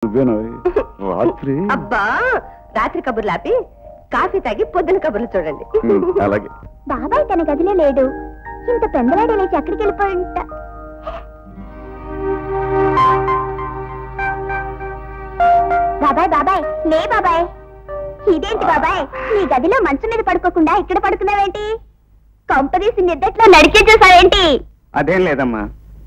రాత్రి అబ్బా రాత్రి కబుర్లు ఆపి కాఫీ తాగి పొద్దున కబుర్లు చూడండి. అలాగే. బాబాయ్ తన గదిలో లేడు. ఇంత పెందలాడే లేచి ఎక్కడికి వెళ్ళిపోయింట. బాబాయ్ బాబాయ్ లే బాబాయ్. ఇదేంటి బాబాయ్, నీ గదిలో మంచం మీద పడుకోకుండా ఇక్కడ పడుకున్నావేంటి? కొంపదీసి నిద్దట్లో నడిచే చూసావేంటి? అదేం లేదమ్మా,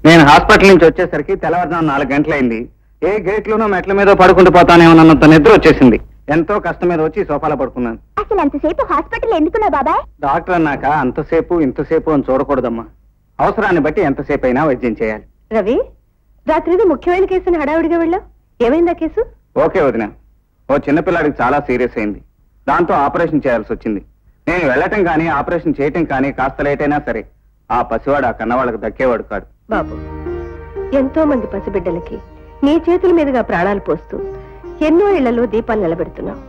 నేను హాస్పిటల్ నుంచి వచ్చేసరికి తెల్లవారుజాము 4 గంటలైంది. ఏ గేట్లోనో మెట్ల మీద పడుకుంటూ పోతానేమోనంత నిద్ర వచ్చేసింది. ఎంతో కష్టం మీద వచ్చి సోఫాలో పడుకున్నాను. అసలు అంతసేపు హాస్పిటల్ ఎందుకున్నావు బాబాయ్? డాక్టర్ అన్నాక అంతసేపు ఇంతసేపు అని చూడకూడదమ్మా. అవసరాన్ని బట్టి ఎంతసేపు అయినా వైద్యం చేయాలి. రవి, రాత్రి ముఖ్యమైన కేసుని హడావుడిగా వెళ్ళావు, ఏమైందా కేసు? ఓకే వదిన, ఓ చిన్నపిల్లాడికి చాలా సీరియస్ అయింది. దాంతో ఆపరేషన్ చేయాల్సి వచ్చింది. నేను వెళ్ళటం కానీ ఆపరేషన్ చేయటం కానీ కాస్త లేట్ అయినా సరే ఆ పసివాడు ఆ కన్నవాళ్ళకి దక్కేవాడు కాడు. బాబు, ఎంతో మంది పసిబిడ్డలకి నీ చేతుల మీదుగా ప్రాణాలు పోస్తూ ఎన్నో ఇళ్లలో దీపాలు నిలబెడుతున్నావు.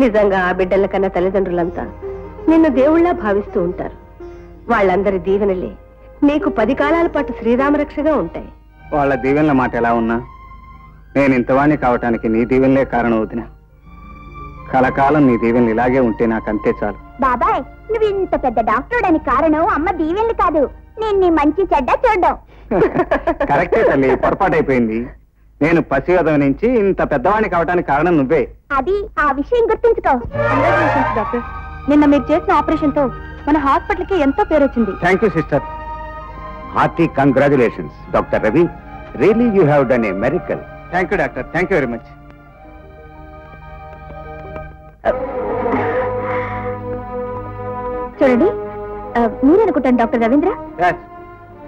నిజంగా ఆ బిడ్డల కన్నా తల్లిదండ్రులంతా నిన్ను దేవుళ్లా భావిస్తూ ఉంటారు. వాళ్ళందరి దీవెనలే నీకు 10 కాలాల పాటు శ్రీరామరక్షగా ఉంటాయి. వాళ్ళ దీవెనల మాట ఎలా ఉన్నా నేను ఇంతవాణ్ణి కావటానికి నీ దీవెనలే కారణం వదిన. కలకాలం నీ దీవెనలు ఇలాగే ఉంటే నాకు అంతే చాలు. బాబాయ్, నువ్వు ఇంత పెద్ద డాక్టర్ అని కారణం అమ్మ దీవెనలు కాదు, నేను నీ మంచి చెడ్డ చూడడం. కరెక్టే తల్లి, పొరపాటైపోయింది. నేను పసివదవ నుంచి ఇంత పెద్దవాణ్ణి కావటానికి కారణం నువ్వే. అది ఆ విషయం గుర్తుంచుకో. డాక్టర్, నిన్న మీరు చేసిన ఆపరేషన్ తో మన హాస్పిటల్ కి ఎంతో పేరు వచ్చింది. Thank you sister. Hearty congratulations doctor Ravi. Really you have done a miracle. Thank you doctor, thank you very much. చూడండి, మీరనుకుంటాను doctor Ravindra.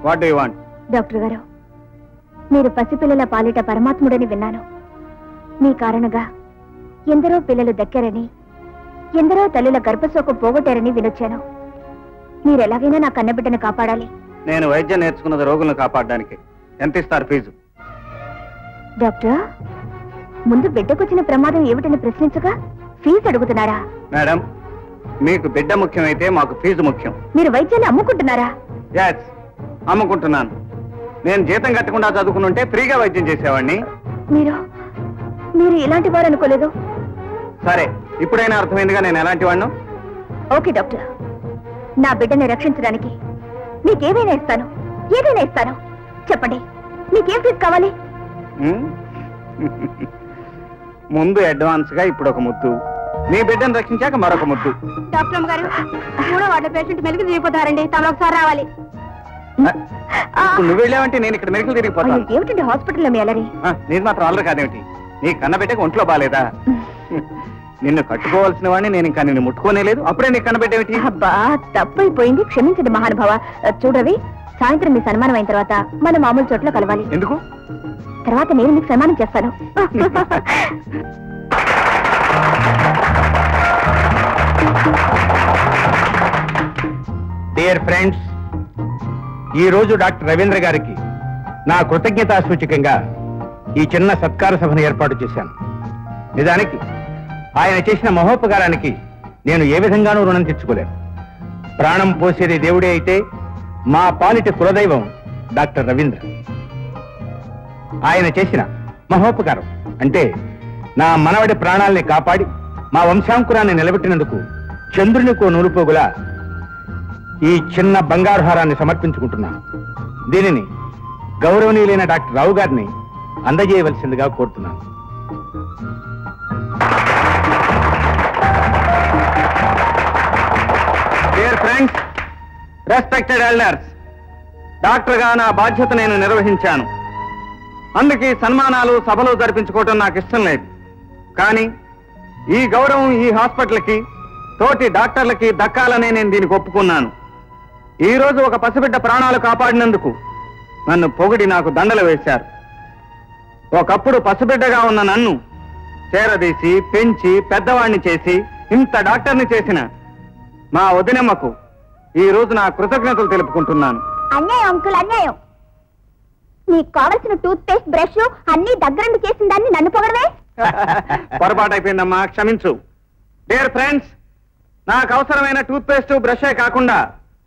What do you want? Doctor గారు, మీరు పసిపిల్లల పాలిట పరమాత్ముడని విన్నాను. మీ కారణంగా ఎందరో పిల్లలు దక్కారని, ఎందరో తల్లుల గర్భశోకం పోగొట్టారని వినొచ్చాను. మీరు ఎలాగైనా నా కన్నబిడ్డను కాపాడాలి. నేను వైద్యం నేర్చుకున్నది రోగులను కాపాడడానికి. ఎంత ఇస్తారు ఫీజు? డాక్టర్, ముందు బిడ్డకొచ్చిన ప్రమాదం ఏమిటని ప్రశ్నించగా ఫీజు అడుగుతున్నారా? మేడం, మీకు బిడ్డ ముఖ్యమైతే మాకు ఫీజు ముఖ్యం. మీరు వైద్యాన్ని అమ్ముకుంటున్నారా? ఎస్, అమ్ముకుంటున్నాను. నేను జీతం కట్టకుండా చదువుకునుంటే ఫ్రీగా వైద్యం చేసేవాడిని. మీరు ఇలాంటి వారు అనుకోలేదు. సరే, ఇప్పుడైనా అర్థమైందిగా నేను ఎలాంటి వాడిను. ఓకే డాక్టర్, నా బిడ్డని రక్షించడానికి మీకేమైనా ఇస్తాను, ఏదైనా ఇస్తాను. చెప్పండి, మీకేం ఫీజు కావాలి? ముందు అడ్వాన్స్ గా ఇప్పుడు ఒక ముద్దు, మీ బిడ్డను రక్షించాక మరొక ముద్దు. డాక్టర్ గారు, 3వ వార్డు పేషెంట్ మెలికి దిగిపోతారండి, తమ ఒకసారి రావాలి. నువ్వు వెళ్ళావంటే నేను ఇక్కడ మెడికల్ తిరిగిపోతాను. ఏమిటండి హాస్పిటల్లో మీ అలరి? నీది మాత్రం అల్లరి కాదేమిటి? నీ కన్న బిడ్డకు ఒంట్లో బాలేదా? నిన్ను కట్టుకోవాల్సిన వాడిని నేను ఇంకా నిన్ను ముట్టుకోనే లేదు, అప్పుడే నీ కన్న బిడ్డేమిటి? అబ్బా, తప్పైపోయింది, క్షమించండి మహానుభావ. చూడవి, సాయంత్రం మీ సన్మానం అయిన తర్వాత మన మామూలు చోట్ల కలవాలి. ఎందుకు? తర్వాత నేను మీకు సన్మానం చేస్తాను. డియర్ ఫ్రెండ్స్, ఈ రోజు డాక్టర్ రవీంద్ర గారికి నా కృతజ్ఞతా సూచకంగా ఈ చిన్న సత్కార సభను ఏర్పాటు చేశాను. నిజానికి ఆయన చేసిన మహోపకారానికి నేను ఏ విధంగానూ రుణం తెచ్చుకోలేను. ప్రాణం పోసేది దేవుడే అయితే మా పాలిటి కులదైవం డాక్టర్ రవీంద్ర. ఆయన చేసిన మహోపకారం అంటే నా మనవడి ప్రాణాల్ని కాపాడి మా వంశాంకురాన్ని నిలబెట్టినందుకు చంద్రునికో నూలుపోగులా ఈ చిన్న బంగారు హారాన్ని సమర్పించుకుంటున్నాను. దీనిని గౌరవనీయులైన డాక్టర్ రావు గారిని అందజేయవలసిందిగా కోరుతున్నాను. Dear friends, respected elders, doctor గా నా బాధ్యత నేను నిర్వహించాను. అందుకే సన్మానాలు సభలు జరిపించుకోవటం నాకు ఇష్టం లేదు. కానీ ఈ గౌరవం ఈ హాస్పిటల్కి తోటి డాక్టర్లకి దక్కాలనే నేను దీనికి ఒప్పుకున్నాను. ఈ రోజు ఒక పసిబిడ్డ ప్రాణాలు కాపాడినందుకు నన్ను పొగిడి నాకు దండలు వేశారు. ఒకప్పుడు పసిబిడ్డగా ఉన్న నన్ను చేరదీసి పెంచి పెద్దవాణ్ణి చేసి ఇంత డాక్టర్ని చేసిన మా వదినమ్మకు ఈ రోజు నా కృతజ్ఞతలు తెలుపుకుంటున్నాను. అన్యాయం అంకుల్, అన్యాయం. నీకు కావలసిన టూత్ పేస్ట్, బ్రష్ అన్ని దగ్గరండి చేసిన దాన్ని నన్ను పొగడవే. పొరపాటు అయిపోయిందమ్మా, క్షమించు. డియర్ ఫ్రెండ్స్, నాకు అవసరమైన టూత్ పేస్ట్ బ్రషే కాకుండా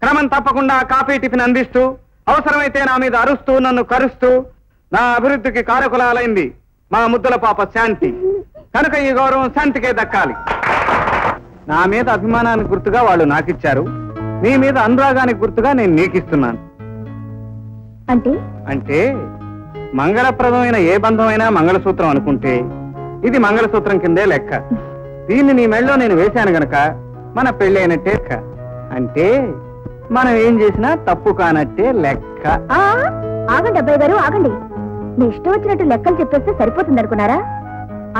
క్రమం తప్పకుండా కాఫీ టిఫిన్ అందిస్తూ అవసరమైతే నా మీద అరుస్తూ నన్ను కరుస్తూ నా అభివృద్ధికి కారకులాలైంది మా ముద్దుల పాప శాంతి. కనుక ఈ గౌరవం శాంతికే దక్కాలి. నా మీద అభిమానానికి గుర్తుగా వాళ్ళు నాకిచ్చారు, నీ మీద అనురాగానికి గుర్తుగా నేను నీకిస్తున్నాను. అంటే మంగళప్రదమైన ఏ బంధమైనా మంగళసూత్రం అనుకుంటే ఇది మంగళసూత్రం కిందే లెక్క. దీన్ని నీ మెళ్ళలో నేను వేశాను గనక మన పెళ్లి అయినట్టే లెక్క. అంటే మనం ఏం చేసినా తప్పు కానట్టే లెక్క. ఆగండి అబ్బాయి గారు, ఆగండి. మీ ఇష్టం వచ్చినట్టు లెక్కలు చెప్పేస్తే సరిపోతుంది అనుకున్నారా?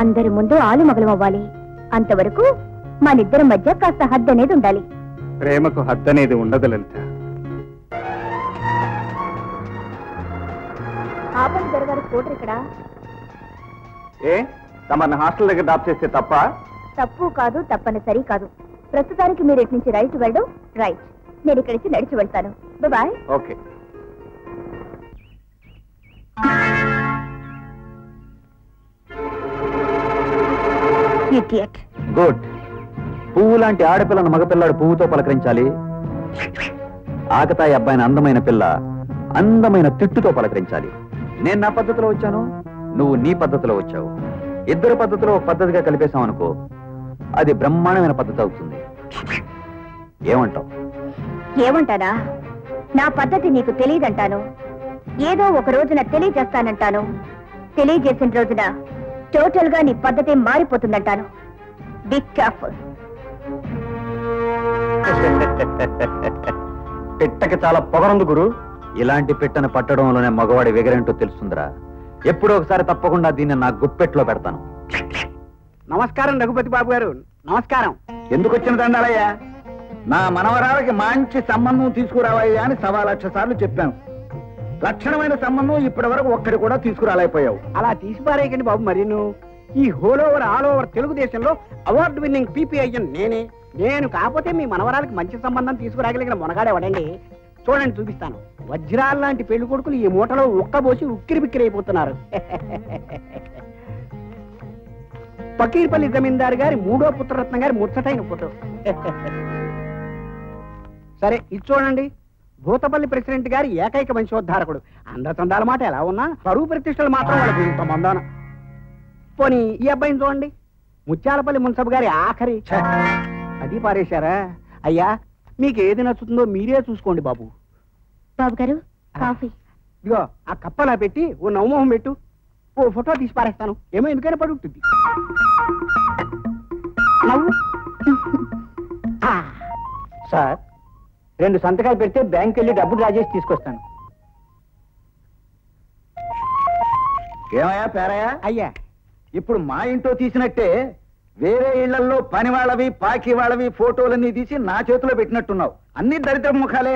అందరి ముందు ఆలు మగలం అవ్వాలి. అంతవరకు మనిద్దరి మధ్య కాస్త హద్దు అనేది ఉండాలి. ప్రేమకు హద్దు అనేది ఉండదు లలిత. ఆపండి దొరగారు, స్కూటర్ ఇక్కడ. ఏ తమని హాస్టల్ దగ్గర డ్రాప్ చేస్తే తప్ప? తప్పు కాదు, తప్పనిసరి కాదు. ప్రస్తుతానికి మీరు ఇటు నుంచి రైట్ వెళ్ళడం రైట్, నేను ఇక్కడి నుంచి నడిచి వెళ్తాను. బాయ్. ఓకే. గుడ్. పువ్వు లాంటి ఆడపిల్లను మగపిల్లాడు పువ్వుతో పలకరించాలి. ఆకతాయి అబ్బాయిని అందమైన పిల్ల అందమైన తిట్టుతో పలకరించాలి. నేను నా పద్ధతిలో వచ్చాను, నువ్వు నీ పద్ధతిలో వచ్చావు. ఇద్దరు పద్ధతిలో పద్ధతిగా కలిపేశాం అనుకో, అది బ్రహ్మాండమైన పద్ధతి అవుతుంది. ఏమంటావు? ఏమంటానా? నా పద్ధతి నీకు తెలియదంటాను. ఏదో ఒక రోజున తెలియజేస్తానంటాను. తెలియజేసిన రోజున టోటల్ గా నీ పద్ధతి మారిపోతుందంటాను. Be careful. పిట్టకి చాలా పొగరుంది గురు. ఇలాంటి పిట్టను పట్టడంలోనే మగవాడి వెగరేంటో తెలుస్తుందిరా. ఎప్పుడో ఒకసారి తప్పకుండా దీన్ని నా గుప్పెట్లో పెడతాను. నమస్కారం రఘుపతి బాబు గారు. నమస్కారం. ఎందుకు వచ్చిన దండాలయ్యా? నా మనవరాలకి మంచి సంబంధం తీసుకురావయ్యా అని 1,00,000 సార్లు చెప్పాను. లక్షణమైన సంబంధం ఇప్పటి వరకు ఒక్కడి కూడా తీసుకురాలేకపోయావు. అలా తీసిపారేయకండి బాబు. మరీను ఈ ఆల్ ఓవర్ తెలుగుదేశంలో అవార్డు విన్నింగ్ పీపీఐఎన్ నేనే. నేను కాకపోతే మీ మనవరాలకి మంచి సంబంధం తీసుకురాగలిగిన మొనగాడేవాడండి. చూడండి, చూపిస్తాను. వజ్రాల లాంటి పెళ్లి కొడుకులు ఈ మూటలో ఉక్కబోసి ఉక్కిరి బిక్కిరి అయిపోతున్నారు. పకీర్పల్లి జమీందారు గారి 3వ పుత్రరత్నం గారి ముచ్చటైన ఫోటో. సరే, ఇది చూడండి. భూతపల్లి ప్రెసిడెంట్ గారి ఏకైక వంశోద్ధారకుడు. అందచందాల మాట ఎలా ఉన్నా పరువు ప్రతిష్టలు మాత్రం వాళ్ళకి ఇంత మందాన. పోనీ ఈ అబ్బాయిని చూడండి. ముత్యాలపల్లి మున్సబ్ గారి ఆఖరి. అది పారేశారా? అయ్యా, మీకు ఏది నచ్చుతుందో మీరే చూసుకోండి బాబు. బాబు గారు, కాఫీ. ఇదిగో ఆ కప్పలా పెట్టి ఓ నవమోహం పెట్టు. ఓ ఫోటో తీసి పారేస్తాను. ఏమో ఎందుకైనా పడి ఉంటుంది. సార్, 2 సంతకాలు పెడితే బ్యాంక్ వెళ్ళి డబ్బు డ్రా చేసి తీసుకొస్తాను. ఏమయ్యా పేరయ్యా? అయ్యా, ఇప్పుడు మా ఇంట్లో తీసినట్టే వేరే ఇళ్లలో పని వాళ్ళవి పాకి వాళ్ళవి ఫోటోలన్నీ తీసి నా చేతిలో పెట్టినట్టున్నావు. అన్ని దరిద్ర ముఖాలే.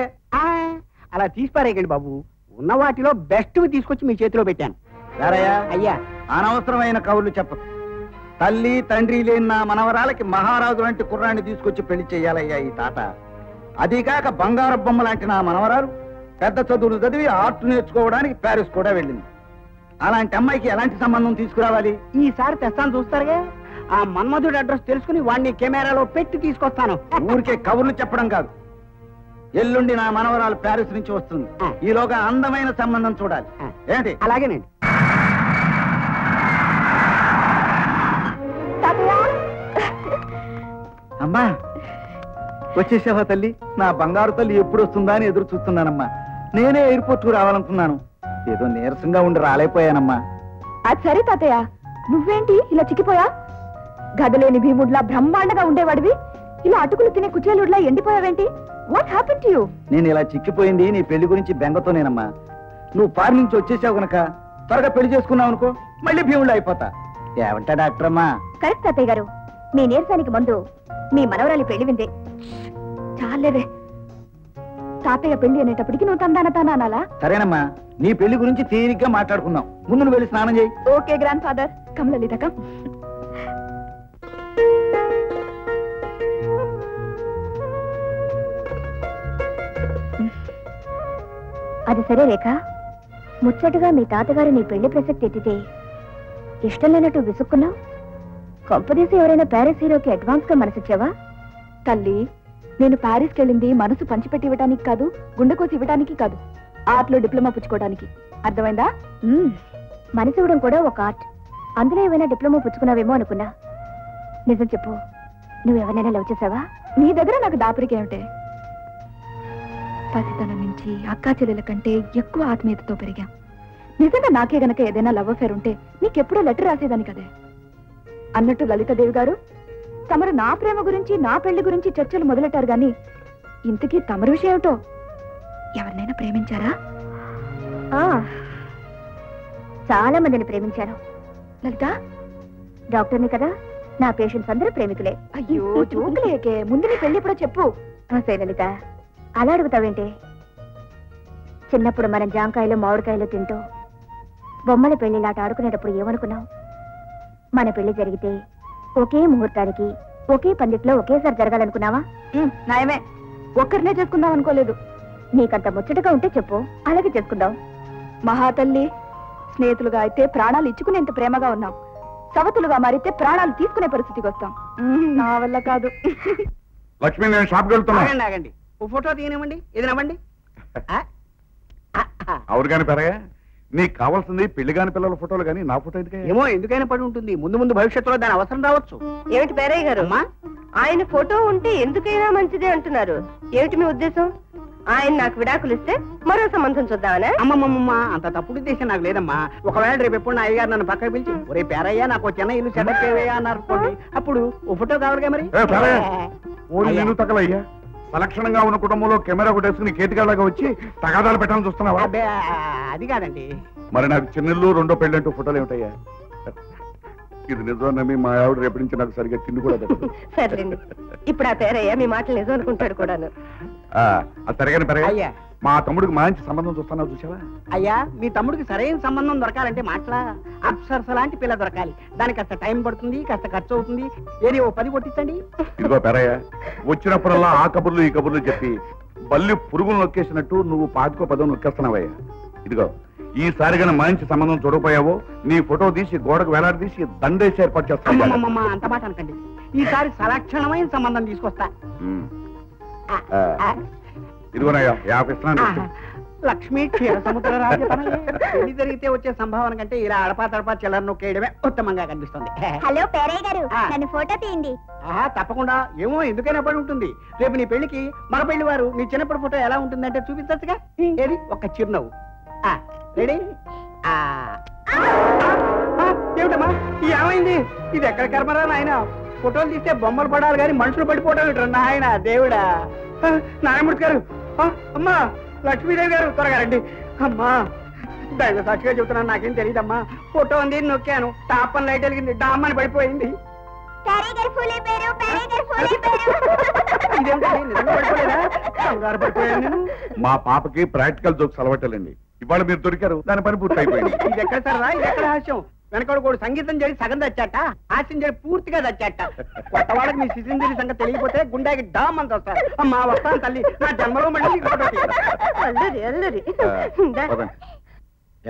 అలా తీసిపారేయకండి బాబు. ఉన్న వాటిలో బెస్ట్ తీసుకొచ్చి మీ చేతిలో పెట్టాను. పేరయ్యా, అయ్యా, అనవసరమైన కవులు చెప్ప. తల్లి తండ్రి లేని నా మనవరాలకి మహారాజు లాంటి కుర్రాన్ని తీసుకొచ్చి పెళ్లి చెయ్యాలయ్యా ఈ తాత. అదికాక బంగారు బొమ్మ లాంటి నా మనవరాలు పెద్ద చదువులు చదివి ఆర్ట్ నేర్చుకోవడానికి ప్యారిస్ కూడా వెళ్ళింది. అలాంటి అమ్మాయికి ఎలాంటి సంబంధం తీసుకురావాలి? ఈసారి తెస్తాను, చూస్తారుగా. ఆ మన్మధుడి అడ్రస్ తెలుసుకుని వాడిని కెమెరాలో పెట్టి తీసుకొస్తాను. ఊరికే కబుర్లు చెప్పడం కాదు. ఎల్లుండి నా మనవరాలు ప్యారిస్ నుంచి వస్తుంది. ఈలోగా అందమైన సంబంధం చూడాలి. ఏంటి? అలాగేనండి. అమ్మా, వచ్చేసావా తల్లి? నా బంగారు తల్లి ఎప్పుడు వస్తుందా అని ఎదురు చూస్తున్నానమ్మా. నేనే ఎయిర్పోర్ట్ కు రావాలనుకున్నాను. ఏదో నీరసంగా ఉండి రాలేకపోయానమ్మా. అది సరే తాతయ్య, నువ్వేంటి ఇలా చిక్కిపోయా? గదలేని భీముడ్లా బ్రహ్మాండగా ఉండేవాడివి ఇలా అటుకులు తినే కుచేలుడ్లా ఎండిపోయావేంటి? What happen to you? నేను ఇలా చిక్కిపోయింది నీ పెళ్లి గురించి బెంగతోనేనమ్మా. నువ్వు పారి నుంచి వచ్చేసావు గనక త్వరగా పెళ్లి చేసుకున్నావు అనుకో, మళ్ళీ భీముళ్ళు అయిపోతా. ఏమంటా డాక్టర్ అమ్మా? కరెక్ట్ తాతయ్య గారు. మీ నీరసానికి ముందు మీ మనవరాలి పెళ్లి విందే. చాలేదే, తాతయ్య పెళ్లి అనేటప్పటికి నువ్వు తందానా? సరేనమ్మా, నీ పెళ్లి గురించి తీరిగ్గా మాట్లాడుకుందాం. ముందు నువ్వు వెళ్ళి స్నానం చేయి. Okay grand father. కమ్ లలిత, కమ్. అది సరే రేఖ, ముచ్చటగా మీ తాతగారు నీ పెళ్లి ప్రసక్తి ఎత్తితే ఇష్టం లేనట్టు విసుక్కున్నావు. కొంపదీసి ఎవరైనా ప్యారిస్ హీరోకి అడ్వాన్స్ గా మనసిచ్చావా? తల్లి, నేను ప్యారిస్కి వెళ్ళింది మనసు పంచిపెట్టి ఇవ్వడానికి కాదు, గుండెకోసి ఇవ్వడానికి కాదు, ఆర్ట్లో డిప్లొమా పుచ్చుకోవడానికి. అర్థమైందా? మనసు ఇవ్వడం కూడా ఒక ఆర్ట్. అందులో ఏమైనా డిప్లొమా పుచ్చుకున్నావేమో అనుకున్నా. నిజం చెప్పు, నువ్వెవరైనా లవ్ చేసావా? నీ దగ్గర నాకు దాపరికేమిటే? పసితనం నుంచి అక్కా చెల్లెల కంటే ఎక్కువ ఆత్మీయతతో పెరిగాం. నిజంగా నాకే గనక ఏదైనా లవ్ అఫేర్ ఉంటే నీకెప్పుడో లెటర్ రాసేదాని కదే. అన్నట్టు లలితాదేవి గారు, తమరు నా ప్రేమ గురించి నా పెళ్లి గురించి చర్చలు మొదలెట్టారు గాని ఇంతకీ తమరు విషయం ఏమిటో? ఎవరినైనా ప్రేమించారా? చాలా మందిని ప్రేమించాను. లలిత, డాక్టర్ని కదా, నా పేషెంట్స్ అందరూ ప్రేమికులే. అయ్యో జోకులేకే, ముందు నీ పెళ్లి ఎప్పుడో చెప్పు. సరే లలిత, అలా అడుగుతావేంటి? చిన్నప్పుడు మనం జాంకాయలు మామిడికాయలు తింటూ బొమ్మల పెళ్లిలాట ఆడుకునేటప్పుడు ఏమనుకున్నాం? మన పెళ్లి జరిగితే ఒకే ముహూర్తానికి ఒకే పందిట్లో ఒకేసారి జరగాలనుకున్నావా? నయమే, ఒక్కరినే చేసుకుందాం అనుకోలేదు. నీకంత ముచ్చటగా ఉంటే చెప్పు, అలాగే చేసుకుందాం. మహాతల్లి, స్నేహితులుగా అయితే ప్రాణాలు ఇచ్చుకునేంత ప్రేమగా ఉన్నాం. సవతులుగా మారితే ప్రాణాలు తీసుకునే పరిస్థితికి వస్తాం. నా వల్ల కాదు. లక్ష్మి, నేను షాప్కి వెళ్తున్నా. ఆగండి, ఓ ఫోటో తీయనివ్వండి, ఇది నవ్వండి. అవును కానీ పెరగా, నీకు కావాల్సింది పెళ్లి కాని పిల్లల ఫోటోలు కానీ నా ఫోటో ఎందుకే? ఏమో ఎందుకైనా పడి ఉంటుంది, ముందు ముందు భవిష్యత్తులో దాని అవసరం రావచ్చు. ఏమిటి పేరయ్య గారు, అమ్మా, ఆయన ఫోటో ఉంటే ఎందుకైనా మంచిదే అంటున్నారు. ఏమిటి మీ ఉద్దేశం? ఆయన నాకు విడాకులు ఇస్తే మరో సంబంధం చూద్దామనే? అమ్మమ్మమ్మ, అంత తప్పుడు ఉద్దేశం నాకు లేదమ్మా. ఒకవేళ రేపు ఎప్పుడు నా అయ్యగారు నన్ను పక్కకు పిలిచి ఒరే పేరయ్యా నాకు చిన్న ఇల్లు సెటప్ చేయవయ్యా అన్నారు అనుకోండి, అప్పుడు ఓ ఫోటో కావాలిగా మరి. నేను తగలయ్యా, సలక్షణంగా ఉన్న కుటుంబంలో కెమెరా కొట్టేసుకుని కేతికాళ్ళగా వచ్చి తగాదాలు పెట్టాలని చూస్తున్నావా? అబ్బే, అది కాదండి. మరి నాకు చిన్నల్లు రెండో పెళ్ళంటూ ఫోటోలు ఏమిటయ్యా? ఇది నిజం నమ్మి మా ఆవిడ రేపటి నుంచి నాకు సరిగ్గా తిండి కూడా పెట్టదు. సర్లేండి, ఇప్పుడు ఆ పేరయ్య మీ మాటలు నిజం అనుకుంటాడు కూడాను. అది సరిగానే పెరగా, అయ్యా మా తమ్ముడికి మంచి సంబంధం చూస్తున్నావు, చూసావా? అయ్యా, మీ తమ్ముడికి సరైన సంబంధం దొరకాలంటే మాట్లా అప్సరస లాంటి పిల్ల దొరకాలి. దానికి కాస్త టైం పడుతుంది, కాస్త ఖర్చు అవుతుంది. ఏది ఓ 10 కొట్టించండి. ఇదిగో పెరయ్య, వచ్చినప్పుడల్లా ఆ కబుర్లు ఈ కబుర్లు చెప్పి బల్లి పురుగులు నొక్కేసినట్టు నువ్వు 5-10 నొక్కేస్తున్నావయ్యా. ఇదిగో, ఈసారిగా మంచి సంబంధం చూడకపోయావో నీ ఫోటో తీసి గోడకు వేలాడదీసి దండేసి ఏర్పాటు చేస్తాను. అమ్మమ్మమ్మ, అంత మాట అనకండి. ఈసారి సలక్షణమైన సంబంధం తీసుకొస్తా. ఇదిగోనయ్యా 50 ఇస్తున్నాను. లక్ష్మీ క్షీర సముద్ర రాజతనయే. పెళ్లి జరిగితే వచ్చే సంభావన కంటే ఇలా అడపా తడపా చిల్లర నొక్కేయడమే ఉత్తమంగా కనిపిస్తుంది. హలో పేరయ్య గారు, నన్ను ఫోటో తీయండి. తప్పకుండా. ఏమో ఎందుకైనా పడి ఉంటుంది. రేపు నీ పెళ్లికి మన పెళ్లి వారు నీ చిన్నప్పటి ఫోటో ఎలా ఉంటుందంటే చూపించచ్చుగా. ఏది ఒక్క చిరునవ్వు. రెడీ? ఏమిటమ్మా ఏమైంది? ఇది ఎక్కడ కర్మరా నాయన? ఫోటోలు తీస్తే బొమ్మలు పడాలి కానీ మనుషులు పడిపోవడం ఏంటారు నాయన దేవుడా. నారాయణమూర్తి గారు, అమ్మా లక్ష్మీదేవి గారు, త్వరగా రండి. అమ్మా దైవ సాక్షిగా చెబుతున్నాను, నాకేం తెలియదమ్మా. ఫోటో ఉంది, నొక్కాను, టాపన్ లైట్ వెలిగింది, డామ్మని పడిపోయింది. మా పాపకి ప్రాక్టికల్ జోక్స్ అలవాటండి. ఇవాళ మీరు దొరికారు, దాని పని పూర్తి అయిపోయింది. ఇది ఎక్కడ సరదా, ఇది ఎక్కడ హాస్యం? వెనకడు కూడా సంగీతం చేసి సగం తెచ్చాట, హాస్యం చేసి పూర్తిగా తెచ్చాట. కొత్తవాళ్ళకి మీ శిశుంజలి సంగతి తెలియకపోతే గుండెకి డామ్ అంత వస్తారు. అమ్మా వస్తాను తల్లి, నా జన్మలో మళ్ళీ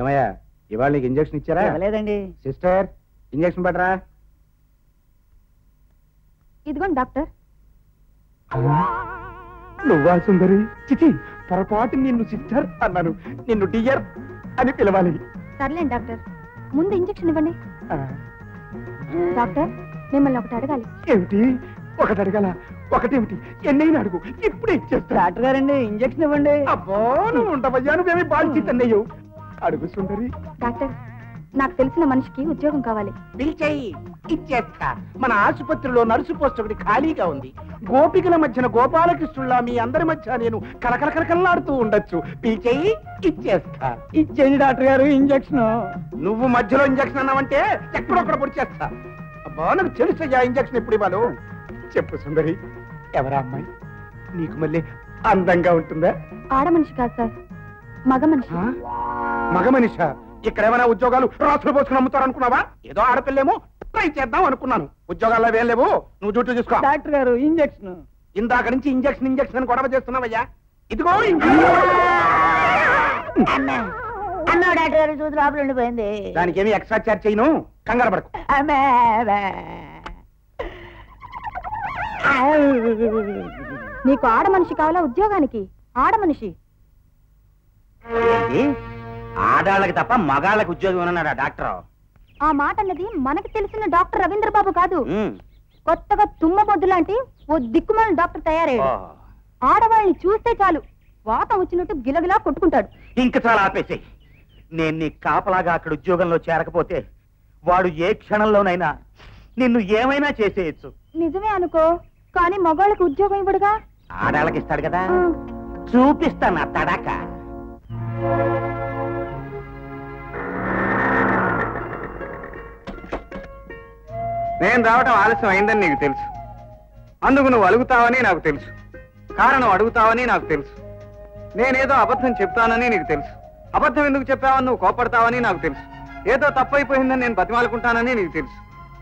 ఏమయ్యా, ఇవాళ నీకు ఇంజక్షన్ ఇచ్చారా? లేదండి సిస్టర్, ఇంజక్షన్ పడరా. ఇదిగోండి డాక్టర్. నువ్వా సుందరి? చిచి, పొరపాటు నిన్ను సిస్టర్ అన్నాను, నిన్ను డియర్ అని పిలవాలి. సర్లేండి డాక్టర్, ముందు ఇంజెక్షన్ ఇవ్వండి. డాక్టర్, మిమ్మల్ని ఒకటి అడగాలి. ఏమిటి? ఒకటి అడగాల? ఒకటేమిటి? ఎన్నైనా అడుగు, ఇప్పుడే ఇచ్చేస్తా. డాక్టర్ గారండి, ఇంజక్షన్ ఇవ్వండి. అబ్బో, నువ్వు ఉండవయ్యా, నువ్వేమి బాధ్యతన్నయ్యో. అడుగు సుందరి. డాక్టర్, నాకు తెలిసిన మనిషికి ఉద్యోగం కావాలి. పిలిచేయి, ఇచ్చేస్తా. మన ఆసుపత్రిలో నర్సు పోస్ట్ ఒకటి ఖాళీగా ఉంది. గోపికల మధ్యన గోపాలకృష్ణుల్లా మీ అందరి మధ్య నేను కలకలకలకల్లాడుతూ ఉండొచ్చు. పిలిచేయి, ఇచ్చేస్తా. ఇచ్చేయండి డాక్టర్ గారు ఇంజక్షన్. నువ్వు మధ్యలో ఇంజక్షన్ అన్నావంటే ఎక్కడొక్కడ పొడి చేస్తా. అబ్బా, నాకు తెలుసయ్యా ఇంజక్షన్ ఎప్పుడు ఇవ్వాలో. చెప్పు సుందరి, ఎవరా అమ్మాయి? నీకు మళ్ళీ అందంగా ఉంటుందా? ఆడ మనిషి కాదు సార్, మగ మనిషి. మగ మనిషా? ఇక్కడేమైనా ఉద్యోగాలు రాసులు పోసుకుని అమ్ముతారు అనుకున్నావా? ఏదో ఆడపిల్లేమో ట్రై చేద్దాం అనుకున్నాను. ఉద్యోగాల్లో వేం లేవు, నువ్వు డ్యూటీ చూసుకో. డాక్టర్ గారు ఇంజక్షన్. ఇందాక నుంచి ఇంజక్షన్ ఇంజక్షన్ అని గొడవ చేస్తున్నావయ్యా. ఇదిగో అన్నా డాక్టర్ గారు చూసి లోపల ఉండిపోయింది. దానికి ఏమి ఎక్స్ట్రా చార్జ్ చేయను, కంగారు పడకు. నీకు ఆడ మనిషి కావాలా ఉద్యోగానికి? ఆడ మనిషి. ఆడాళ్ళకి తప్ప మగాళ్ళకి ఉద్యోగం అన్నాడా డాక్టర్? ఆ మాట అన్నది మనకు తెలిసిన డాక్టర్ రవీంద్ర బాబు కాదు. కొత్తగా తుమ్మబొద్దు లాంటి ఓ దిక్కుమాలిన డాక్టర్ తయారయ్యాడు. ఆడవాళ్ళని చూస్తే చాలు వాతం వచ్చినట్టు గిలగిలా కొట్టుకుంటాడు. ఇంక చాలా ఆపేసి. నేను నీ కాపలాగా అక్కడ ఉద్యోగంలో చేరకపోతే వాడు ఏ క్షణంలోనైనా నిన్ను ఏమైనా చేసేయచ్చు. నిజమే అనుకో, కానీ మగాళ్ళకి ఉద్యోగం ఇవ్వడుగా. ఆడాళ్ళకి ఇస్తాడు కదా, చూపిస్తాను ఆ తడాక. నేను రావటం ఆలస్యం అయిందని నీకు తెలుసు. అందుకు నువ్వు అలుగుతావని నాకు తెలుసు. కారణం అడుగుతావని నాకు తెలుసు. నేనేదో అబద్ధం చెప్తానని నీకు తెలుసు. అబద్ధం ఎందుకు చెప్పావని నువ్వు కోపడతావని నాకు తెలుసు. ఏదో తప్పైపోయిందని నేను బతిమాలుకుంటానని నీకు తెలుసు.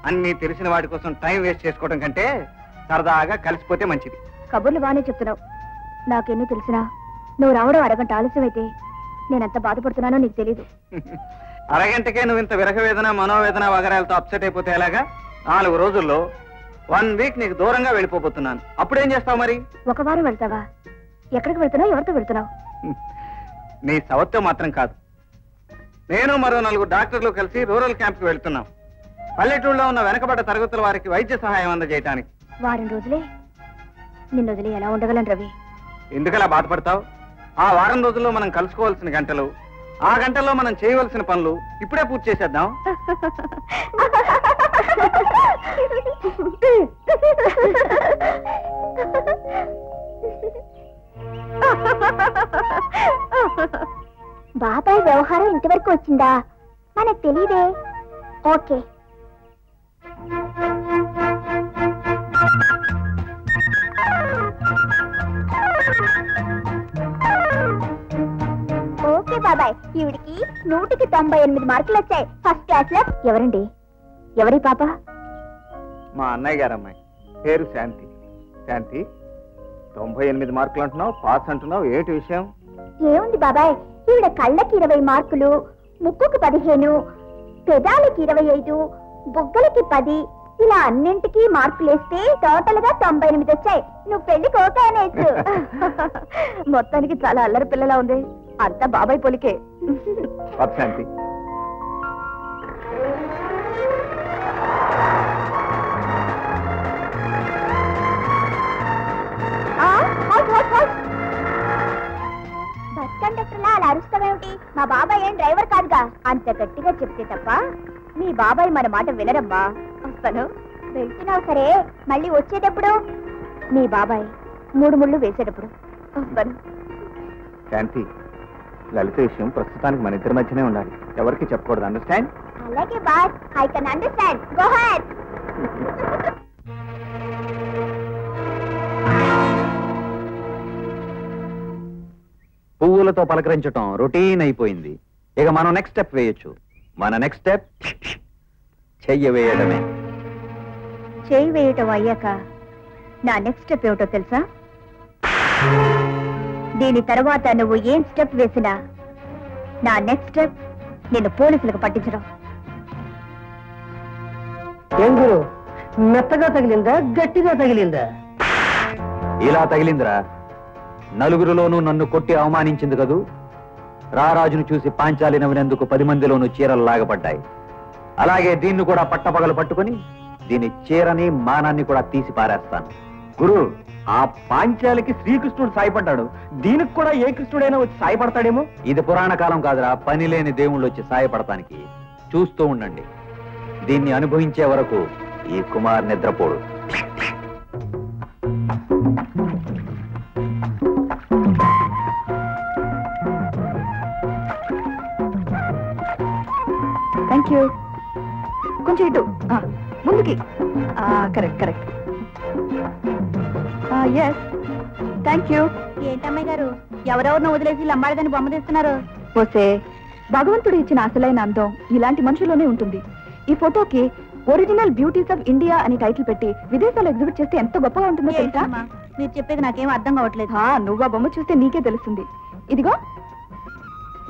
అన్నీ తెలిసిన వాటి కోసం టైం వేస్ట్ చేసుకోవడం కంటే సరదాగా కలిసిపోతే మంచిది. కబుర్లు బాగానే చెప్తున్నావు. నాకెన్ని తెలిసినా నువ్వు రావడం అరగంట ఆలస్యం అయితే నేనెంత బాధపడుతున్నానో నీకు తెలీదు. అరగంటకే నువ్వు ఇంత విరహవేదన మనోవేదన వగరాలతో అప్సెట్ అయిపోతే ఎలాగా? 4 రోజుల్లో 1 వీక్ నీకు దూరంగా వెళ్ళిపోతున్నాను. అప్పుడేం చేస్తావు మరి? 1 వారం వెళ్తావా? ఎక్కడికి వెళ్తున్నావు? ఎవరితో వెళ్తున్నావు? నీ సవత్తో మాత్రం కాదు. నేను మరో 4 డాక్టర్లు కలిసి రూరల్ క్యాంప్కి వెళ్తున్నాం. పల్లెటూళ్ళలో ఉన్న వెనకబడ్డ తరగతుల వారికి వైద్య సహాయం అందజేయటానికి. వారం రోజులే? నిన్ను వదిలి ఎలా ఉండగలను రవి? ఎందుకలా బాధపడతావు? ఆ వారం రోజుల్లో మనం కలుసుకోవాల్సిన గంటలు, ఆ గంటల్లో మనం చేయవలసిన పనులు ఇప్పుడే పూర్తి చేసేద్దాం. బాబాయ్ వ్యవహారం ఇంతవరకు వచ్చిందా? మనకు తెలీదే. ఓకే. ఓకే బాబాయ్, ఈవిడికి 100కి 98 మార్కులు వచ్చాయి ఫస్ట్ క్లాస్ లో. ఎవరండి? ఎవరి పాప? మా అన్నయ్య గారు అమ్మాయి, పేరు శాంతి. శాంతి, 98 మార్కులు అంటున్నావు, పాస్ అంటున్నావు, ఏంటి విషయం? ఏముంది బాబాయ్, ఈవిడ కళ్ళకి 20 మార్కులు, ముక్కుకి 15, పెదాలకి 25, బుగ్గలకి 10, ఇలా అన్నింటికి మార్కులు వేస్తే టోటల్ గా 98 వచ్చాయి. నువ్వు పెళ్లికి ఓకే అనేచ్చు. మొత్తానికి చాలా అల్లరి పిల్లలా ఉంది. అంతా బాబాయ్ పొలికే. శాంతి, బస్ కండక్టర్ లా అలా అరుస్తావేమిటి? మా బాబాయ్ ఏం డ్రైవర్ కాదుగా. అంత గట్టిగా చెప్తే తప్ప మీ బాబాయ్ మన మాట వినరమ్మా. వస్తాను. వెళ్తున్నావు సరే, మళ్ళీ వచ్చేటప్పుడు మీ బాబాయ్ 3 ముళ్ళు వేసేటప్పుడు వస్తాను. శాంతి, లలిత విషయం ప్రస్తుతానికి మన ఇద్దరి మధ్యనే ఉండాలి, ఎవరికి చెప్పకూడదు. అండర్స్టాండ్? అలాగే boss, I can understand. Go head. పువ్వులతో పలకరించటం రొటీన్ అయిపోయింది. ఇక మనం నెక్స్ట్ స్టెప్ వేయొచ్చు. మన నెక్స్ట్ స్టెప్ చెయ్యి వేయడమే. చేయి వేయటం అయ్యాక నా నెక్స్ట్ స్టెప్ ఏమిటో తెలుసా? దీని తర్వాత నువ్వు ఏం స్టెప్ వేసినా నా నెక్స్ట్ స్టెప్ నిన్ను పోలీసులకు పట్టించడం. ఏం గురు, మెత్తగా తగిలిందా గట్టిగా తగిలిందా? ఇలా తగిలిందిరా. నలుగురిలోనూ నన్ను కొట్టి అవమానించింది కదూ. రారాజును చూసి పాంచాలి నవ్వినందుకు 10 మందిలోనూ చీరలు లాగపడ్డాయి. అలాగే దీన్ని కూడా పట్టపగలు పట్టుకుని దీని చీరని మానాన్ని కూడా తీసి పారేస్తాను. గురు, ఆ పాంచాలికి శ్రీకృష్ణుడు సాయపడ్డాడు, దీనికి కూడా ఏ కృష్ణుడైనా వచ్చి సాయపడతాడేమో. ఇది పురాణ కాలం కాదురా, పని లేని దేవుళ్ళు వచ్చి సాయపడటానికి. చూస్తూ ఉండండి. దీన్ని అనుభవించే వరకు ఈ కుమార్ నిద్రపోడు. Thank you. కొంచెం ఇటు ముందుకి. Correct correct. Yes, thank you. ఏంటమ్మాయి గారు, ఎవరెవరిని వదిలేసి లమ్మాడదని బొమ్మ తీస్తున్నారు? వస్తే భగవంతుడు ఇచ్చిన అసలైన అందం ఇలాంటి మనుషుల్లోనే ఉంటుంది. ఈ ఫోటోకి ఒరిజినల్ బ్యూటీస్ ఆఫ్ ఇండియా అని టైటిల్ పెట్టి విదేశాల్లో ఎగ్జిబిట్ చేస్తే ఎంత గొప్పగా ఉంటుందో తెలుసా? మీరు చెప్పేది నాకేం అర్థం కావట్లేదు. నువ్వు ఆ బొమ్మ చూస్తే నీకే తెలుస్తుంది. ఇదిగో,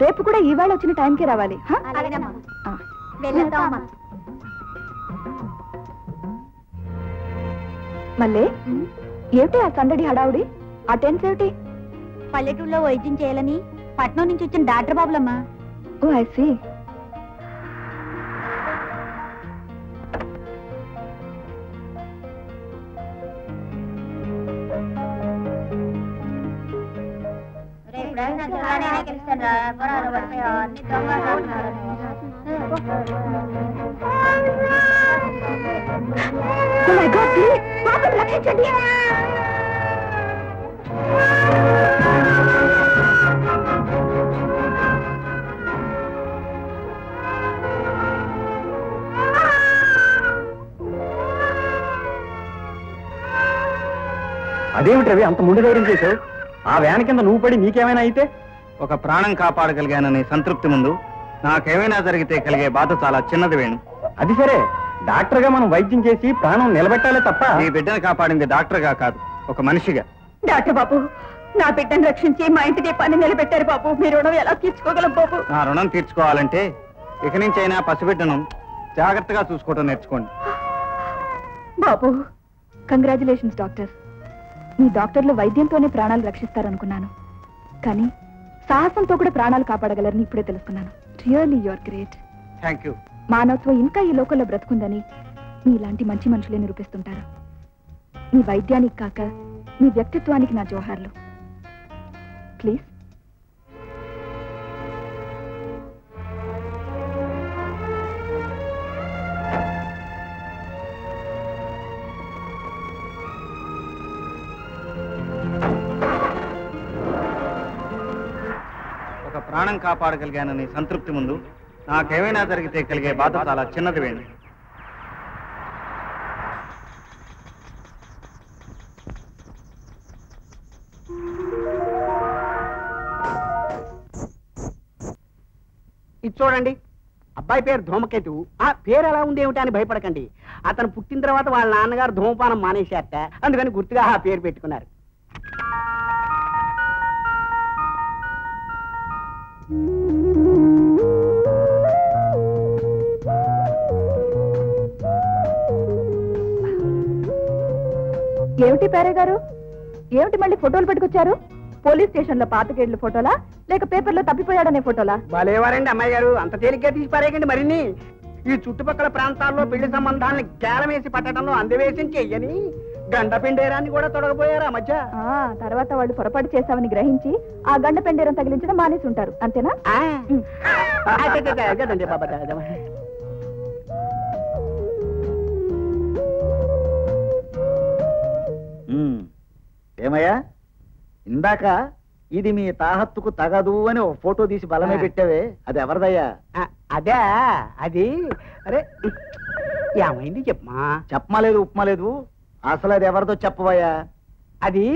రేపు కూడా ఈవేళ వచ్చిన టైంకే రావాలి. మళ్ళీ ఏమిటి ఆ సందడి హడావుడి? ఆ టెన్స్ ఏమిటి? పల్లెటూరులో వైద్యం చేయాలని పట్నం నుంచి వచ్చిన డాక్టర్ బాబులమ్మా. Oh I see. రక్షించండి. అదేమిటి రవి అంత ముందు ధైర్యం చేశావు? ఆ వ్యాన్ కింద నువ్వు పడి నీకేమైనా అయితే? ఒక ప్రాణం కాపాడగలిగానని సంతృప్తి ముందు నాకేమైనా జరిగితే కలిగే బాధ చాలా చిన్నది వేణు. అది సరే, డాక్టర్గా మనం వైద్యం చేసి ప్రాణం నిలబెట్టాలే తప్ప ఈ బిడ్డను కాపాడింది డాక్టర్గా కాదు, ఒక మనిషిగా. డాక్టర్ బాబు, నా బిడ్డను రక్షించి మా ఇంటికి పని నిలబెట్టారు బాబు. మీ రుణం ఎలా తీర్చుకోగలం బాబు? నా రుణం తీర్చుకోవాలంటే ఇక నుంచి అయినా పసిబిడ్డను జాగ్రత్తగా చూసుకోవడం నేర్చుకోండి. బాబు, కంగ్రాచులేషన్స్ డాక్టర్. మీ డాక్టర్లు వైద్యంతోనే ప్రాణాలు రక్షిస్తారనుకున్నాను, కానీ సాహసంతో కూడా ప్రాణాలు కాపాడగలరని ఇప్పుడే తెలుసుకున్నాను. Really you are great. Thank you. మానవత్వం ఇంకా ఈ లోకంలో బ్రతుకుందని మీలాంటి మంచి మనుషులే నిరూపిస్తుంటారు. మీ వైద్యానికి కాక మీ వ్యక్తిత్వానికి నా జోహార్లు. ప్లీజ్. ఒక ప్రాణం కాపాడగలిగానని సంతృప్తి ముందు నాకేమైనా జరిగితే కలిగే బాధ చాలా చిన్నది వేణు. ఇది చూడండి, అబ్బాయి పేరు ధూమకేతు. ఆ పేరు ఎలా ఉంది ఏమిటి అని భయపడకండి. అతను పుట్టిన తర్వాత వాళ్ళ నాన్నగారు ధూమపానం మానేశారట, అందుకని గుర్తుగా ఆ పేరు పెట్టుకున్నారు. ఏమిటి పేరే గారు, ఏమిటి మళ్ళీ ఫోటోలు పెట్టుకొచ్చారు? పోలీస్ స్టేషన్ లో పాతకేళ్ల ఫోటోలా, లేక పేపర్లో తప్పిపోయాడనే ఫోటోలా? భలేవారండి అమ్మాయి గారు, అంత తేలిగ్గా తీసి పారేయకండి. మరిన్ని ఈ చుట్టుపక్కల ప్రాంతాల్లో పెళ్లి సంబంధాలను కేలమేసి పట్టడంలో అందవేశం చెయ్యని గండ పిండేరాన్ని కూడా తొడగపోయారు ఆ మధ్య. తర్వాత వాళ్ళు పొరపాటు చేశామని గ్రహించి ఆ గండ పెండేరం తగిలించడం మానేసి ఉంటారు, అంతేనా? అదేనండి బాబా. ఏమయ్యా, ఇందాక ఇది మీ తాహత్తుకు తగదు అని ఒక ఫోటో తీసి బలమే పెట్టావే, అది ఎవరిదయ్యా? అదే అది. అరే ఏమైంది చెప్పమా? చెప్పమలేదు, ఉప్మలేదు. అసలు అది ఎవరిదో చెప్పవయ్యా. అది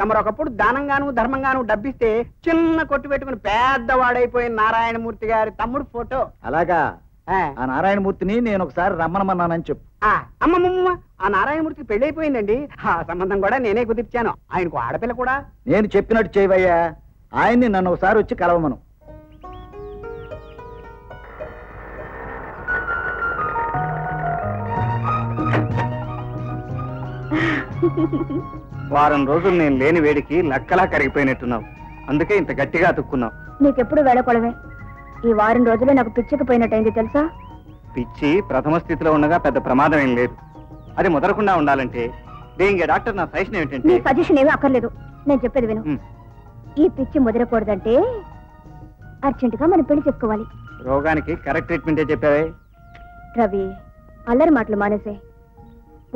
తమరొకప్పుడు దానంగాను ధర్మంగాను డబ్బిస్తే చిన్న కొట్టు పెట్టుకుని పెద్దవాడైపోయిన నారాయణమూర్తి గారి తమ్ముడు ఫోటో. అలాగా? ఆ నారాయణమూర్తిని నేను ఒకసారి రమ్మనమన్నానని చెప్పు. అమ్మమ్మ, ఆ నారాయణమూర్తికి పెళ్లి అయిపోయిందండి. ఆ సంబంధం కూడా నేనే కుదిర్చాను. ఆయనకు ఆడపిల్ల కూడా. నేను చెప్పినట్టు చేయవయ్యా. ఆయన్ని నన్ను ఒకసారి వచ్చి కలవమను. వారం రోజులు నేను లేని వేడికి లక్కలా కరిగిపోయినట్టున్నావు, అందుకే ఇంత గట్టిగా అతుక్కున్నావు. నీకెప్పుడు వేళకొడవే. ఈ వారం రోజులే నాకు పిచ్చికిపోయినట్టయింది తెలుసా? పిచ్చి ప్రథమ స్థితిలో ఉండగా పెద్ద ప్రమాదం ఏం లేదు. అది ముదరకుండా ఉండాలంటే బీయింగ్ ఏ డాక్టర్ నా సజెషన్ ఏమిటంటే... నీ సజెషన్ ఏమీ అక్కర్లేదు, నేను చెప్పేది విను. ఈ పిచ్చి ముదరకూడదంటే అర్జెంటుగా మనం పెళ్లి చేసుకోవాలి. రోగానికి కరెక్ట్ ట్రీట్మెంటే చెప్పావే. రవి, అల్లరి మాటలు మానేసే.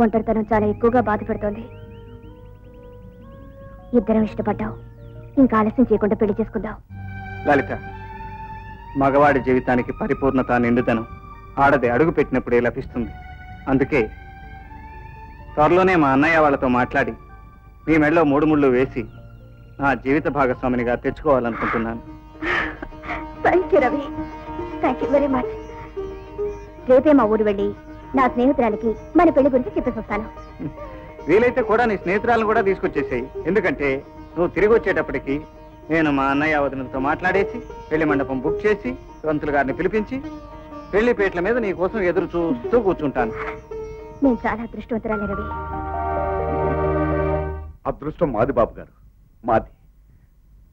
ఒంటరితనం చాలా ఎక్కువగా బాధ పెడుతోంది. ఇద్దరం ఇష్టపడ్డావు, ఇంకా ఆలస్యం చేయకుండా పెళ్లి చేసుకుందాం. లలిత, మగవాడి జీవితానికి పరిపూర్ణత నిండుదనం ఆడది అడుగు పెట్టినప్పుడే లభిస్తుంది. అందుకే త్వరలోనే మా అన్నయ్య వాళ్ళతో మాట్లాడి మీ మెడలో 3 ముళ్ళు వేసి నా జీవిత భాగస్వామినిగా తెచ్చుకోవాలనుకుంటున్నాను. Thank you Ravi, thank you very much. రేపే మా ఊరు వెళ్ళి నా స్నేహితురాలకి మన పెళ్లి గురించి చెప్పేసి వస్తాను. వీలైతే కూడా నీ స్నేహితురాలను కూడా తీసుకొచ్చేసాయి. ఎందుకంటే నువ్వు తిరిగి వచ్చేటప్పటికి నేను మా అన్నయ్య వదినలతో మాట్లాడేసి పెళ్లి మండపం బుక్ చేసి పంతులు గారిని పిలిపించి పెళ్లి పేట్ల మీద నీ కోసం ఎదురు చూస్తూ కూర్చుంటాను. నేను చాలా అదృష్టవంతురాలే రవి. అదృష్టం మాది బాబు గారు, మాది.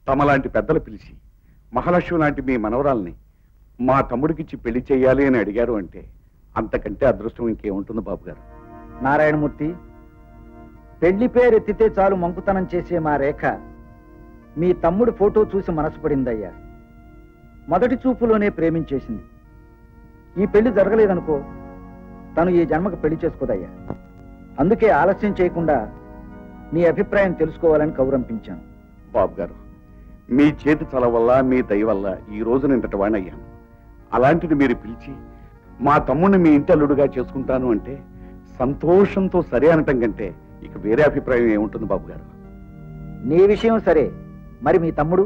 తమలాంటి పెద్దలు పిలిచి మహాలక్ష్మి లాంటి మీ మనవరాల్ని మా తమ్ముడికిచ్చి పెళ్లి చేయాలి అని అడిగారు అంటే అంతకంటే అదృష్టం ఇంకేముంటుంది బాబు గారు. నారాయణమూర్తి, పెళ్లి పేరు ఎత్తితే చాలు మంకుతనం చేసే మా రేఖ మీ తమ్ముడు ఫోటో చూసి మనసు పడిందయ్యా. మొదటి చూపులోనే ప్రేమించేసింది. ఈ పెళ్లి జరగలేదనుకో, తను ఈ జన్మకు పెళ్లి చేసుకోదయ్యా. అందుకే ఆలస్యం చేయకుండా నీ అభిప్రాయం తెలుసుకోవాలని కౌరంపించాను. బాబు గారు, మీ చేతి చల వల్ల, మీ దయ వల్ల ఈ రోజు నింతటి వాడిని అయ్యాను. అలాంటిది మీరు పిలిచి మా తమ్ముడిని మీ ఇంటి అల్లుడుగా చేసుకుంటాను అంటే సంతోషంతో సరే అనటం కంటే ఇక వేరే అభిప్రాయం ఏముంటుంది బాబు గారు? నీ విషయం సరే, మరి మీ తమ్ముడు?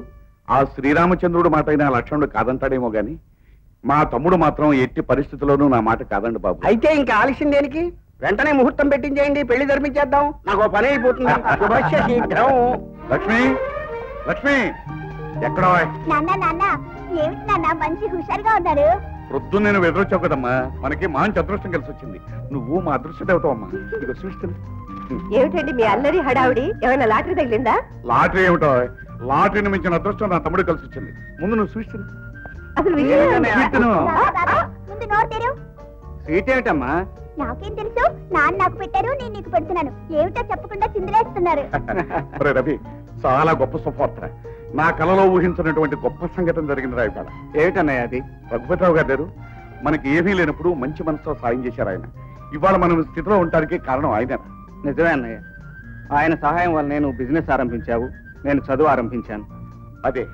ఆ శ్రీరామచంద్రుడు మాట అయినా లక్ష్మణుడు కాదంటాడేమో గాని మా తమ్ముడు మాత్రం ఎట్టి పరిస్థితుల్లోనూ నా మాట కాదండి బాబు. అయితే ఇంకా ఆలస్యం దేనికి? వెంటనే ముహూర్తం పెట్టించేయండి, పెళ్లి జరిపించేద్దాం. నాకు ఓ పని అయిపోతుంది. శుభస్య శీఘ్రం. లక్ష్మి, లక్ష్మి ఎక్కడో నాన్న నాన్న ఏమిటి నాన్న మంచి హుషారుగా ఉన్నారు? ప్రొద్దు నేను ఎదురొచ్చావు కదమ్మా, మనకి మంచి అదృష్టం కలిసి వచ్చింది. నువ్వు మా అదృష్టం అవుతావమ్మా. ఇదిగో చూస్తుంది. ఏమిటండి మీ అల్లరి హడావుడి? ఏమైనా లాటరీ తగిలిందా? లాటరీ ఏమిటో, లాటరీని మించిన అదృష్టం నా తమ్ముడు కలిసి వచ్చింది. ముందు నువ్వు చూస్తుంది. అసలు విషయం ముందు నోరు తెరు. స్వీట్ ఏమిటమ్మా? నాకేం తెలుసు? నాన్న నాకు పెట్టారు, నేను నీకు పెడుతున్నాను. ఏమిటో చెప్పకుండా చిందులేస్తున్నారు. ఒరే రవి, చాలా గొప్ప శుభవార్త. నా కలలో ఊహించినటువంటి గొప్ప సంఘటన జరిగింది రా ఇవాళ. ఏమిటన్నయ్య అది? రఘుపతిరావు గారు మనకి ఏమీ లేనప్పుడు మంచి మనసుతో సాయం చేశారు ఆయన. ఇవాళ మనం స్థితిలో ఉండటానికి కారణం ఆయన. నిజమే అన్నయ్య, ఆయన సహాయం వల్ల నేను బిజినెస్ ఆరంభించావు, నేను చదువు ఆరంభించాను. అదే,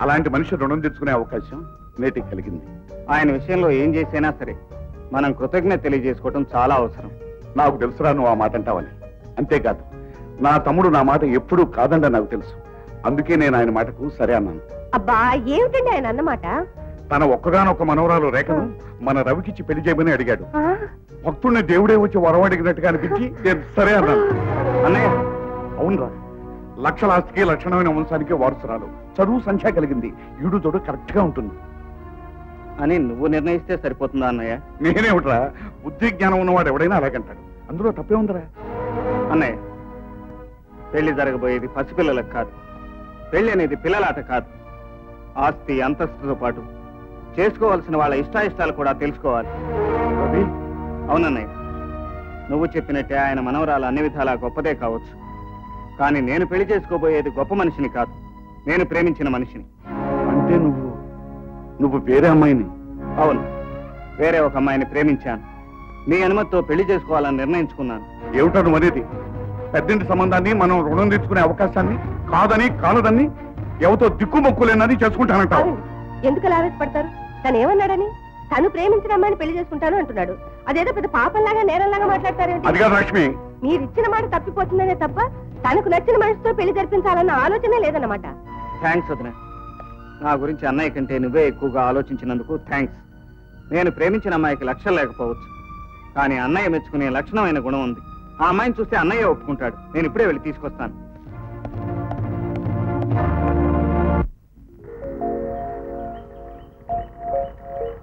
అలాంటి మనిషి రుణం తెచ్చుకునే అవకాశం నేటికి కలిగింది. ఆయన విషయంలో ఏం చేసైనా సరే మనం కృతజ్ఞత తెలియజేసుకోవటం చాలా అవసరం. నాకు తెలుసురా నువ్వు ఆ మాట అంటావని. అంతేకాదు, నా తమ్ముడు నా మాట ఎప్పుడూ కాదండి నాకు తెలుసు. అందుకే నేను ఆయన మాటకు సరే అన్నాను. అబ్బా ఏమిటండి ఆయన అన్నమాట? తన ఒక్కగానొక్క మనవరాలు రేఖను మన రవికిచ్చి పెళ్లి చేయమని అడిగాడు. భక్తుడిని దేవుడే వచ్చి వరం అడిగినట్టుగా అనిపించి నేను సరే అన్నాను. అన్నయ్య, అవునరా, లక్షల ఆస్తికి లక్షణమైన వంశానికి వారసురాలు, చదువు సంఖ్య కలిగింది, ఈడు తోడు కరెక్ట్ గా ఉంటుంది అని నువ్వు నిర్ణయిస్తే సరిపోతుందా అన్నయ్య? నేనేమిట్రా, బుద్ధి జ్ఞానం ఉన్నవాడు ఎవడైనా అలాగంటాడు. అందులో తప్పే ఉందిరా. అన్నయ్య, పెళ్లి జరగబోయేది పసిపిల్లలకు కాదు. పెళ్లి అనేది పిల్లలాట కాదు. ఆస్తి అంతస్తుతో పాటు చేసుకోవాల్సిన వాళ్ళ ఇష్టాయిష్టాలు కూడా తెలుసుకోవాలి. రవి, అవునన్నయ్య, నువ్వు చెప్పినట్టే ఆయన మనవరాలు అన్ని విధాలా గొప్పదే కావచ్చు. కానీ నేను పెళ్లి చేసుకోబోయేది గొప్ప మనిషిని కాదు, నేను ప్రేమించిన మనిషిని. అంటే నువ్వు వేరే అమ్మాయిని? అవును, వేరే ఒక అమ్మాయిని ప్రేమించాను. మీ అనుమతితో పెళ్లి చేసుకోవాలని నిర్ణయించుకున్నాను. ఏమిటో నువ్వు అనేది? పెద్దింటి సంబంధాన్ని మనం రుణం తెచ్చుకునే అవకాశాన్ని కాదని కాలదని ఎవరితో దిక్కుమొక్కులేనని చేసుకుంటానంటావు. ఎందుకు అలా ఆవేశపడతారు? తను ఏమన్నాడని? తను ప్రేమించిన అమ్మాయిని పెళ్లి చేసుకుంటాను అంటున్నాడు. అదేదో పెద్ద పాపంలాగా నేరంలాగా మాట్లాడతారు. అది కాదు లక్ష్మి, మీరిచ్చిన మాట తప్పిపోతుందనే తప్ప తనకు నచ్చిన మనిషితో పెళ్లి జరిపించాలన్న ఆలోచనే లేదన్నమాట. థ్యాంక్స్ వదిన, నా గురించి అన్నయ్య కంటే నువ్వే ఎక్కువగా ఆలోచించినందుకు థ్యాంక్స్. నేను ప్రేమించిన అమ్మాయికి లక్షలు లేకపోవచ్చు, కానీ అన్నయ్య మెచ్చుకునే లక్షణమైన గుణం ఉంది. ఆ అమ్మాయిని చూస్తే అన్నయ్య ఒప్పుకుంటాడు. నేను ఇప్పుడే వెళ్ళి తీసుకొస్తాను.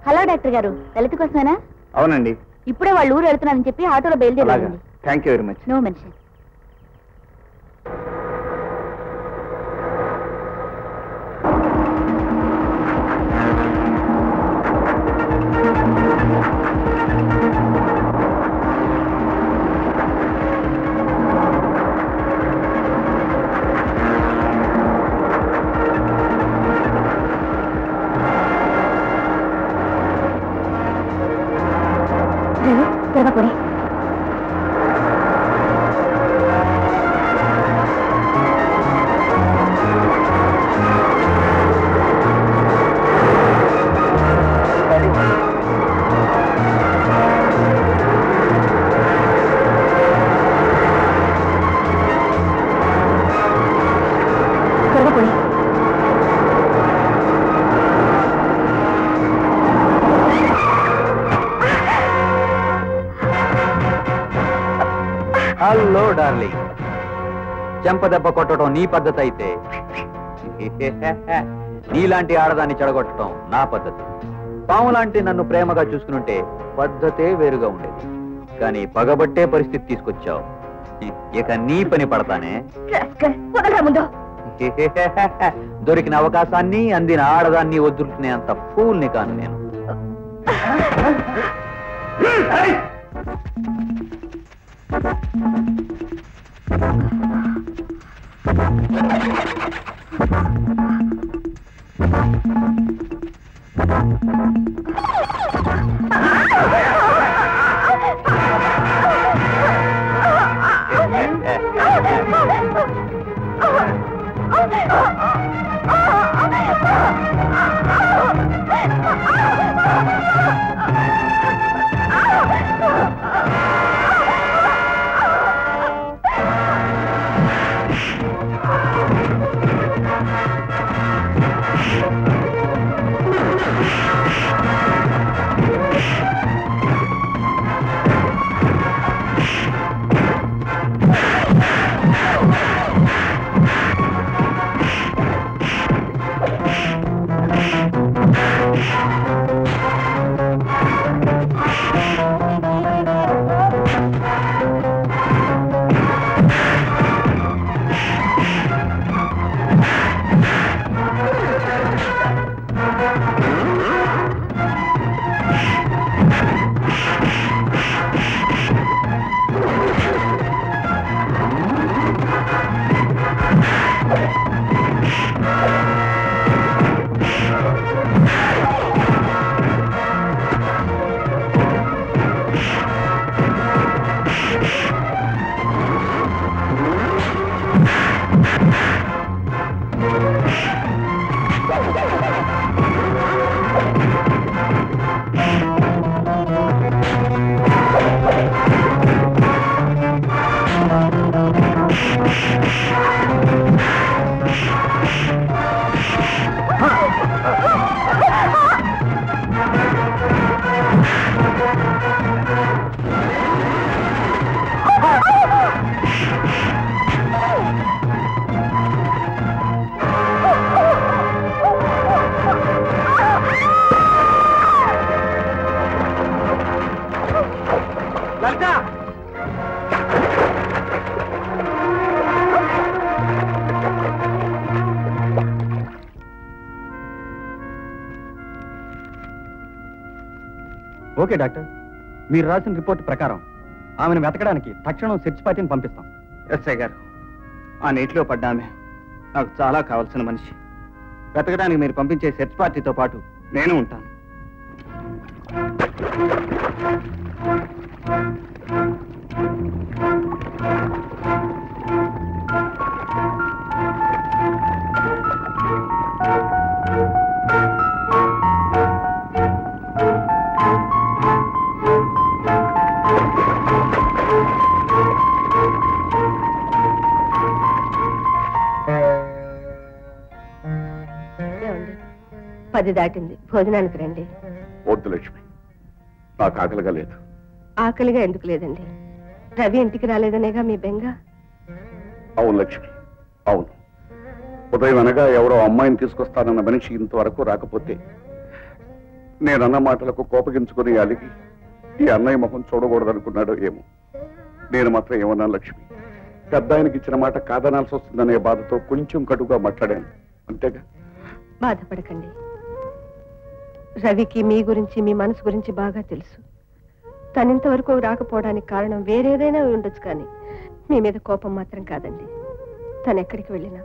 హలో డాక్టర్ గారు, లలిత కోసమేనా? అవునండి. ఇప్పుడే వాళ్ళు ఊరు వెళ్తున్నారని చెప్పి ఆటోలో బయలుదేరారు. Thank you very much. No mention. త్వరపడి హలో డార్లింగ్, చెంపదెబ్బ కొట్టడం నీ పద్ధతి అయితే నీలాంటి ఆడదాన్ని చెడగొట్టడం నా పద్ధతి. పాము లాంటి నన్ను ప్రేమగా చూసుకుంటే పద్ధతే వేరుగా ఉండేది. కానీ పగబట్టే పరిస్థితి తీసుకొచ్చావు. ఇక నీ పని పడతానే. ముందు దొరికిన అవకాశాన్ని అందిన ఆడదాన్ని వదులుకునే అంత ఫూల్ని కాను నేను. ఓకే డాక్టర్, మీరు రాసిన రిపోర్ట్ ప్రకారం ఆమెను వెతకడానికి తక్షణం సెర్చ్ పార్టీని పంపిస్తాం. ఎస్ఐ గారు, ఆ నీటిలో పడ్డ ఆమె నాకు చాలా కావాల్సిన మనిషి. వెతకడానికి మీరు పంపించే సెర్చ్ పార్టీతో పాటు నేను ఉంటాను. పది దాటింది, భోజనానికి రండి. వద్దు లక్ష్మి, నాకు ఆకలిగా లేదు. ఆకలిగా ఎందుకు లేదండి? రవి ఇంటికి రాలేదనేగా మీ బెంగ? అవును లక్ష్మి, అవును. ఉదయం అనగా ఎవరో అమ్మాయిని తీసుకొస్తానన్న మనిషి ఇంతవరకు రాకపోతే నేనన్న మాటలకు కోపగించుకుని అలిగి ఈ అన్నయ్య మొహం చూడకూడదనుకున్నాడో ఏమో. నేను మాత్రం ఏమన్నా లక్ష్మి, పెద్ద ఆయనకి ఇచ్చిన మాట కాదనాల్సి వస్తుందనే బాధతో కొంచెం కటుగా మాట్లాడాను, అంతేగా. బాధపడకండి. రవికి మీ గురించి, మీ మనసు గురించి బాగా తెలుసు. తనింతవరకు రాకపోవడానికి కారణం వేరేదైనా ఉండొచ్చు, కానీ మీ మీద కోపం మాత్రం కాదండి. తను ఎక్కడికి వెళ్ళినా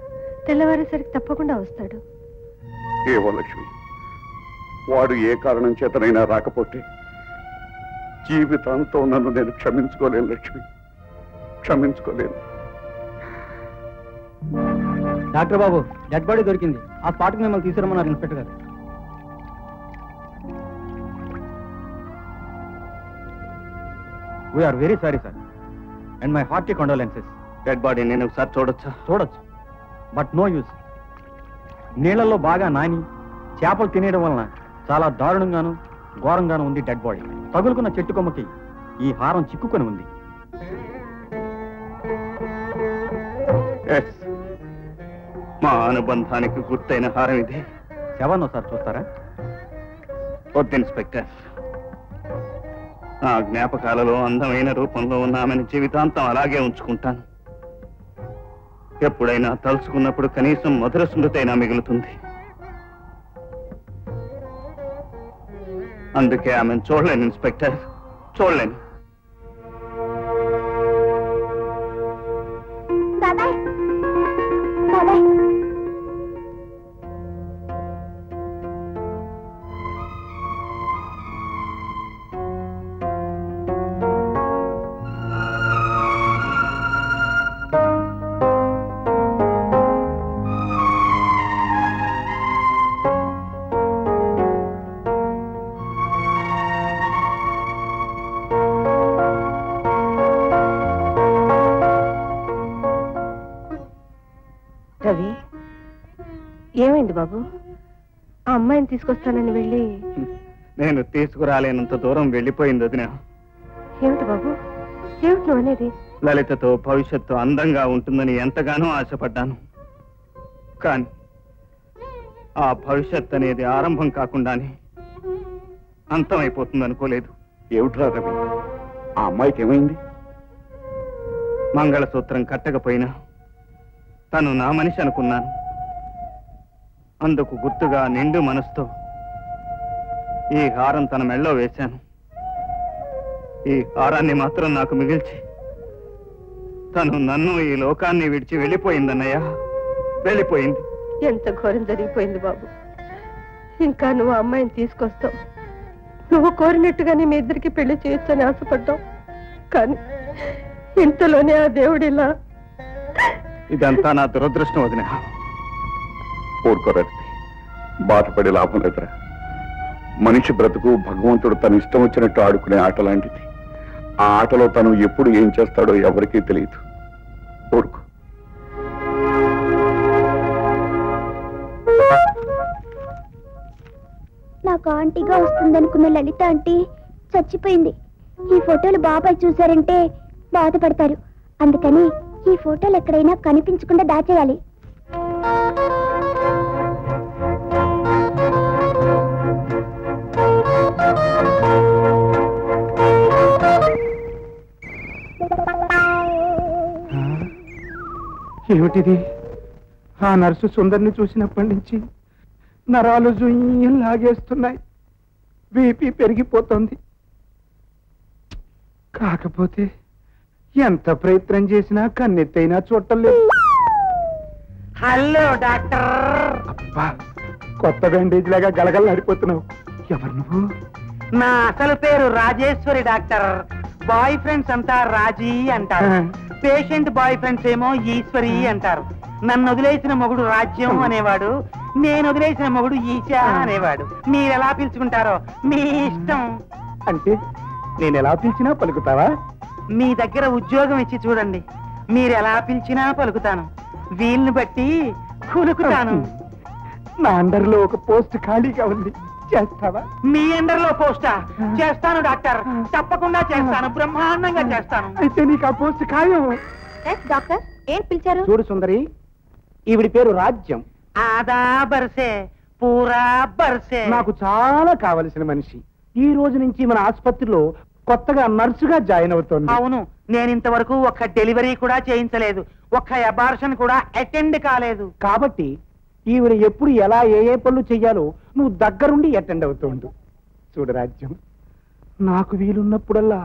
తెల్లవారేసరికి తప్పకుండా వస్తాడు. ఏవో లక్ష్మి, వాడు ఏ కారణం చేతనైనా రాకపోతే జీవితాంతో నన్ను నేను క్షమించుకోలేను లక్ష్మి, క్షమించుకోలేను. డాక్టర్ బాబు, డెడ్ బాడీ దొరికింది. ఆ స్పాట్కి మిమ్మల్ని తీసుకురమ్మన్నారు ఇన్స్పెక్టర్ గారు. We are very sorry sir, and my hearty condolences. Dead body నేను ఒకసారి చూడొచ్చా? చూడొచ్చు, బట్ నో యూజ్. నీళ్లలో బాగా నాని చేపలు తినేయడం వలన చాలా దారుణంగాను ఘోరంగాను ఉంది డెడ్ బాడీ. తగులుకున్న చెట్టు కొమ్మకి ఈ హారం చిక్కుకొని ఉంది. మా అనుబంధానికి గుర్తైన హారం ఇది. శవాన్ని ఒకసారి చూస్తారా? వద్దు ఇన్స్పెక్టర్, నా జ్ఞాపకాలలో అందమైన రూపంలో ఉన్న ఆమెను జీవితాంతం అలాగే ఉంచుకుంటాను. ఎప్పుడైనా తలుచుకున్నప్పుడు కనీసం మధుర స్మృతైనా మిగులుతుంది. అందుకే ఆమెను చూడలేను ఇన్స్పెక్టర్, చూడలేను. బాబాయ్, బాబాయ్, రవి, ఏమైంది బాబు? ఆ అమ్మాయిని తీసుకొస్తానని వెళ్ళి నేను తీసుకురాలేనంత దూరం వెళ్ళిపోయింది వదినా. ఏమిటి బాబు, ఏమిటి నువ్వు అనేది? లలితతో భవిష్యత్తు అందంగా ఉంటుందని ఎంతగానో ఆశపడ్డాను, కానీ ఆ భవిష్యత్ అనేది ఆరంభం కాకుండానే అంతమైపోతుంది అనుకోలేదు. ఏమిట్రా రవి, ఆ అమ్మాయికి ఏమైంది? మంగళసూత్రం కట్టకపోయినా తను నా మనిషి అనుకున్నాను. అందుకు గుర్తుగా నిండు మనసుతో ఈ హారం తన మెళ్ళో వేశాను. ఈ హారాన్ని మాత్రం నాకు మిగిల్చి తను నన్ను ఈ లోకాన్ని విడిచి వెళ్ళిపోయిందన్నయ్య, వెళ్ళిపోయింది. ఎంత ఘోరం జరిగిపోయింది బాబు. ఇంకా నువ్వు అమ్మాయిని తీసుకొస్తావు, నువ్వు కోరినట్టుగానే మీ ఇద్దరికి పెళ్లి చేయొచ్చని ఆశపడ్డావు, కానీ ఇంతలోనే ఆ దేవుడిలా. ఇదంతా నా దురదృష్టం వదిన. ఊరుకోరది, బాధపడే లాభం లేదురా. మనిషి బ్రతుకు భగవంతుడు తన ఇష్టం వచ్చినట్టు ఆడుకునే ఆట లాంటిది. ఆ ఆటలో తను ఎప్పుడు ఏం చేస్తాడో ఎవరికీ తెలియదు. ఊరుకో. నాకు ఆంటీగా వస్తుందనుకున్న లలిత ఆంటీ చచ్చిపోయింది. ఈ ఫోటోలు బాబాయ్ చూశారంటే బాధపడతారు. అందుకని ఈ ఫోటోలు ఎక్కడైనా కనిపించకుండా దాచేయాలి. ఏమిటిది? ఆ నర్సు సుందర్ని చూసినప్పటి నుంచి నరాలు జుయ్యం లాగేస్తున్నాయి, బీపీ పెరిగిపోతుంది. కాకపోతే ఎంత ప్రయత్నం చేసినా కన్నెత్తైనా చూడలేదు. Hello doctor. అబ్బా, కొత్త బ్యాండేజ్ లాగా గలగలలాడిపోతున్నావు. ఎవరు నువ్వు? నా అసలు పేరు రాజేశ్వరి డాక్టర్. బాయ్ ఫ్రెండ్స్ అంతా రాజీ అంటారు, పేషెంట్ బాయ్ ఫ్రెండ్స్ ఏమో ఈశ్వరి అంటారు. నన్ను వదిలేసిన మొగుడు రాజ్యం అనేవాడు, నేను వదిలేసిన మొగుడు ఈశా అనేవాడు. మీరెలా పిలుచుకుంటారో మీ ఇష్టం. అంటే నేను ఎలా పిలిచినా పలుకుతావా? మీ దగ్గర ఉద్యోగం ఇచ్చి చూడండి, మీరు ఎలా పిలిచినా పలుకుతాను, వీళ్ళని బట్టి కులుకుతాను. నా అండర్లో ఒక పోస్ట్ ఖాళీగా ఉంది, చేస్తావా? మీ అండర్లో పోస్టా? చేస్తాను డాక్టర్, తప్పకుండా చేస్తాను, బ్రహ్మాండంగా చేస్తాను. అయితే నీకు ఆ పోస్ట్ ఖాయం. డాక్టర్ ఏం పిలిచారు? చూడు సుందరి, ఈవిడి పేరు రాజ్యం. ఆదా బర్సే, పూరా బర్సే. నాకు చాలా కావలసిన మనిషి. ఈ రోజు నుంచి మన ఆసుపత్రిలో కొత్తగా నర్సుగా జాయిన్ అవుతోంది. అవును, నేను ఇంతవరకు ఒక్క డెలివరీ కూడా చేయించలేదు, ఒక్క అబార్షన్ కూడా అటెండ్ కాలేదు. కాబట్టి ఈవిడ ఎప్పుడు ఎలా ఏ పనులు చెయ్యాలో నువ్వు దగ్గరుండి అటెండ్ అవుతుండు. చూడు రాజ్యం, నాకు వీలున్నప్పుడల్లా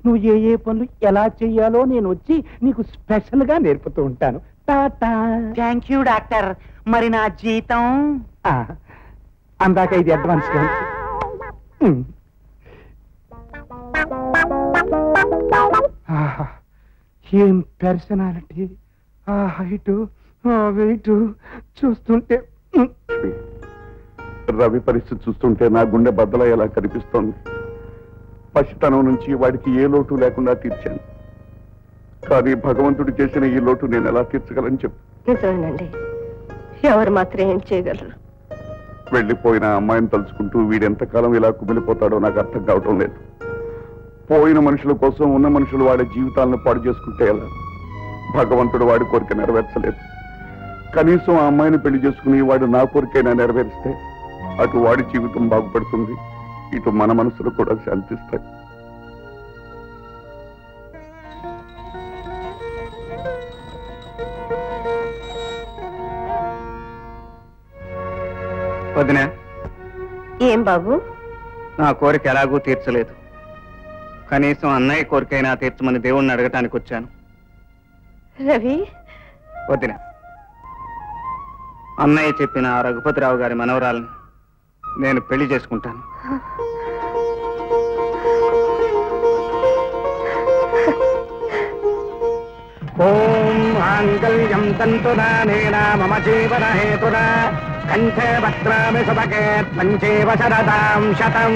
నువ్వు ఏ పనులు ఎలా చెయ్యాలో నేను వచ్చి నీకు స్పెషల్ గా నేర్పుతూ ఉంటాను. టాటా. Thank you doctor. మరి నా జీతం? అందాక ఇది అడ్వాన్స్. ఏం పర్సనాలిటీ, ఆ హైటు, ఆ వెయిట్ చూస్తుంటే. రవి పరిస్థితి చూస్తుంటే నా గుండె బద్దలయ్యేలా కనిపిస్తోంది. పసితనం నుంచి వాడికి ఏ లోటు లేకుండా తీర్చాను, కానీ భగవంతుడు చేసిన ఈ లోటు నేను ఎలా తీర్చగలని చెప్పు. నిజమేనండి, ఎవరు మాత్రం ఏం చేయగలరు? వెళ్ళిపోయిన అమ్మాయిని తలుచుకుంటూ వీడెంతకాలం ఇలా కుమిలిపోతాడో నాకు అర్థం కావటం లేదు. పోయిన మనుషుల కోసం ఉన్న మనుషులు వాడి జీవితాలను పాడు చేసుకుంటే ఎలా? భగవంతుడు వాడి కోరిక నెరవేర్చలేదు. కనీసం ఆ అమ్మాయిని పెళ్లి చేసుకుని వాడు నా కోరికైనా నెరవేరిస్తే అటు వాడి జీవితం బాగుపడుతుంది, ఇటు మన మనసులు కూడా శాంతిస్తాయి. వదినా, ఏం బాబు? నా కోరిక ఎలాగూ తీర్చలేదు, కనీసం అన్నయ్య కోరికైనా తీర్చమని దేవుణ్ణి అడగటానికి వచ్చాను. రవి, వదినా, అన్నయ్య చెప్పిన ఆ రఘుపతిరావు గారి మనవరాలని నేను పెళ్లి చేసుకుంటాను. ఓం మాంగళ్యం తంతునా నేనా మమ జీవన హేతునా కంఠే వక్రామి సుభగే పంచేవ శరదాం శతం.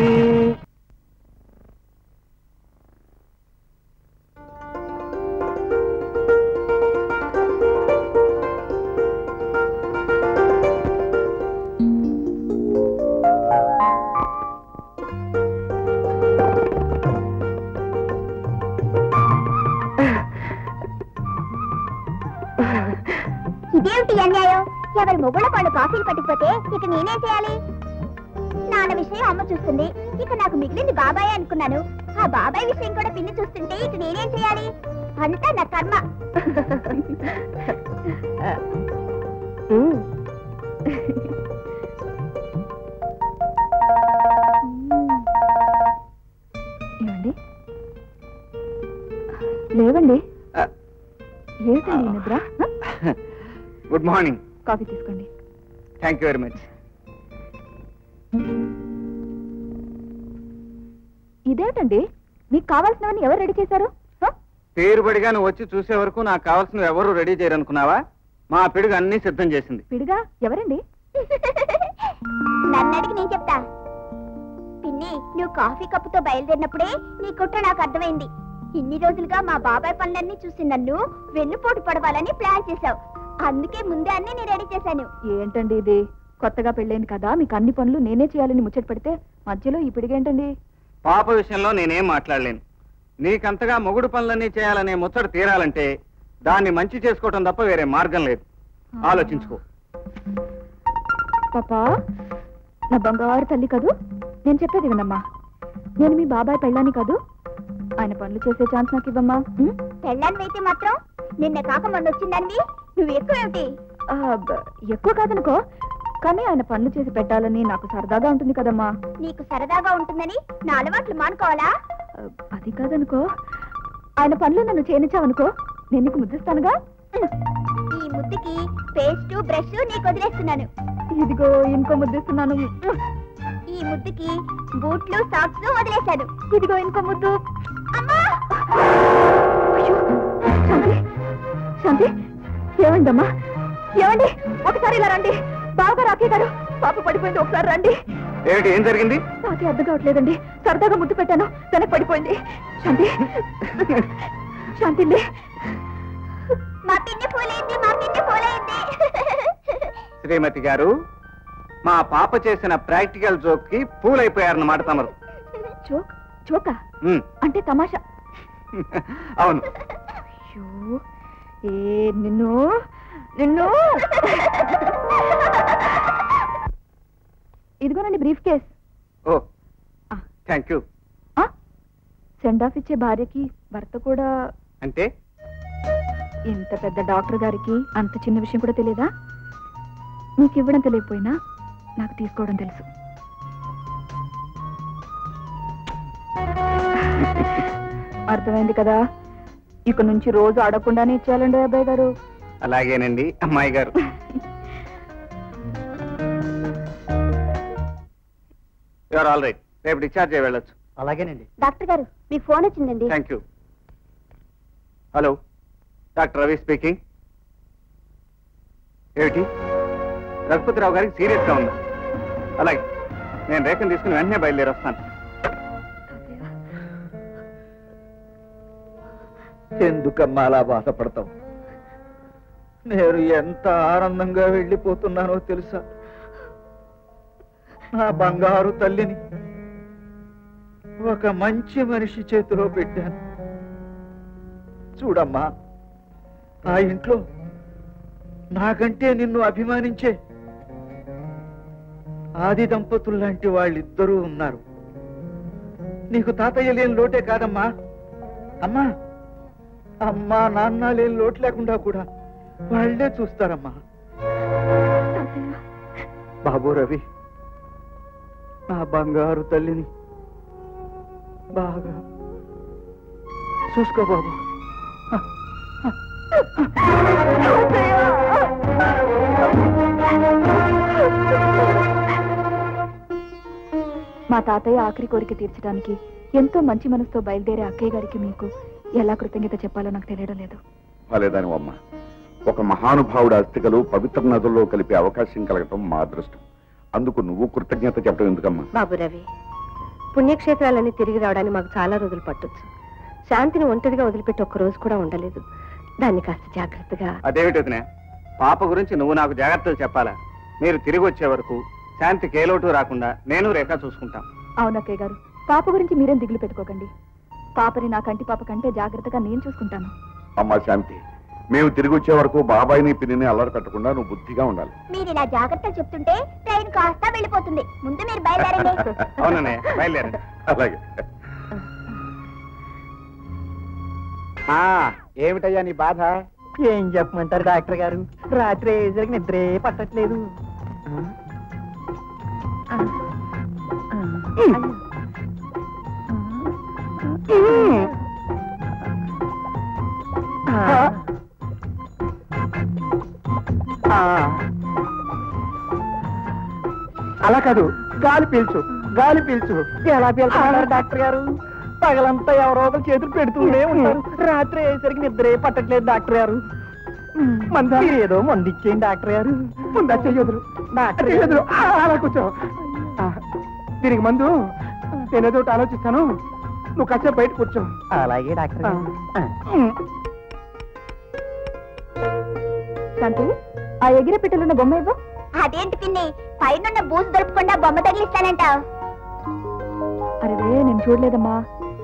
ఇదేమిటి అన్యాయం? ఎవరి మొగుళ్ళ వాళ్ళు కాఫీలు పట్టిపోతే ఇక నేనేం చేయాలి? నాన్న విషయం అమ్మ చూస్తుంది, ఇక నాకు మిగిలింది బాబాయ్ అనుకున్నాను. ఆ బాబాయ్ విషయం కూడా పిన్ని చూస్తుంటే ఇక నేనేం చేయాలి? అంతా నా కర్మ. ఏమండి? లేవండి. ఏంటండి నిద్ర? Good morning. కాఫీ తీసుకోండి. Thank you very much. ఇదేమిటండి, మీకు కావాల్సినవన్నీ ఎవరు రెడీ చేశారు? పేరుబడిగా నువ్వు వచ్చి చూసే వరకు నాకు కావాల్సినవి ఎవరు రెడీ చేయరనుకున్నావా? మా పిడుగు అన్ని సిద్ధం చేసింది. పిడిగా ఎవరండి? నన్ను అడిగి నేను చెప్తా. పిన్ని, నువ్వు కాఫీ కప్పుతో బయలుదేరినప్పుడే నీ కుట్ర నాకు అర్థమైంది. ఇన్ని రోజులుగా మా బాబాయ్ పనులన్నీ చూసి నన్ను వెన్నుపోటు పడవాలని ప్లాన్ చేశావు. అందుకే ముందే అన్ని నేను రెడీ చేశాను. ఏంటండి ఇది? కొత్తగా పెళ్ళైంది కదా, మీకు అన్ని పనులు నేనే చేయాలని ముచ్చట పెడితే మధ్యలో ఈ పిడిగేంటండి? పాప విషయంలో నేనేం మాట్లాడలేను. నీకంతగా మొగుడు పనులన్నీ చేయాలనే ముచ్చట తీరాలంటే దాన్ని మంచి చేసుకోవటం తప్ప వేరే మార్గం లేదు. ఆలోచించుకో. పాపా, నా బంగారు తల్లి కదూ, నేను చెప్పేది వినమ్మా. నేను మీ బాబాయ్ పెళ్ళాని కదూ, ఆయన పనులు చేసే ఛాన్స్ నాకు ఇవ్వమ్మా. పెళ్ళాన్ని అయితే మాత్రం నిన్న కాక మొన్న వచ్చిందండి. నువ్వు ఎక్కువ ఏమిటి? ఎక్కువ కాదనుకో, కానీ ఆయన పనులు చేసి పెట్టాలని నాకు సరదాగా ఉంటుంది కదమ్మా. నీకు సరదాగా ఉంటుందని నా అలవాట్లు మానుకోవాలా? అది కాదనుకో, ఆయన పనులు నన్ను చేయనిచ్చావనుకో, నేను నీకు ముద్దిస్తానుగా. ఈ ముద్దుకి పేస్ట్ బ్రష్ నీకు వదిలేస్తున్నాను. ఇదిగో ఇంకో ముద్దిస్తున్నాను. ఈ ముద్దుకి బూట్లు సాక్స్ వదిలేశాను. ఇదిగో ఇంకో ముద్దు. అమ్మా! అయ్యో, శాంతి, శాంతి, ఏమండమ్మా? ఏమండి, ఒకసారి ఇలా రండి. బాగా రాకే గారు, పాప పడిపోయింది, ఒకసారి రండి. ఏమిటి, ఏం జరిగింది? నాకే అర్థం కావట్లేదండి. సరదాగా ముద్దు పెట్టాను, వెనక్కి పడిపోయింది. శాంతి, శాంతి, మా పిన్ని పూలైంది, మా పిన్ని పూలైంది. శ్రీమతి గారు, మా పాప చేసిన ప్రాక్టికల్ జోక్ కి పూలైపోయారన్నమాట తమరు. చోకా అంటే తమాషా? అవును. అయ్యో, నిన్ను నిన్ను ఇదిగోనండి briefcase. Oh, thank you. Send off ఇచ్చే భార్యకి భర్త కూడా అంటే? ఇంత పెద్ద డాక్టర్ గారికి అంత చిన్న విషయం కూడా తెలియదా? నీకు ఇవ్వడం తెలియకపోయినా నాకు తీసుకోవడం తెలుసు. అర్థమైంది కదా? ఇక నుంచి రోజు అడగకుండానే ఇచ్చేయాలండి అబ్బాయి గారు. అలాగేనండి అమ్మాయి గారు. You are all right. రేపు డిశ్చార్జ్ అయ్యి వెళ్ళొచ్చు. అలాగేనండి. డాక్టర్ గారు, మీకు ఫోన్ వచ్చిందండి. Thank you. Hello, doctor Ravi speaking. ఏమిటి, రఘుపతిరావు గారికి సీరియస్ గా ఉందా? అలాగే, నేను రేఖను తీసుకుని వెంటనే బయలుదేరి వస్తాను. ఎందుకమ్మా అలా బాధపడతావు? నేను ఎంత ఆనందంగా వెళ్ళిపోతున్నానో తెలుసా? నా బంగారు తల్లిని ఒక మంచి మనిషి చేతిలో పెట్టాను. చూడమ్మా, ఆ ఇంట్లో నాకంటే నిన్ను అభిమానించే ఆది దంపతుల్లాంటి వాళ్ళిద్దరూ ఉన్నారు. నీకు తాతయ్య లేని లోటే కాదమ్మా, అమ్మా అమ్మా నాన్న లేని లోటు లేకుండా కూడా వాళ్ళే చూస్తారమ్మా. బాబు రవి, నా బంగారు తల్లిని బాగా చూసుకో బాబు. మా తాతయ్య ఆఖరి కోరిక తీర్చడానికి ఎంతో మంచి మనసుతో బయలుదేరే అక్కయ్య గారికి మీకు ఎలా కృతజ్ఞత చెప్పాలో నాకు తెలియడం లేదు. లేదానివమ్మ, ఒక మహానుభావుడు అస్థికలు పవిత్ర నదుల్లో కలిపే అవకాశం కలగటం మా అదృష్టం. అందుకు నువ్వు కృతజ్ఞత చెప్పడం ఎందుకమ్మా? బాబు రవి, పుణ్యక్షేత్రాలన్నీ తిరిగి రావడానికి మాకు చాలా రోజులు పట్టొచ్చు. శాంతిని ఒంటరిగా వదిలిపెట్టి ఒక్క రోజు కూడా ఉండలేదు. దాన్ని కాస్త జాగ్రత్తగా. అదేమిటి వదినా, పాప గురించి నువ్వు నాకు జాగ్రత్తలు చెప్పాలా? మీరు తిరిగి వచ్చే వరకు శాంతికి ఏ లోటు రాకుండా నేను రేఖ చూసుకుంటాం. అవునక్కయ్య గారు, పాప గురించి మీరేం దిగులు పెట్టుకోకండి. పాపని నా కంటి పాప కంటే జాగ్రత్తగా నేను చూసుకుంటాను. అమ్మా శాంతి, మేము తిరిగి వచ్చే వరకు బాబాయిని పిన్నిని అల్లరి పెట్టకుండా నువ్వు బుద్ధిగా ఉండాలి. మీరు ఇలా జాగ్రత్తలు చెప్తుంటే ట్రైన్ కాస్త వెళ్ళిపోతుంది. ముందు మీరు బయలుదేరండి. అవుననే, బయలుదేరండి. అలాగే. ఏమిటయ్యా నీ బాధ? ఏం చెప్పమంటారు డాక్టర్ గారు, రాత్రి జరిగి నిద్రే పట్టట్లేదు. అలా కాదు, గాలి పీల్చు, గాలి పీల్చు. ఎలా పీల్చున్నారు డాక్టర్ గారు? పగలంతా ఎవరో ఒకరు చేతులు పెడుతూనే ఉంటారు, రాత్రి అయ్యేసరికి నిద్రే పట్టట్లేదు డాక్టర్ గారు. మీరు ఏదో మందు ఇచ్చేయండి డాక్టర్ గారు. ముందా చెయ్యొదురు డాక్టర్ చెయ్యొదురు. అలా కూర్చో. దీనికి మందు నేనేదో ఒకటి ఆలోచిస్తాను, నువ్వు కాసేపు బయట కూర్చో. అలాగే డాక్టర్ గారు. శాంతి, ఆ ఎగిరే పెట్టెలున్న బొమ్మ ఇవ్వు. అదేంటి పిన్ని, పైన బూజు దొరకకుండా బొమ్మ తగిలిస్తానంటావు? అరే నేను చూడలేదమ్మా,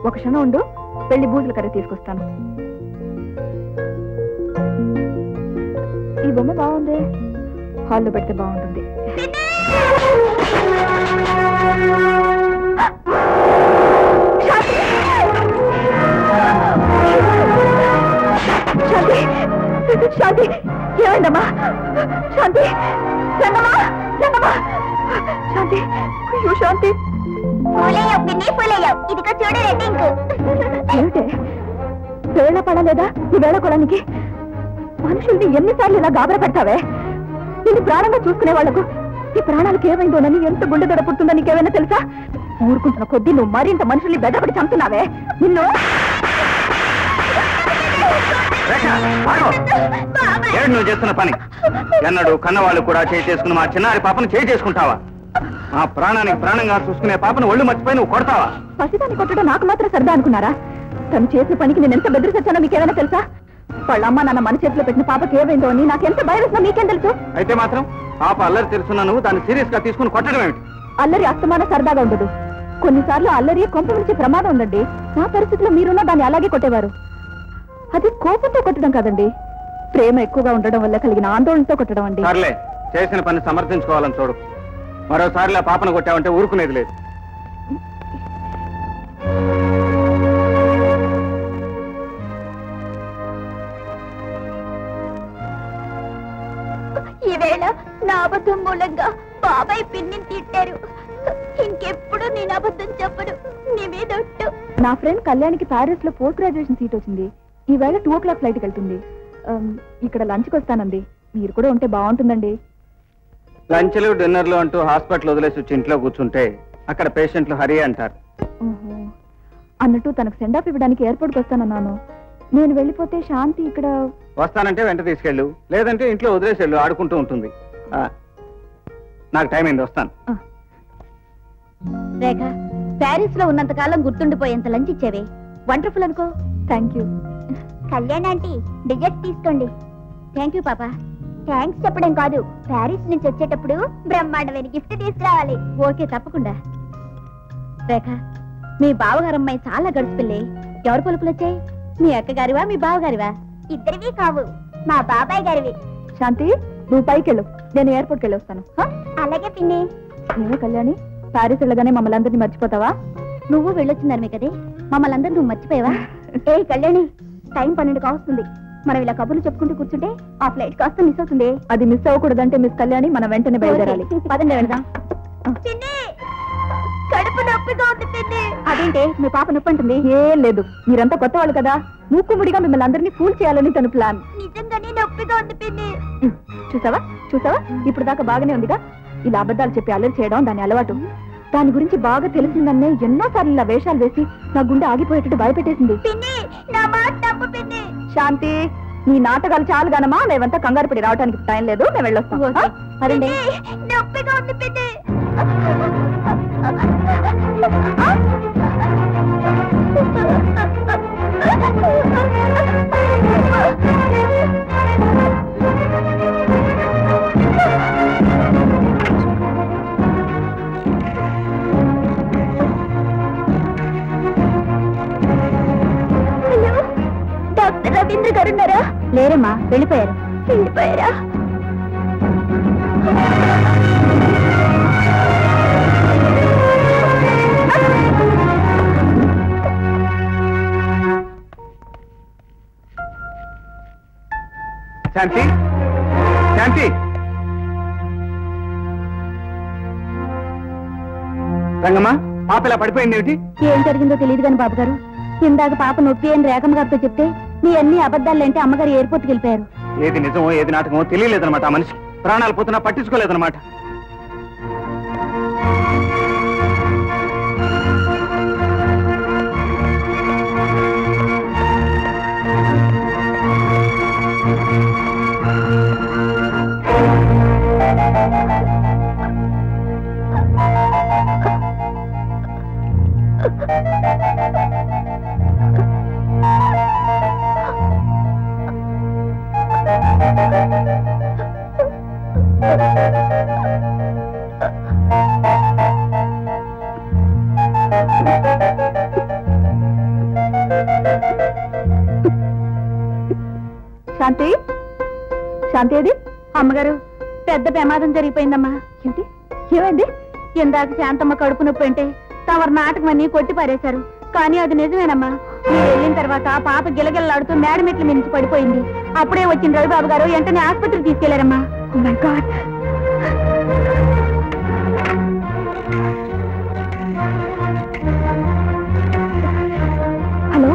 ఒక క్షణం ఉండు, వెళ్ళి బూజుల కర్ర తీసుకొస్తాను. ఈ బొమ్మ బాగుంది, హాల్లో పెడితే బాగుంటుంది. శాంతి, రంగమ్మా శాంతి రంగమ్మా రంగమ్మా శాంతి అయ్యో శాంతి ఇదిగో చూడు రెడ్డింగ్ ఏమిటే వేళ పడలేదా ఈ వేళ కొడానికి మనుషుల్ని ఎన్నిసార్లు ఇలా గాబర పెడతావే నిన్ను ప్రాణంగా చూసుకునే వాళ్లకు ఈ ప్రాణాలకు ఏమైందోనని ఎంత గుండె దడ పుట్టిందో నీకేమైనా తెలుసా ఊరుకుంటున్న కొద్దీ నువ్వు మరింత మనుషుల్ని బెదపడి చంపుతున్నావే నిన్ను నువ్వు చేస్తున్న పని ఎన్నడు కన్నవాళ్ళు కూడా చేసుకుని మా చిన్నారి పాపను చేసుకుంటావా మా ప్రాణానికి ప్రాణంగా చూసుకునే పాపను ఒళ్ళు మర్చిపోయి నువ్వు కొడతావా పసిదాన్ని కొట్టడం నాకు మాత్రం సరదా అనుకున్నారా తను చేసిన పనికి నేను ఎంత బెదిరిసొచ్చానో మీకేమైనా తెలుసా వాళ్ళ అమ్మ నాన్న మన చేతిలో పెట్టిన పాపకి ఏమైందో అని నాకెంత భయం వేసినా మీకేం తెలుసు అయితే మాత్రం పాప అల్లరి తెలుసున్నా నువ్వు దాన్ని సీరియస్ గా తీసుకుని కొట్టడం ఏమిటి అల్లరి అస్తమాన సరదాగా ఉండదు కొన్నిసార్లు అల్లరి కొంప నుంచి ప్రమాదం ఉందండి నా పరిస్థితిలో మీరున్నా దాన్ని అలాగే కొట్టేవారు అది కోపంతో కొట్టడం కాదండి ప్రేమ ఎక్కువగా ఉండడం వల్ల కలిగిన ఆందోళనతో కొట్టడం అండి సర్లే చేసిన పని సమర్థించుకోవాలని చూడు మరోసారిలా పాపను కొట్టావంటే ఊరుకునేది లేదు ఈవేళ నా అబద్ధం మూలంగా బాబాయ్ పిన్నిని తిట్టారు ఇంకెప్పుడు నేను అబద్ధం చెప్పను నీ మీద ఒట్టు. నా ఫ్రెండ్ కళ్యాణ్కి ప్యారిస్ లో పోస్ట్ గ్రాడ్యుయేషన్ సీట్ వచ్చింది ఈవేళ 2 o'clock ఫ్లైట్కి వెళ్తుంది ఇక్కడ లంచ్కి వస్తానండి మీరు కూడా ఉంటే బాగుంటుందండి లంచ్లు డిన్నర్లు అంటూ హాస్పిటల్ వదిలేసి వచ్చి ఇంట్లో కూర్చుంటే అక్కడ పేషెంట్లు హరి అంటారు అన్నట్టు తనకు సెండ్ ఆఫ్ ఇవ్వడానికి ఎయిర్పోర్ట్కి వస్తానన్నాను నేను వెళ్ళిపోతే శాంతి ఇక్కడ వస్తానంటే వెంట తీసుకెళ్ళు లేదంటే ఇంట్లో వదిలేసి వెళ్ళు ఆడుకుంటూ ఉంటుంది నాకు టైం అయింది వస్తాను రేఖ ప్యారిస్ లో ఉన్నంత కాలం గుర్తుండిపోయేంత లంచ్ ఇచ్చేవే వండర్ఫుల్ అనుకో thank you Kalyan aunty dessert తీసుకోండి థ్యాంక్ యూ పాపా థ్యాంక్స్ చెప్పడం కాదు ప్యారిస్ నుంచి వచ్చేటప్పుడు బ్రహ్మాండమైన గిఫ్ట్ తీసుకురావాలి ఓకే తప్పకుండా రేఖ మీ బావగారమ్మాయి చాలా గడుచుపిల్లి ఎవరు పలుపులు వచ్చాయి మీ అక్కగారివా మీ బావగారివా ఇద్దరివి కావు మా బాబాయ్ గారివి శాంతి నువ్వు పైకి వెళ్ళు నేను ఎయిర్పోర్ట్కి వెళ్ళి వస్తాను అలాగే పిన్ని నువ్వు కళ్యాణి ప్యారిస్ వెళ్ళగానే మమ్మల్ని అందరినీ మర్చిపోతావా నువ్వు వెళ్ళొచ్చిందరమే కదే మమ్మల్ని అందరూ నువ్వు మర్చిపోయావా ఏ కళ్యాణి టైం 12 కావస్తుంది మనం ఇలా కబుర్లు చెప్పుకుంటూ కూర్చుంటే ఆ ఫ్లైట్ కాస్త మిస్ అవుతుంది అది మిస్ అవ్వకూడదంటే మిస్ కళ్యాణి మనం వెంటనే బయలుదేరాలి పదండి వెళ్దాం కడుపు నొప్పిగా ఉంది పిన్ని అదేంటే మీ పాప నొప్పి అంటుంది ఏం లేదు మీరంతా కొత్త వాళ్ళు కదా మూకుముడిగా మిమ్మల్ని అందరినీ ఫూల్ చేయాలని తన ప్లాన్ నిజంగానే నొప్పిగా ఉంది పిన్ని చూసావా చూసావా ఇప్పుడు దాకా బాగానే ఉందిగా ఇలా అబద్ధాలు చెప్పి అల్లరి చేయడం దాని అలవాటు దాని గురించి బాగా తెలిసిందన్నే ఎన్నోసార్లు ఇలా వేషాలు వేసి నా గుండె ఆగిపోయేటట్టు భయపెట్టేసింది శాంతి నీ నాటకాలు చాలు గానమా మేమంతా కంగారు పడి రావడానికి టైం లేదు మేము వెళ్ళొస్తాం అదండి నొప్పిగా ఉంది పిన్ని డాక్టర్ రవీంద్ర గారు ఉన్నారా లేరమ్మా వెళ్ళిపోయారా శాంతి శాంతి రంగమ్మా పాప ఇలా పడిపోయింది ఏమిటి ఏం జరిగిందో తెలియదు కానీ బాబు గారు ఇందాక పాప నొప్పి అని రేఖమ్మ గారితో చెప్తే నీ అన్ని అబద్ధాలంటే అమ్మగారు ఎయిర్పోర్ట్కి వెళ్ళిపోయారు ఏది నిజమో ఏది నాటకమో తెలియలేదన్నమాట ఆ మనిషి ప్రాణాలు పోతున్నా పట్టించుకోలేదన్నమాట శాంతి శాంతి ఏది అమ్మగారు పెద్ద ప్రమాదం జరిగిపోయిందమ్మా ఏంటి ఏమైంది ఇందాక శాంతమ్మ కడుపు నొప్పి అంటే తమరు నాటకం అన్ని కొట్టి పారేశారు కానీ అది నిజమేనమ్మా మీరు వెళ్ళిన తర్వాత పాప గిలగిల్లాడుతూ మేడ మెట్లు మించి పడిపోయింది. అప్పుడే వచ్చిన రవిబాబు గారు వెంటనే ఆసుపత్రికి తీసుకెళ్లారమ్మా. Oh my God. Hello,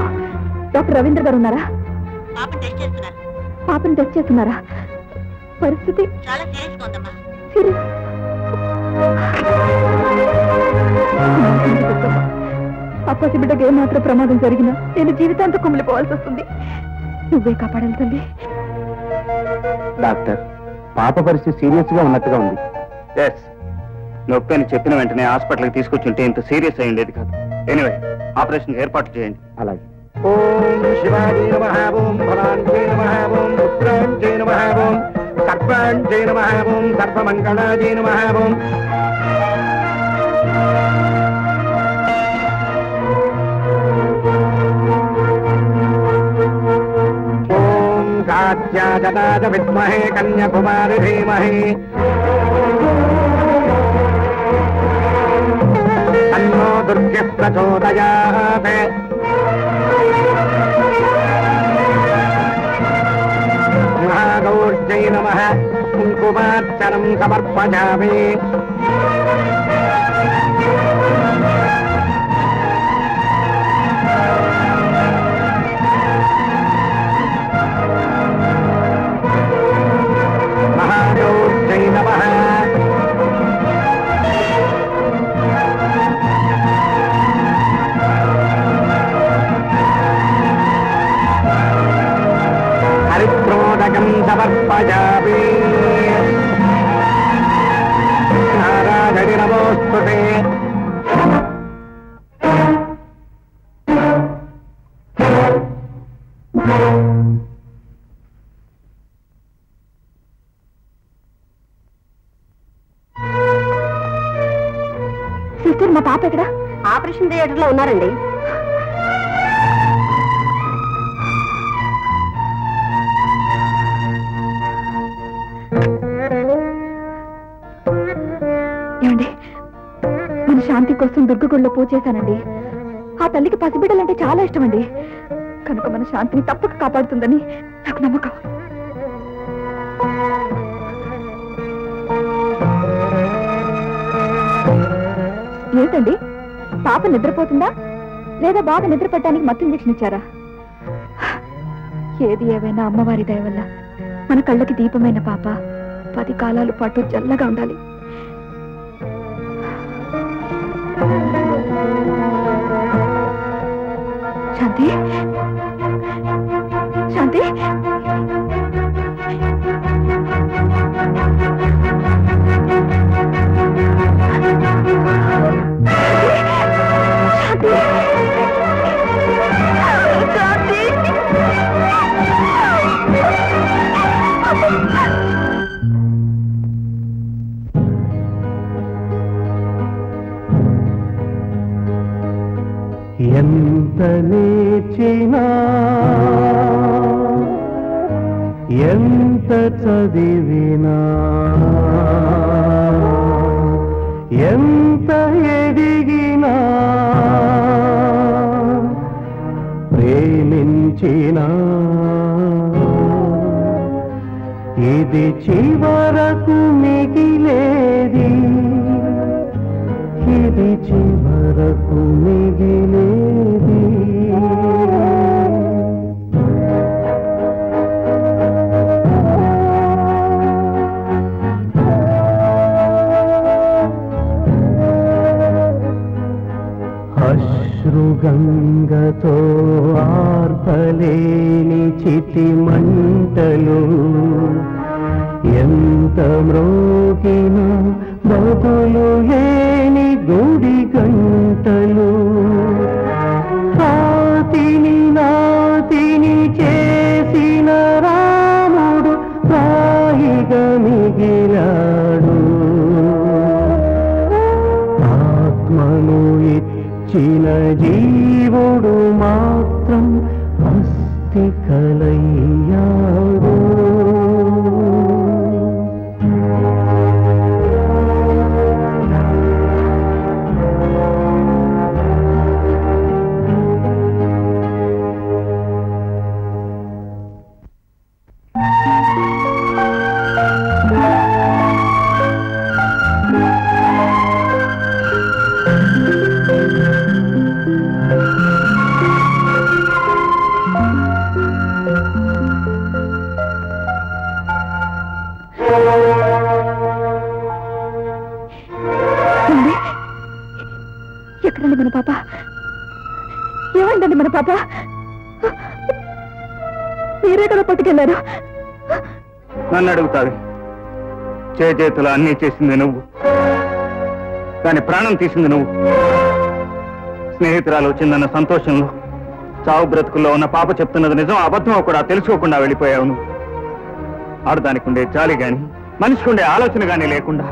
doctor Ravindra గారు ఉన్నారా? పాపని టెస్ట్ చేస్తున్నారా? పరిస్థితి చాలా సీరియస్ గా ఉందమ్మా. సీరియస్. అప్పటి బిడ్డకి ఏమాత్రం ప్రమాదం జరిగినా నేను జీవితాంతం కుమిలిపోవాల్సి వస్తుంది. నువ్వే కాపాడాలి తల్లి. డాక్టర్, పాప పరిస్థితి సీరియస్ గా ఉన్నట్టుగా ఉంది. ఎస్, నొప్పి అని చెప్పిన వెంటనే హాస్పిటల్కి తీసుకొచ్చుంటే ఇంత సీరియస్ అయి ఉండేది కాదు. ఎనీవే, ఆపరేషన్ ఏర్పాట్లు చేయండి. అలాగే. ఓం శివాజీ నమః, ఓం భవాంజీ నమః, ఓం రుద్రాంజీ నమః, ఓం సర్వాంజీ నమః, ఓం సర్వమంగళాజీ నమః, ఓం కాత్యాజనాజ విద్మహే కన్యాకుమారి ధీమహి తన్నో దుర్గః ప్రచోదయాత్. మహాగౌర్జై నమః, కుంకుమార్చనం సమర్పయామి. మహాగౌర్జై నమః. హరిప్రోదకం సమర్పయామి. నారాయణి నమోస్తుతే. సిస్టర్, మా పాప ఎక్కడ? ఆపరేషన్ థియేటర్ లో ఉన్నారండి. ఏమండి, మన శాంతి కోసం దుర్గగుడిలో పూజ చేశానండి. ఆ తల్లికి పసిబిడ్డలంటే చాలా ఇష్టం అండి. కనుక మన శాంతిని తప్పక కాపాడుతుందని నాకు నమ్మకం. ఏంటండి, పాప నిద్రపోతుందా లేదా బాగా నిద్ర పెట్టడానికి మత్తు ఇంజెక్షన్ ఇచ్చారా? ఏది ఏవైనా అమ్మవారి దయ వల్ల మన కళ్ళకి దీపమైన పాప 10 కాలాల పాటు చల్లగా ఉండాలి. శాంతి, శాంతి, ఎంత నేర్చినా ఎంత చదివినా ఎంత ఎదిగినా ప్రేమించినా ఇది చివరకు మిగిలేది, ఇది చివరకు మిగిలేది. అశ్రుగంగతో ఆర్పలేని చితి మంటలు ఎంత మ్రోగినా బదులు లేని గుడి గంటలు. సాతిని నాతిని చేసిన రాముడు రాయిగా మిగిలాడు. ఆత్మను ఇచ్చిన జీవుడు మాత్రం అస్థికలయ్యాడు. ఏమైందండి మన పాప? ఏమైందండి మన పాప? మీరే కదా పట్టుకెళ్ళారు. నన్ను అడుగుతావి, చేతులు అన్నీ చేసింది నువ్వు, దాని ప్రాణం తీసింది నువ్వు. స్నేహితురాలు వచ్చిందన్న సంతోషంలో చావు బ్రతుకుల్లో ఉన్న పాప చెప్తున్నది నిజం అబద్ధమో కూడా తెలుసుకోకుండా వెళ్ళిపోయావు నువ్వు. ఆడదానికి ఉండే జాలి గాని మనిషికి ఉండే ఆలోచన గాని లేకుండా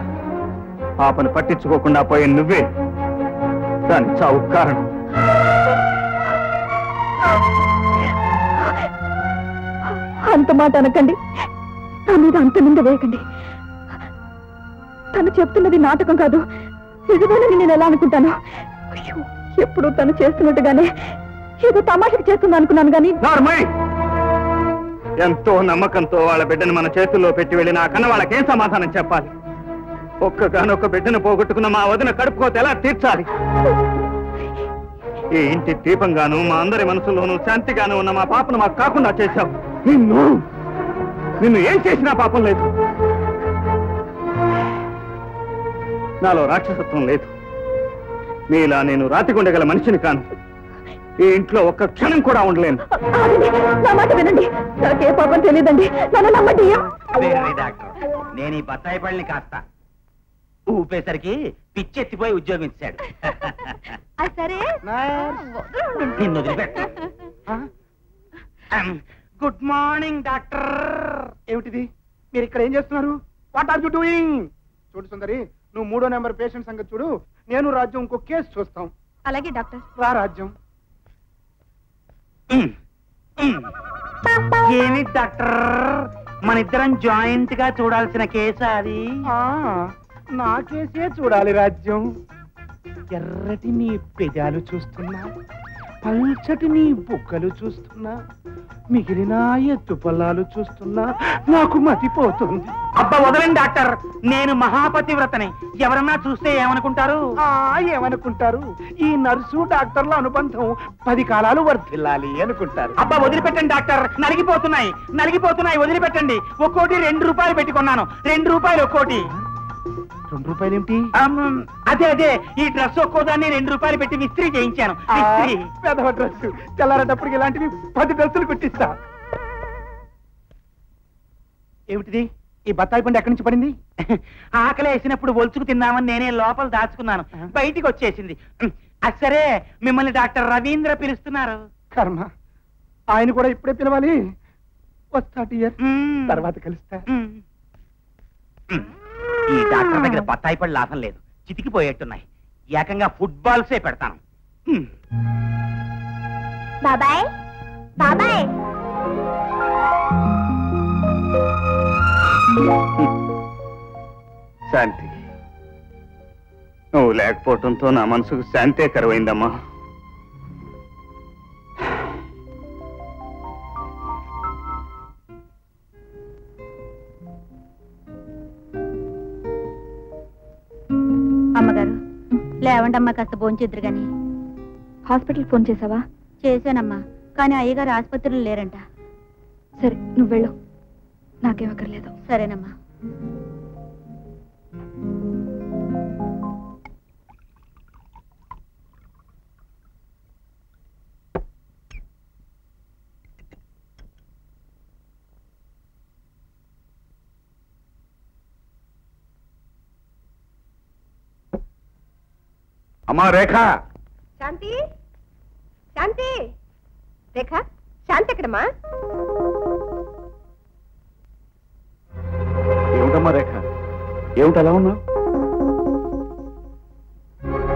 పాపను పట్టించుకోకుండా పోయే నువ్వే దాని చావు కారణం. అంత మాట అనకండి, నా మీద అంత నింద వేయకండి. తను చెప్తున్నది నాటకం కాదు, నిజమేనని నేను ఎలా అనుకుంటాను? అయ్యో, ఎప్పుడు తను చేస్తున్నట్టుగానే ఏదో తమాషకు చేస్తుంది అనుకున్నాను కానీ. ఎంతో నమ్మకంతో వాళ్ళ బిడ్డను మన చేతుల్లో పెట్టి వెళ్ళిన ఆ కన్న వాళ్ళకేం సమాధానం చెప్పాలి? ఒక్కగానొక్క బిడ్డను పోగొట్టుకున్న మా వదిన కడుపుకోత ఎలా తీర్చాలి? ఈ ఇంటి దీపంగాను మా అందరి మనసులోనూ శాంతిగాను ఉన్న మా పాపను మాకు కాకుండా చేశావు. నిన్ను ఏం చేసినా పాపం లేదు. నాలో రాక్షసత్వం లేదు. నీలా నేను రాతిగుండగల మనిషిని కాను. ఈ ఇంట్లో ఒక్క క్షణం కూడా ఉండలేను. నా మాట వినండి, నాకే పాపం తెలియదండి, నన్ను నమ్మండి. డాక్టర్, నేను ఈ బత్తాయి పళ్ళని కాస్త ఊపేసరికి పిచ్చెత్తిపోయి ఉద్యోగం ఇచ్చాడు. సరే, నిన్ను వదిలిపెట్టు. Good morning doctor. ఏమిటిది? మీరు ఇక్కడ ఏం చేస్తున్నారు? What are you doing? చూడు సుందరి, నువ్వు 3వ నెంబర్ పేషెంట్ సంగతి చూడు. నేను రాజ్యం ఇంకో కేసు చూస్తాం. అలాగే డాక్టర్. రా రాజ్యం. ఏమి డాక్టర్, మన ఇద్దరం జాయింట్ గా చూడాల్సిన కేసు అది? నా కేసే చూడాలి రాజ్యం. ఎర్రటి నీ పెదాలు చూస్తున్నా, పల్చటి నీ బుగ్గలు చూస్తున్నా, మిగిలిన ఎత్తు పల్లాలు చూస్తున్నా నాకు మతిపోతుంది. అబ్బా వదలండి డాక్టర్, నేను మహాపతివ్రతని. ఎవరన్నా చూస్తే ఏమనుకుంటారు? ఏమనుకుంటారు? ఈ నర్సు డాక్టర్ల అనుబంధం 10 కాలాలు వర్ధిల్లాలి అనుకుంటారు. అబ్బా వదిలిపెట్టండి డాక్టర్, నలిగిపోతున్నాయి, వదిలిపెట్టండి. ఒక్కోటి 2 రూపాయలు పెట్టుకున్నాను. 2 రూపాయలు ఒక్కోటి. 2 రూపాయలు ఏమిటి? అదే ఈ డ్రెస్ ఒక్కోదాన్ని 2 రూపాయలు పెట్టి విస్త్రీ చేయించాను. పెద్ద డ్రెస్ తెల్లారేటప్పటికి ఇలాంటివి 10 డ్రెస్సులు కుట్టిస్తా. ఏమిటిది? ఈ బత్తాయి పండు ఎక్కడి నుంచి పడింది? ఆకలి వేసినప్పుడు ఒలుచుకు తిన్నామని నేనే లోపల దాచుకున్నాను, బయటికి వచ్చేసింది. అది సరే, మిమ్మల్ని డాక్టర్ రవీంద్ర పిలుస్తున్నారు. కర్మ, ఆయన కూడా ఇప్పుడే పిలవాలి. వస్తా డియర్, తర్వాత కలుస్తా. ఈ డాక్టర్ దగ్గర బత్తాయి పళ్ళు లాభం లేదు, చితికిపోయేట్టున్నాయి. ఏకంగా ఫుట్బాల్సే పెడతాను. బాబాయ్, బాబాయ్. శాంతి, నువ్వు లేకపోవడంతో నా మనసుకు శాంతే కరువైందమ్మా. అమ్మగారు లేవండమ్మా, కాస్త భోంచేద్దరు గాని. హాస్పిటల్ ఫోన్ చేసావా? చేశానమ్మా, కానీ అయ్యగారు ఆసుపత్రిలో లేరంట. సరే, నువ్వు వెళ్ళు, నాకేం అక్కర్లేదు. సరేనమ్మా. అమ్మా రేఖ. శాంతి, శాంతి, రేఖ, శాంతి ఎక్కడమ్మా? ఏమిటమ్మా రేఖ, ఏమిటి అలా ఉన్నావు?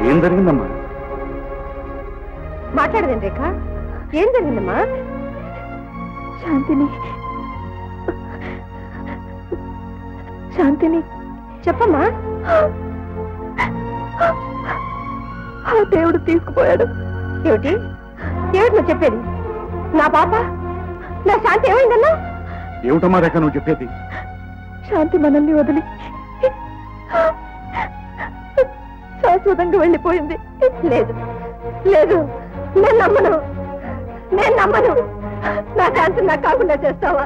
ఏం జరిగిందమ్మా? మాట్లాడదండి రేఖ, ఏం జరిగిందమ్మా? శాంతిని చెప్పమ్మా. ఆ దేవుడు తీసుకుపోయాడు. ఏమిటి నువ్వు చెప్పేది? నా పాప, నా శాంతి ఏమైందన్నా? ఏమిటమ్మా రేఖ నువ్వు చెప్పేది? శాంతి మనల్ని వదిలి శాశ్వతంగా వెళ్ళిపోయింది. లేదు లేదు, నేను నమ్మను. నా శాంతిని నాకు కాకుండా చేస్తావా?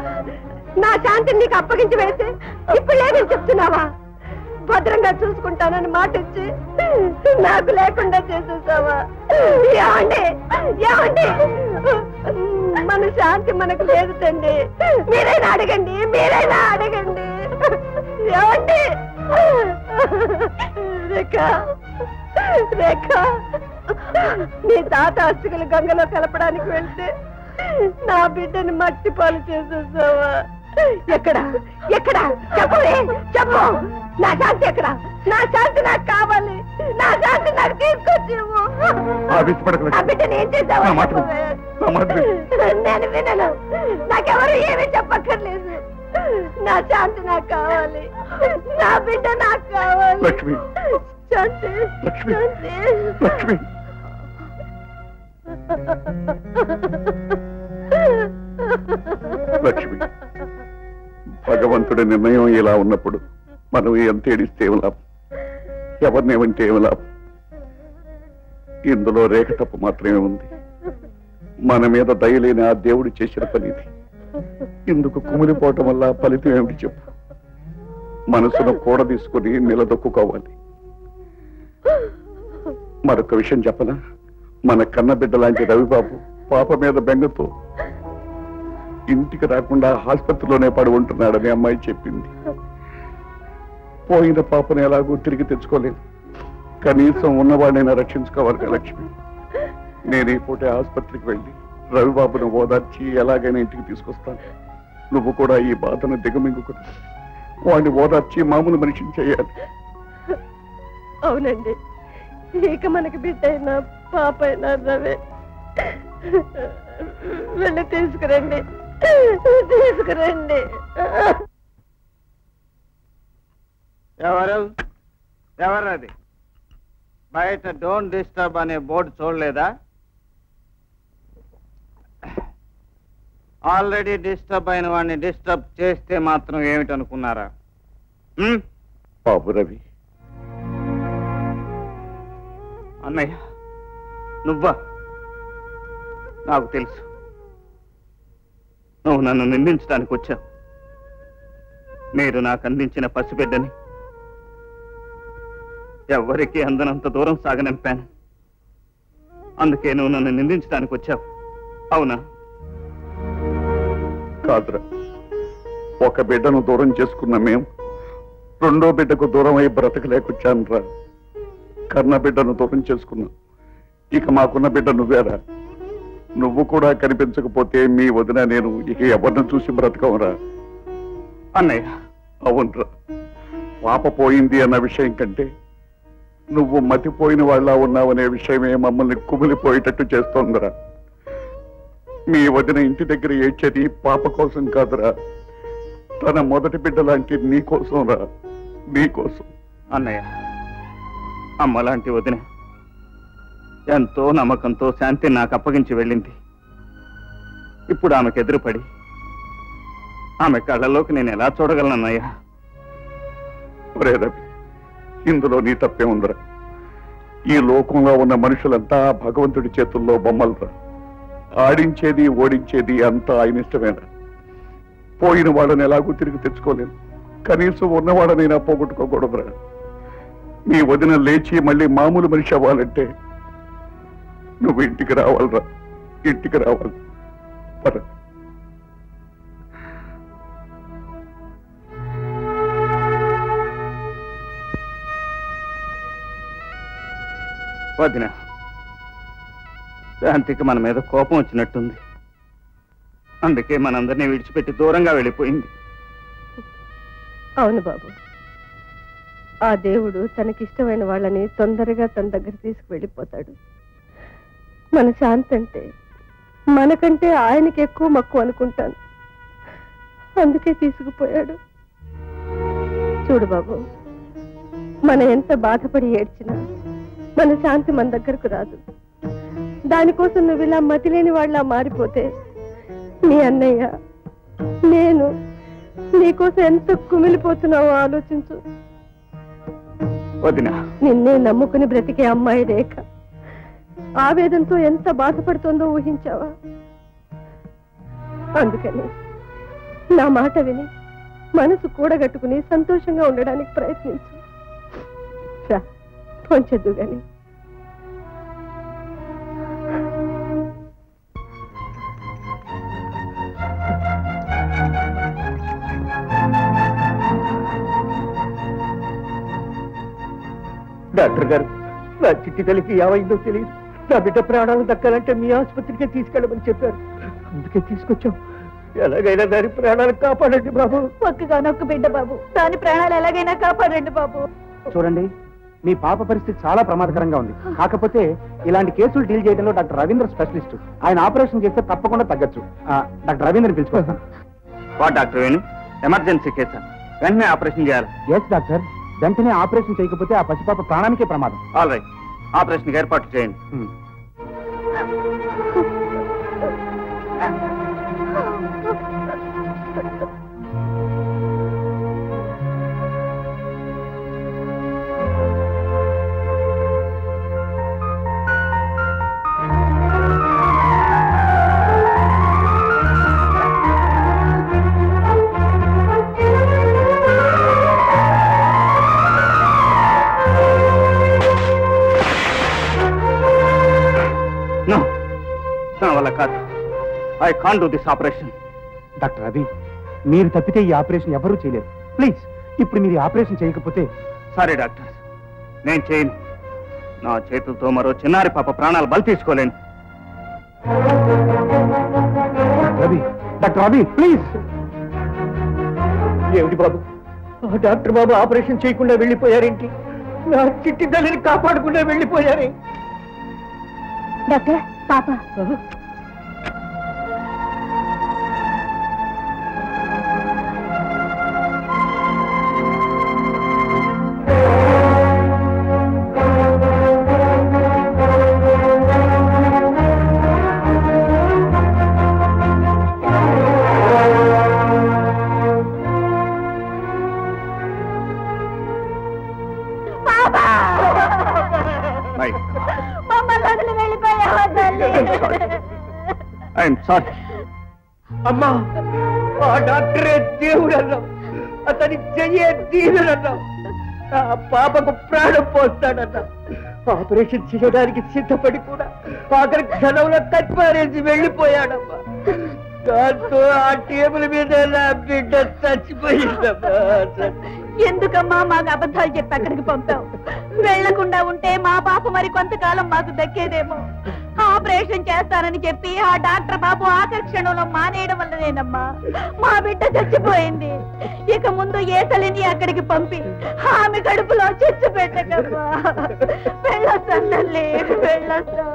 నా శాంతిని నీకు అప్పగించి వేస్తే ఇప్పుడు లేదని చెప్తున్నావా? భద్రంగా చూసుకుంటానని మాట ఇచ్చి నాకు లేకుండా చేసేసావా? ఏమండి ఏమండి, మన శాంతి మనకు లేదు తండ్రి. మీరైనా అడగండి, మీరైనా అడగండి. ఏమండి? రేఖ రేఖ, నీ తాత అస్థికలు గంగలో కలపడానికి వెళ్తే నా బిడ్డని మట్టి పాలు చేసేసావా? ఎక్కడ ఎక్కడ చెప్పవే, చెప్పు. నా శాంతి ఎక్కడ? నా శాంతి నాకు కావాలి. నా శాంతి నాకు తీసుకొచ్చి ఆ బిడ్డని ఏం చేసావా? నేను వినను. నాకెవరు ఏమీ చెప్పక్కర్లేదు. నా శాంతి నాకు కావాలి. నా బిడ్డ నాకు కావాలి. లక్ష్మి, శాంతి, శాంతి. లక్ష్మి, లక్ష్మి, భగవంతుడి నిర్ణయం ఇలా ఉన్నప్పుడు మనం ఎంత ఏడిస్తే ఏం లాభం? ఎవరినేమంటే ఏం లాభం? ఇందులో రేఖ తప్పు మాత్రమే ఉంది. మన మీద దయలేని ఆ దేవుడు చేసిన పని ఇది. ఇందుకు కుమిలిపోవటం వల్ల ఫలితం ఏమిటి చెప్పు? మనసును కూడ తీసుకుని నిలదొక్కుకోవాలి. మరొక విషయం చెప్పనా? మన కన్నబిడ్డ లాంటి రవిబాబు పాప మీద బెంగతో ఇంటికి రాకుండా ఆసుపత్రిలోనే పడి ఉంటున్నాడని అమ్మాయి చెప్పింది. పోయిన పాపను ఎలాగో తిరిగి తెచ్చుకోలేదు. కనీసం ఉన్నవాడినైనా రక్షించుకోవాలి కదా లక్ష్మి. నేను ఈ పూట ఆసుపత్రికి వెళ్ళి రవిబాబును ఓదార్చి ఎలాగైనా ఇంటికి తీసుకొస్తాను. నువ్వు కూడా ఈ బాధను దిగమింగుకుని వాడిని ఓదార్చి మామూలు మనిషిని చేయాలి. అవునండి, ఇక మనకి బిడ్డ అయినా పాప అయినా రవే. వెళ్ళి తీసుకురండి, తీసుకురండి. ఎవరది? బయట డోంట్ డిస్టర్బ్ అనే బోర్డు చూడలేదా? ఆల్రెడీ డిస్టర్బ్ అయిన వాడిని డిస్టర్బ్ చేస్తే మాత్రం ఏమిటనుకున్నారా? బాబు రవి, అన్నయ్య నువ్వా? నాకు తెలుసు నువ్వు నన్ను నిందించడానికి వచ్చావు. మీరు నాకు అందించిన పసిబిడ్డని ఎవరికి అందనంత దూరం సాగనంపాను. అందుకే నువ్వు నన్ను నిందించడానికి వచ్చావు, అవునా? కాదురా, ఒక బిడ్డను దూరం చేసుకున్న మేము రెండో బిడ్డకు దూరం అయి బ్రతకలేకొచ్చాను రా. కన్న బిడ్డను దూరం చేసుకున్నాం. ఇక మాకున్న బిడ్డ నువ్వేరా. నువ్వు కూడా కనిపించకపోతే మీ వదిన నేను ఇక ఎవరిని చూసి బ్రతకవురా. అన్నయ్య, అవునరా, పాప పోయింది అన్న విషయం కంటే నువ్వు మతిపోయిన వాళ్ళ ఉన్నావనే విషయమే మమ్మల్ని కుమిలిపోయేటట్టు చేస్తోందిరా. మీ వదిన ఇంటి దగ్గర ఏడ్చేది పాప కోసం కాదురా, తన మొదటి బిడ్డ లాంటి నీ కోసం రా, నీ కోసం. అన్నయ్య, అమ్మ లాంటి వదిన ఎంతో నమ్మకంతో శాంతి నాకు అప్పగించి వెళ్ళింది. ఇప్పుడు ఆమెకు ఎదురుపడి ఆమె కళ్ళలోకి నేను ఎలా చూడగలనన్నయ్యా? ఒరే రవి, ఇందులో నీ తప్పే ఉందిరా. ఈ లోకంలో ఉన్న మనుషులంతా భగవంతుడి చేతుల్లో బొమ్మలురా. ఆడించేది ఓడించేది అంతా ఆయన ఇష్టమేనా? పోయిన వాళ్ళని ఎలాగూ తిరిగి తెచ్చుకోలేను, కనీసం ఉన్నవాడనైనా పోగొట్టుకోకూడదురా. మీ వదిన లేచి మళ్ళీ మామూలు మనిషి అవ్వాలంటే నువ్వు ఇంటికి రావాలరా, ఇంటికి రావాలి. పద. వదిన, శాంతికి మన మీద కోపం వచ్చినట్టుంది. అందుకే మనందరినీ విడిచిపెట్టి దూరంగా వెళ్ళిపోయింది. అవును బాబు, ఆ దేవుడు తనకిష్టమైన వాళ్ళని తొందరగా తన దగ్గర తీసుకువెళ్ళిపోతాడు. మన శాంతి అంటే మనకంటే ఆయనకి ఎక్కువ మక్కువ అనుకుంటాను. అందుకే తీసుకుపోయాడు. చూడు బాబు, మన ఎంత బాధపడి ఏడ్చినా మన శాంతి మన దగ్గరకు రాదు. దానికోసం నువ్వు ఇలా మతిలేని వాళ్ళ మారిపోతే నీ అన్నయ్య నేను నీకోసం ఎంత కుమిలిపోతున్నావో ఆలోచించు. వదినా, నిన్నే నమ్ముకుని బ్రతికే అమ్మాయి రేఖ ఆవేదంతో ఎంత బాధపడుతోందో ఊహించావా? అందుకని నా మాట విని మనసు కూడగట్టుకుని సంతోషంగా ఉండడానికి ప్రయత్నించు. ఫోన్ చేద్దు గాని. డాక్టర్ గారు, నా చిట్టి తల్లికి ఏమైందో తెలియదు. నా బిడ్డ ప్రాణాలు దక్కాలంటే మీ ఆసుపత్రికి తీసుకెళ్ళమని చెప్పారు. అందుకే తీసుకొచ్చాం. ఎలాగైనా దాని ప్రాణాలు కాపాడండి బాబు. ఒక్కగానొక్క బిడ్డ బాబు, దాని ప్రాణాలు ఎలాగైనా కాపాడండి బాబు. చూడండి, మీ పాప పరిస్థితి చాలా ప్రమాదకరంగా ఉంది. కాకపోతే ఇలాంటి కేసులు డీల్ చేయడంలో డాక్టర్ రవీంద్ర స్పెషలిస్ట్. ఆయన ఆపరేషన్ చేస్తే తప్పకుండా తగ్గచ్చు. డాక్టర్ రవీంద్రని పిలుచుకోస్తాను. వాట్ డాక్టర్ వేణు, ఎమర్జెన్సీ కేసా? వెంటనే ఆపరేషన్ చేయాలి. ఎస్ డాక్టర్, వెంటనే ఆపరేషన్ చేయకపోతే ఆ పసిపాప ప్రాణానికే ప్రమాదం. ఆల్ రైట్, ఆపరేషన్ ఏర్పాటు చేయండి. I can't do this operation. Doctor Ravi, మీరు తప్పితే ఈ ఆపరేషన్ ఎవరూ చేయలేరు. ప్లీజ్, ఇప్పుడు మీరు ఈ ఆపరేషన్ చేయకపోతే. సారీ డాక్టర్, నేను చేయను. నా చేతులతో మరో చిన్నారి పాప ప్రాణాలు బలి తీసుకోలేను. Ravi, doctor Ravi, please. ఏమిటి బాబు, ఆ డాక్టర్ బాబు ఆపరేషన్ చేయకుండా వెళ్ళిపోయారేంటి? నా చిట్టి తల్లిని కాపాడకుండా వెళ్ళిపోయారే. డాక్టర్, పాప ఐఎమ్ సారీ. అమ్మా, ఆ డాక్టరే దేవుడు అన్నావు, అతని చెయ్యే దీనుడన్నావు. ఆ పాపకు ప్రాణం పోస్తాడన్నా. ఆపరేషన్ చేయడానికి సిద్ధపడి కూడా ఆఖరి క్షణంలో కట్పారేసి వెళ్ళిపోయాడమ్మా. దాంతో ఆ టేబుల్ మీద నా బిడ్డ చచ్చిపోయిందమ్మా. ఎందుకమ్మా మాకు అబద్ధాలు చెప్పి అక్కడికి పంపావు? వెళ్లకుండా ఉంటే మా పాప మరి కొంతకాలం మాకు దక్కేదేమో. ఆపరేషన్ చేస్తానని చెప్పి ఆ డాక్టర్ బాబు ఆఖరి క్షణంలో మానేయడం వల్లనేనమ్మా మా బిడ్డ చచ్చిపోయింది. ఇక ముందు ఏ తల్లిని అక్కడికి పంపి ఆమె కడుపులో చిచ్చు పెట్టకమ్మా. వెళ్ళొస్తాను తల్లి, వెళ్ళొస్తా.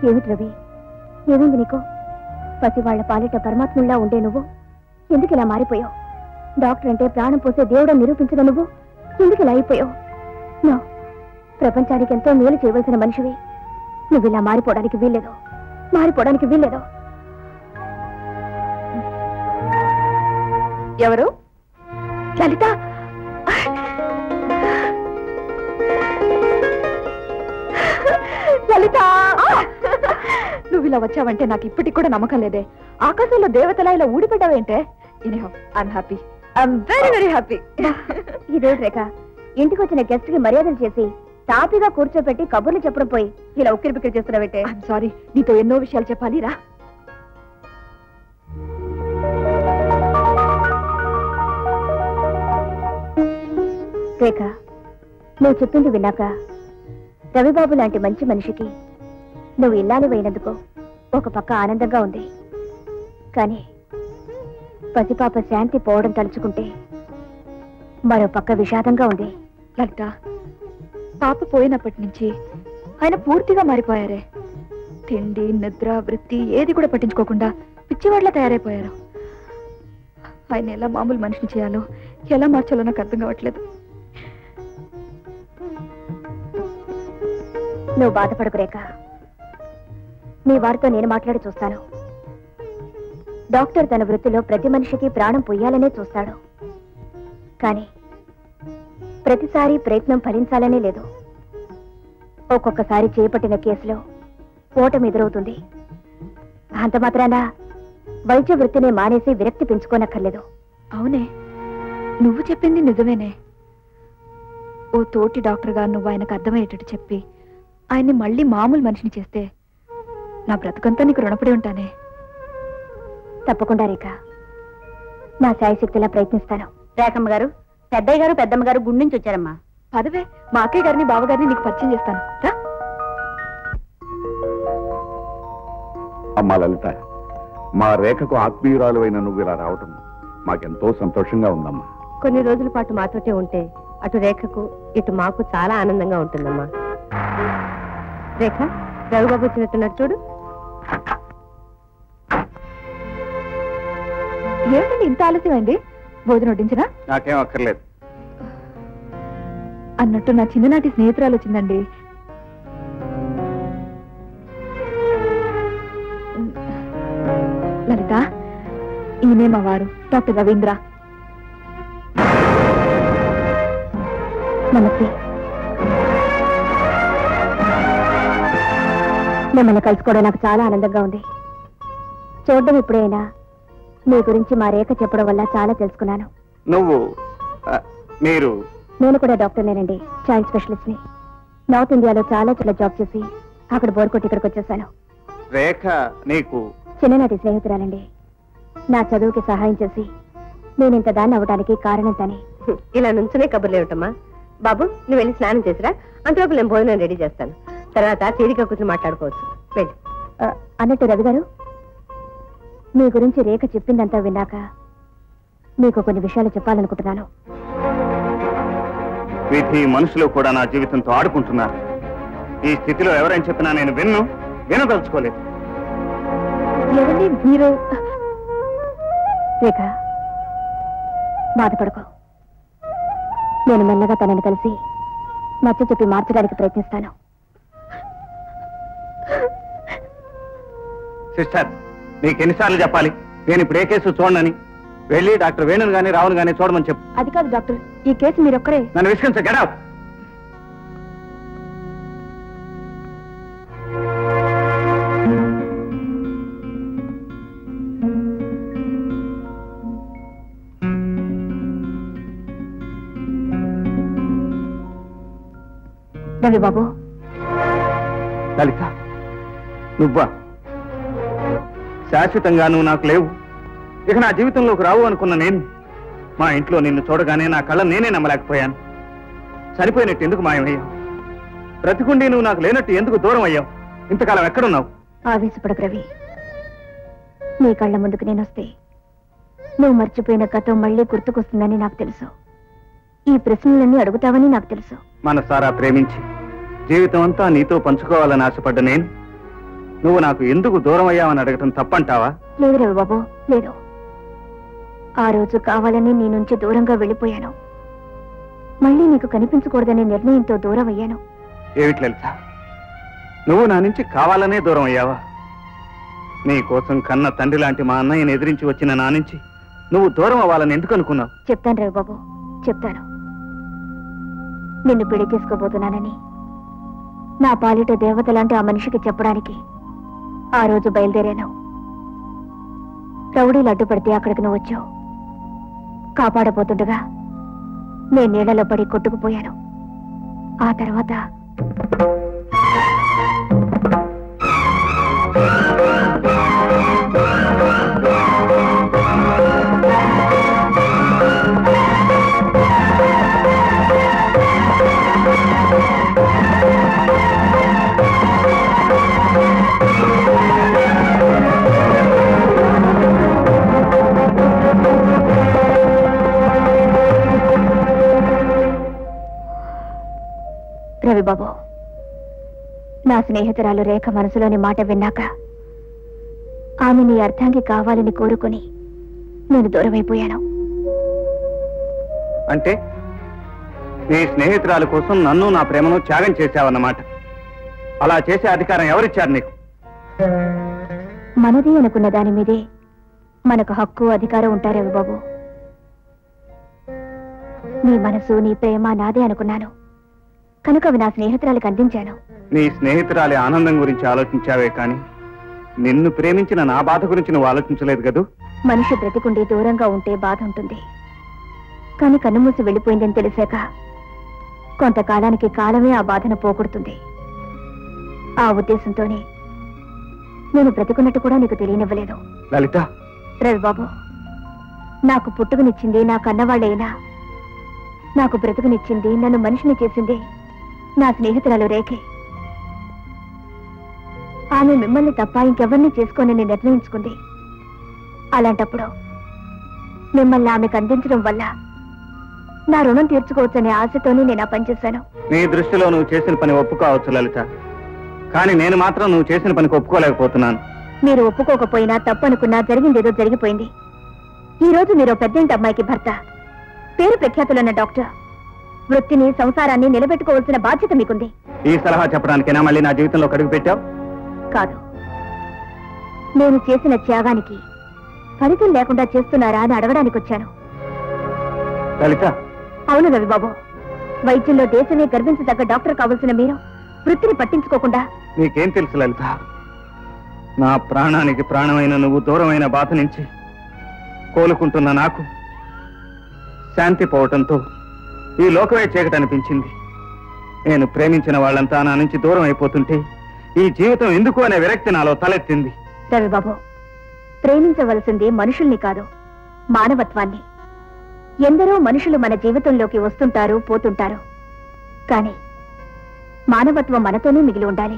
ఏమిటి రవి, ఏమైంది నీకు? పసివాళ్ల పాలిట పరమాత్ముల్లా ఉండే నువ్వు ఎందుకు ఇలా మారిపోయావు? డాక్టర్ అంటే ప్రాణం పోసే దేవుడని నిరూపించగా నువ్వు ఎందుకు ఇలా అయిపోయావు? నో, ప్రపంచానికి ఎంతో మేలు చేయవలసిన మనిషివి. నువ్వు ఇలా మారిపోవడానికి వీల్లేదు, మారిపోవడానికి వీల్లేదు. ఎవరు? లలిత. లలిత, నువ్వు ఇలా వచ్చావంటే నాకు ఇప్పటికి కూడా నమ్మకం లేదే. ఆకాశంలో దేవతలా ఇలా ఊడిపడ్డావేంటే? I'm happy, I'm very very happy. ఇదేంటి రేఖ, ఇంటికి వచ్చిన గెస్ట్ కి మర్యాదలు చేసి తాపిగా కూర్చోబెట్టి కబుర్లు చెప్పడం పోయి ఇలా ఉక్కిరి బిక్కిరి చేస్తున్నావేంటే? ఐఎమ్ సారీ, నీతో ఎన్నో విషయాలు చెప్పాలి రా. రేఖ, నువ్వు చెప్పింది విన్నాక రవిబాబు లాంటి మంచి మనిషికి నువ్వు ఇల్లాలివైనందుకు ఒక పక్క ఆనందంగా ఉంది. కానీ పసిపాప శాంతి పోవడం తలుచుకుంటే మరో పక్క విషాదంగా ఉంది. లలిత, పాప పోయినప్పటి నుంచి ఆయన పూర్తిగా మారిపోయారే. తిండి, నిద్ర, వృత్తి ఏది కూడా పట్టించుకోకుండా పిచ్చివాడ్లా తయారైపోయారు. ఆయన ఎలా మామూలు మనిషిని చేయాలో, ఎలా మార్చాలో నాకు అర్థం కావట్లేదు. నువ్వు బాధపడకు రేఖ, నీ వారితో నేను మాట్లాడి చూస్తాను. డాక్టర్ తన వృత్తిలో ప్రతి మనిషికి ప్రాణం పొయ్యాలనే చూస్తాడు. కానీ ప్రతిసారి ప్రయత్నం ఫలించాలనే లేదు. ఒక్కొక్కసారి చేపట్టిన కేసులో ఓటమి ఎదురవుతుంది. అంత మాత్రాన వైద్య వృత్తిని మానేసి విరక్తి పెంచుకోనక్కర్లేదు. అవునే, నువ్వు చెప్పింది నిజమేనే. ఓ తోటి డాక్టర్గా నువ్వు ఆయనకు అర్థమయ్యేటట్టు చెప్పి ఆయన్ని మళ్ళీ మామూలు మనిషిని చేస్తే నా బ్రతుకంతా నీకు రుణపడి ఉంటానే. తప్పకుండా రేఖ, నా శాయశక్తిలా ప్రయత్నిస్తాను. రేఖమ్మ గారు, పెద్దయ్య గారు పెద్దమ్మ గారు గుడి నుంచి వచ్చారమ్మా. పదవే, మా అక్కయ్య గారిని బావగారిని నీకు పరిచయం చేస్తాను రా. అమ్మా లలిత, మా రేఖకు ఆత్మీయురాలు అయిన నువ్వు ఇలా రావటం మాకెంతో సంతోషంగా ఉందమ్మా. కొన్ని రోజుల పాటు మాతోటే ఉంటే అటు రేఖకు ఇటు మాకు చాలా ఆనందంగా ఉంటుందమ్మా. రేఖ, రవిబాబు వచ్చినట్టున్నారు చూడు. ఏమిటండి ఇంత ఆలస్యమైంది? భోజనం వడ్డించరా? నాకేం అక్కర్లేదు. అన్నట్టు నా చిన్ననాటి స్నేహితురాలు వచ్చిందండి. లలిత, ఈయనే మా వారు, డాక్టర్ రవీంద్ర. నమస్తే. మిమ్మల్ని కలుసుకోవడం నాకు చాలా ఆనందంగా ఉంది. చూడడం ఇప్పుడైనా మీ గురించి మా రేఖ చెప్పడం వల్ల చాలా తెలుసుకున్నాను. నువ్వు మీరు? నేను కూడా డాక్టర్నేనండి, చైల్డ్ స్పెషలిస్ట్ ని. నార్త్ ఇండియాలో చాలా చోట్ల జాబ్ చేసి అక్కడ బోర్ కొట్టి ఇక్కడికి వచ్చేసాను. రేఖ నీకు చిన్ననాటి స్నేహితురాలండి. నా చదువుకి సహాయం చేసి నేను ఇంత దాన్ని అవ్వడానికి కారణం తనే. ఇలా నుంచునే కబుర్లు ఏమిటమ్మా? బాబు, నువ్వు వెళ్ళి స్నానం చేసిరా, అంతలోపు నేను భోజనం రెడీ చేస్తాను. తర్వాత తీరిక కూర్చొని మాట్లాడుకోవచ్చు. వెళ్ళి. అన్నట్టు రవి గారు, మీ గురించి రేఖ చెప్పిందంతా విన్నాక మీకు కొన్ని విషయాలు చెప్పాలనుకుంటున్నాను. విధి మనుషులు కూడా నా జీవితంతో ఆడుకుంటున్నారు. ఈ స్థితిలో ఎవరైనా చెప్పినా నేను వినదలుచుకోలేదు. ఎవరి మీరు? రేఖ, బాధపడుకో. నేను మెల్లగా తనని కలిసి నచ్చ చెప్పి మార్చడానికి ప్రయత్నిస్తాను. సిస్టర్, నీకు ఎన్నిసార్లు చెప్పాలి నేను ఇప్పుడు ఏ కేసు చూడనని? వెళ్ళి డాక్టర్ వేణుని గానీ రావుని గానీ చూడమని చెప్పు. అది కాదు డాక్టర్, ఈ కేసు మీరొక్కరే. నన్ను విసిగించ. Get out. రవి బాబు. లలిత, నువ్వా? శాశ్వతంగా నువ్వు నాకు లేవు, ఇక నా జీవితంలోకి రావు అనుకున్న నేను మా ఇంట్లో నిన్ను చూడగానే నా కళ్ళ నేనే నమ్మలేకపోయాను. చనిపోయినట్టు ఎందుకు మాయమయ్యావు? బ్రతికుండి నువ్వు నాకు లేనట్టు ఎందుకు దూరం అయ్యావు? ఇంతకాలం ఎక్కడున్నావు? ఆవేశపడకు రవి. నీ కళ్ళ ముందుకు నేనొస్తే నువ్వు మర్చిపోయిన గతం మళ్ళీ గుర్తుకొస్తుందని నాకు తెలుసు. ఈ ప్రశ్నలన్నీ అడుగుతావని నాకు తెలుసు. మనసారా ప్రేమించి జీవితం అంతా నీతో పంచుకోవాలని ఆశపడ్డ నేను నువ్వు నాకు ఎందుకు దూరం అయ్యావని అడగటం తప్పంటావా? లేదు రవి బాబు, లేదు. ఆ రోజు కావాలని నీ నుంచి దూరంగా వెళ్ళిపోయాను. మళ్ళీ నీకు కనిపించకూడదనే నిర్ణయంతో దూరం అయ్యాను. ఏమిటి లలిత, నువ్వు నా నుంచి కావాలనే దూరం అయ్యావా? నీ కోసం కన్న తండ్రి లాంటి మా అన్నయ్యని ఎదిరించి వచ్చిన నా నుంచి నువ్వు దూరం అవ్వాలని ఎందుకు అనుకున్నావు? చెప్తాను రవి బాబు, చెప్తాను. నిన్ను పెళ్లి చేసుకోబోతున్నానని నా పాలిట దేవత లాంటి ఆ మనిషికి చెప్పడానికి ఆ రోజు బయలుదేరాను. రౌడీలు అడ్డుపడితే అక్కడికి నువ్వు వచ్చావు. కాపాడబోతుండగా నేను నీళ్లలో పడి కొట్టుకుపోయాను. ఆ తర్వాత రవిబాబు, నా స్నేహితురాలు రేఖ మనసులోని మాట విన్నాక ఆమె నీ అర్థానికి కావాలని కోరుకుని నేను దూరమైపోయాను. అంటే నీ స్నేహితురాల కోసం నన్ను నా ప్రేమను త్యాగం చేశావన్నమాట. అలా చేసే అధికారం ఎవరిచ్చారు నీకు? మనది అనుకున్న దాని మీదే మనకు హక్కు అధికారం ఉంటారు రవిబాబు. నీ మనసు నీ ప్రేమ నాదే అనుకున్నాను కనుక అవి నా స్నేహితురాలకు అందించాను. నీ స్నేహితురాలి ఆనందం గురించి ఆలోచించావే కానీ నిన్ను ప్రేమించిన నా బాధ గురించి నువ్వు ఆలోచించలేదు కదూ. మనిషి బ్రతికుండి దూరంగా ఉంటే బాధ ఉంటుంది, కానీ కన్నుమూసి వెళ్ళిపోయిందని తెలిసాక కొంతకాలానికి కాలమే ఆ బాధను పోగొడుతుంది. ఆ ఉద్దేశంతోనే నేను బ్రతికున్నట్టు కూడా నీకు తెలియనివ్వలేదు. లలిత, రవిబాబు, నాకు పుట్టుకనిచ్చింది నా కన్నవాళ్ళైనా నాకు బ్రతుకునిచ్చింది, నన్ను మనిషిని చేసింది నా స్నేహితురాలు రేఖే. ఆమె మిమ్మల్ని తప్ప ఇంకెవరిని చేసుకోనని నిర్ణయించుకుంది. అలాంటప్పుడు మిమ్మల్ని ఆమెకు అందించడం వల్ల నా రుణం తీర్చుకోవచ్చనే ఆశతోనే నేను ఆ పనిచేశాను. నీ దృష్టిలో నువ్వు చేసిన పని ఒప్పుకోవచ్చు లలిత, కానీ నేను మాత్రం నువ్వు చేసిన పనికి ఒప్పుకోలేకపోతున్నాను. మీరు ఒప్పుకోకపోయినా తప్పనుకున్నా జరిగిందేదో జరిగిపోయింది. ఈ రోజు మీరు పెద్దంటి అమ్మాయికి భర్త, పేరు ప్రఖ్యాతులున్న డాక్టర్. వృత్తిని సంసారాన్ని నిలబెట్టుకోవాల్సిన బాధ్యత మీకుంది. ఈ సలహా చెప్పడానికైనా మళ్ళీ నా జీవితంలో కడుగు పెట్టావు? కాదు, నేను చేసిన త్యాగానికి ఫలితం లేకుండా చేస్తున్నారా అని అడగడానికి వచ్చాను. లలిత, అవును రవిబాబు, వైద్యంలో దేశమే గర్వించదగ్గ డాక్టర్ కావాల్సిన మీరు వృత్తిని పట్టించుకోకుండా. నీకేం తెలుసు లలిత? నా ప్రాణానికి ప్రాణమైన నువ్వు దూరమైన బాధ నుంచి కోలుకుంటున్న నాకు శాంతి పోవటంతో ఈ లోకమే చీకటనిపించింది. నేను ప్రేమించిన వాళ్ళంతా నా నుంచి దూరం అయిపోతుంటే ఈ జీవితం ఎందుకు అనే విరక్తి నాలో తలెత్తింది. రవిబాబు, ప్రేమించవలసింది మనుషుల్ని కాదు, మానవత్వాన్ని. ఎందరో మనుషులు మన జీవితంలోకి వస్తుంటారు, పోతుంటారు. కానీ మానవత్వం మనతోనే మిగిలి ఉండాలి.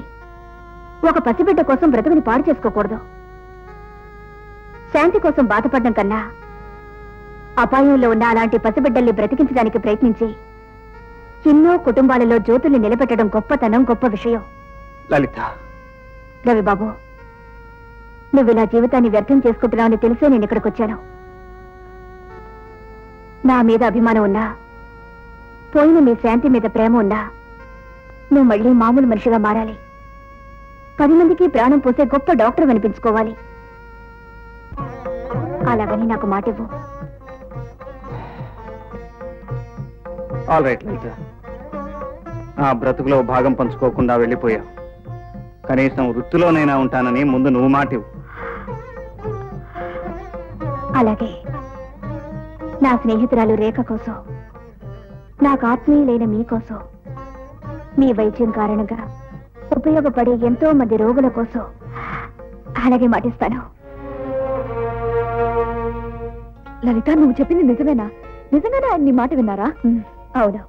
ఒక పసిబిడ్డ కోసం బ్రతుకుని పాడు చేసుకోకూడదు. శాంతి కోసం బాధపడడం కన్నా అపాయంలో ఉన్న అలాంటి పసిబిడ్డల్ని బ్రతికించడానికి ప్రయత్నించి ఎన్నో కుటుంబాలలో జ్యోతుల్ని నిలబెట్టడం గొప్పతనం, గొప్ప విషయం. లలిత, రవిబాబు, నువ్వు ఇలా జీవితాన్ని వ్యర్థం చేసుకుంటున్నావని తెలిసే నేను ఇక్కడికి వచ్చాను. నా మీద అభిమానం ఉన్నా, పోయిన మీ శాంతి మీద ప్రేమ ఉన్నా, నువ్వు మళ్ళీ మామూలు మనిషిగా మారాలి. 10 మందికి ప్రాణం పోసే గొప్ప డాక్టర్ అనిపించుకోవాలి. అలాగని నాకు మాట ఇవ్వు. ఆల్ రైట్ లలిత, నా బ్రతుకులో భాగం పంచుకోకుండా వెళ్ళిపోయా. కనీసం వృత్తిలోనైనా ఉంటానని ముందు నువ్వు మాట ఇవ్వు. అలాగే నా స్నేహితురాలు రేఖ కోసం, నాకు ఆత్మీయులైన మీకోసం, మీ వైద్యం కారణంగా ఉపయోగపడే ఎంతో మంది రోగుల కోసం అలాగే మాటిస్తాను. లలిత, నువ్వు చెప్పింది నిజమేనా? నిజంగానే ఆయన నీ మాట విన్నారా? అవును,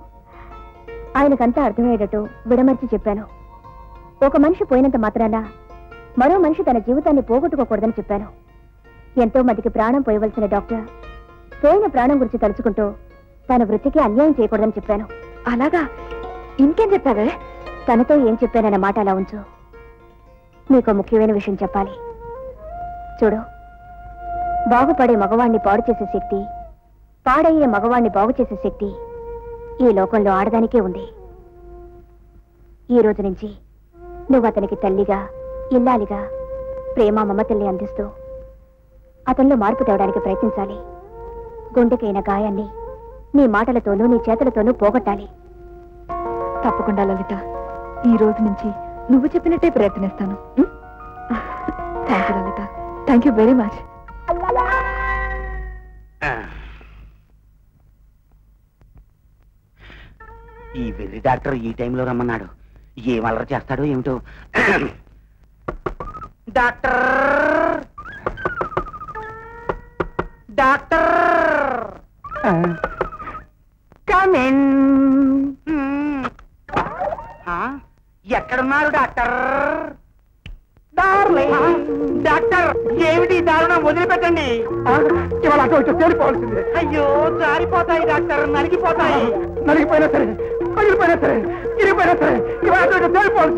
ఆయనకంతా అర్థమయ్యేటట్టు విడమర్చి చెప్పాను. ఒక మనిషి పోయినంత మాత్రాన మరో మనిషి తన జీవితాన్ని పోగొట్టుకోకూడదని చెప్పాను. ఎంతో మందికి ప్రాణం పోయవలసిన డాక్టర్ పోయిన ప్రాణం గురించి తలుచుకుంటూ తన వృత్తికి అన్యాయం చేయకూడదని చెప్పాను. అలాగా? ఇంకేం చెప్పావే? తనతో ఏం చెప్పానన్న మాట అలా ఉంచు. నీకు ముఖ్యమైన విషయం చెప్పాలి. చూడు, బాగుపడే మగవాణ్ణి పాడు చేసే శక్తి, పాడయ్యే మగవాణ్ణి బాగు చేసే శక్తి ఈ లోకంలో ఆడదానికే ఉంది. ఈ రోజు నుంచి నువ్వు అతనికి తల్లిగా, ఇల్లాలిగా ప్రేమ, మమతల్ని అందిస్తూ అతనిలో మార్పు తేవడానికి ప్రయత్నించాలి. గుండెకైన గాయాన్ని నీ మాటలతోనూ నీ చేతులతోనూ పోగొట్టాలి. తప్పకుండా లలిత, ఈ రోజు నుంచి నువ్వు చెప్పినట్టే ప్రయత్నిస్తాను. Thank you Lalitha, thank you very much. ఈ వెర్రి డాక్టర్ ఈ టైంలో రమ్మన్నాడు. ఏం అల్లరి చేస్తాడో ఏమిటో. Doctor, doctor, come in. ఎక్కడున్నారు డాక్టర్? డాక్టర్, ఏమిటి దారుణం? వదిలిపెట్టండి. ఇవాళ అటు ఇటు తేలిపోవాల్సిందే. అయ్యో, జారిపోతాయి డాక్టర్, నలిగిపోతాయి. నలిగిపోయినా సరే, పగిలిపోయినా సరే, ఇరిగిపోయినా సరే, ఇవాళ అటు ఇటు తేలిపోవాలి.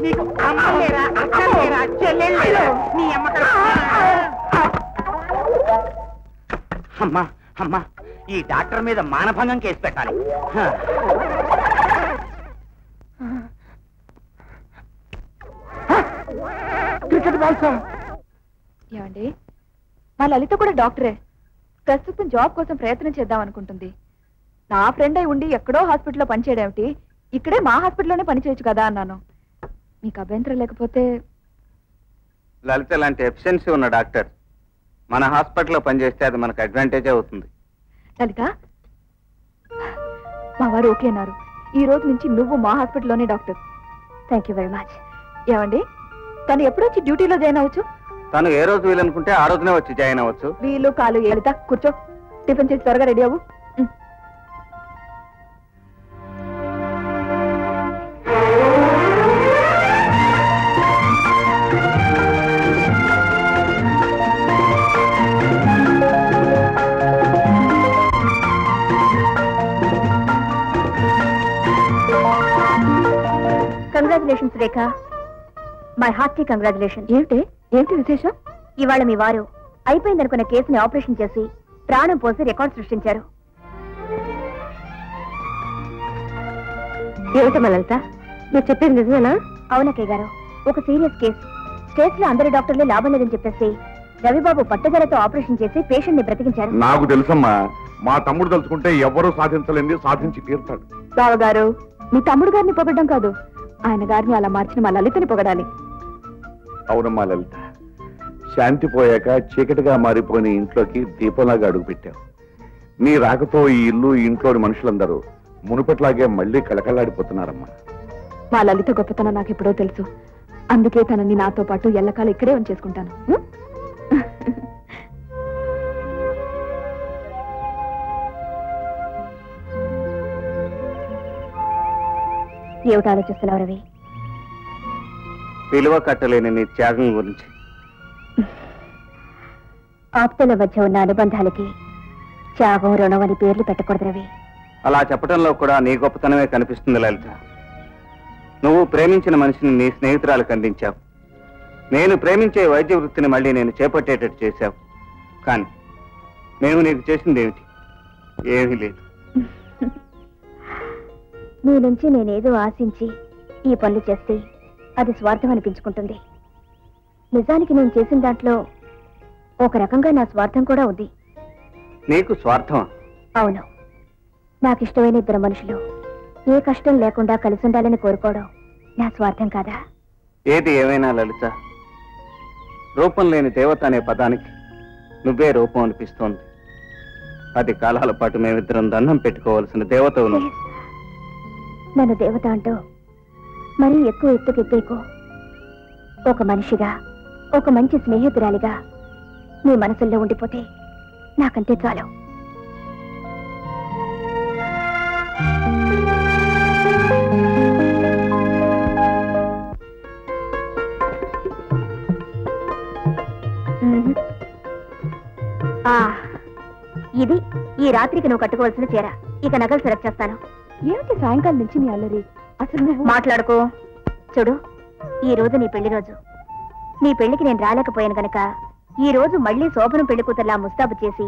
నీకు అమ్మ లేరా, అక్క లేరా, చెల్లెలు లేరా? నీ అమ్మక. అమ్మా అమ్మా, ఈ డాక్టర్ మీద మానభంగం కేసు పెట్టాలి. Cricket ball sir. ఏమండి, మా లలిత కూడా డాక్టరే. ప్రస్తుతం జాబ్ కోసం ప్రయత్నం చేద్దాం అనుకుంటుంది. నా ఫ్రెండ్ అయి ఉండి ఎక్కడో హాస్పిటల్లో పనిచేయడేమిటి, ఇక్కడే మా హాస్పిటల్లోనే పనిచేయచ్చు కదా అన్నాను. మీకు అభ్యంతరం లేకపోతే. లలిత లాంటి ఎఫిషియన్సీ ఉన్న డాక్టర్ మన హాస్పిటల్లో పనిచేస్తే అది మనకు అడ్వాంటేజ్ అవుతుంది. లలిత, మా వారు ఓకే అన్నారు. ఈ రోజు నుంచి నువ్వు మా హాస్పిటల్లోనే doctor. Thank you very much. ఏమండి, తను ఎప్పుడొచ్చి డ్యూటీలో జాయిన్ అవ్వచ్చు? తను ఏ రోజు వీలనుకుంటే ఆ రోజునే వచ్చి జాయిన్ అవ్వచ్చు. వీలు కాలు ఏలిత కూర్చో, టిఫిన్ చేసి త్వరగా రెడీ అవ్వు. Congratulations Rekha, my hearty congratulation. ఏంటి విశేషం? ఇవాళ మీ వారు అయిపోయిందనుకున్న కేసుని ఆపరేషన్ చేసి ప్రాణం పోసి రికార్డ్ సృష్టించారు. ఏమిటమ్మా లలిత, మీరు చెప్పేది నిజమేనా? అవునక్కయ్య గారు, ఒక సీరియస్ కేసు. స్టేట్స్ లో అందరి డాక్టర్లు లాభం లేదని చెప్పేసి రవిబాబు పట్టుదలతో ఆపరేషన్ చేసి పేషెంట్ ని బ్రతికించారు. నాకు తెలుసమ్మా, మా తమ్ముడు తలుచుకుంటే ఎవ్వరూ సాధించలేంది సాధించి తీరుతాడు. బావగారు, మీ తమ్ముడు గారిని పొగడం కాదు, ఆయన గారిని అలా మార్చిన మా లలితని పొగడాలి. అవునమ్మా లలిత, శాంతి పోయాక చీకటిగా మారిపోయిన ఇంట్లోకి దీపంలాగా అడుగుపెట్టావు. నీ రాకతో ఈ ఇల్లు ఇంట్లోని మనుషులందరూ మునుపట్లాగే మళ్ళీ కళకళలాడిపోతున్నారమ్మా. మా లలిత గొప్పతనం నాకు ఎప్పుడో తెలుసు, అందుకే తనని నాతో పాటు ఎల్లకాలం ఇక్కడే ఉంచేసుకుంటాను. ఏమిటి ఆలోచిస్తున్నావు రవి? విలువ కట్టలేని నీ త్యాగం గురించి. ఆప్తుల మధ్య ఉన్న అనుబంధాలకి త్యాగం, రుణం అని పేర్లు పెట్టకూడదు రవి. అలా చెప్పడంలో కూడా నీ గొప్పతనమే కనిపిస్తుంది లలిత. నువ్వు ప్రేమించిన మనిషిని నీ స్నేహితురాలకు అందించావు. నేను ప్రేమించే వైద్య వృత్తిని మళ్ళీ నేను చేపట్టేటట్టు చేశావు. కానీ మేము నీకు చేసింది ఏమిటి? ఏమీ లేదు. నీ నుంచి నేనేదో ఆశించి ఈ పనులు చేస్తే అది స్వార్థం అనిపించుకుంటుంది. నిజానికి నేను చేసిన దాంట్లో ఒక రకంగా నా స్వార్థం కూడా ఉంది. నీకు స్వార్థమా? అవును. నాకిష్టమైన ఇద్దరు మనుషులు ఏ కష్టం లేకుండా కలిసి ఉండాలని కోరుకోవడం నా స్వార్థం కాదా? ఏది ఏమైనా లలిత, రూపం లేని దేవత అనే పదానికి నువ్వే రూపం అనిపిస్తోంది. అది కాలాల పాటు మేమిద్దరం దండం పెట్టుకోవాల్సిన దేవతవు నువ్వు. నన్ను దేవత అంటూ మరీ ఎక్కువ ఎత్తుకెత్తేకు. ఒక మనిషిగా, ఒక మంచి స్నేహితురాలిగా నీ మనసుల్లో ఉండిపోతే నాకంతే చాలు. ఇది ఈ రాత్రికి నువ్వు కట్టుకోవాల్సిన చీర. ఇక నగలు సెలెక్ట్ చేస్తాను. ఏమిటి సాయంకాలం నుంచి నీ అల్లరి? అసలు నువ్వు మాట్లాడుకో. చూడు, ఈ రోజు నీ పెళ్లి రోజు. నీ పెళ్లికి నేను రాలేకపోయాను గనక ఈ రోజు మళ్ళీ శోభనం పెళ్లి కూతుర్లా ముస్తాబు చేసి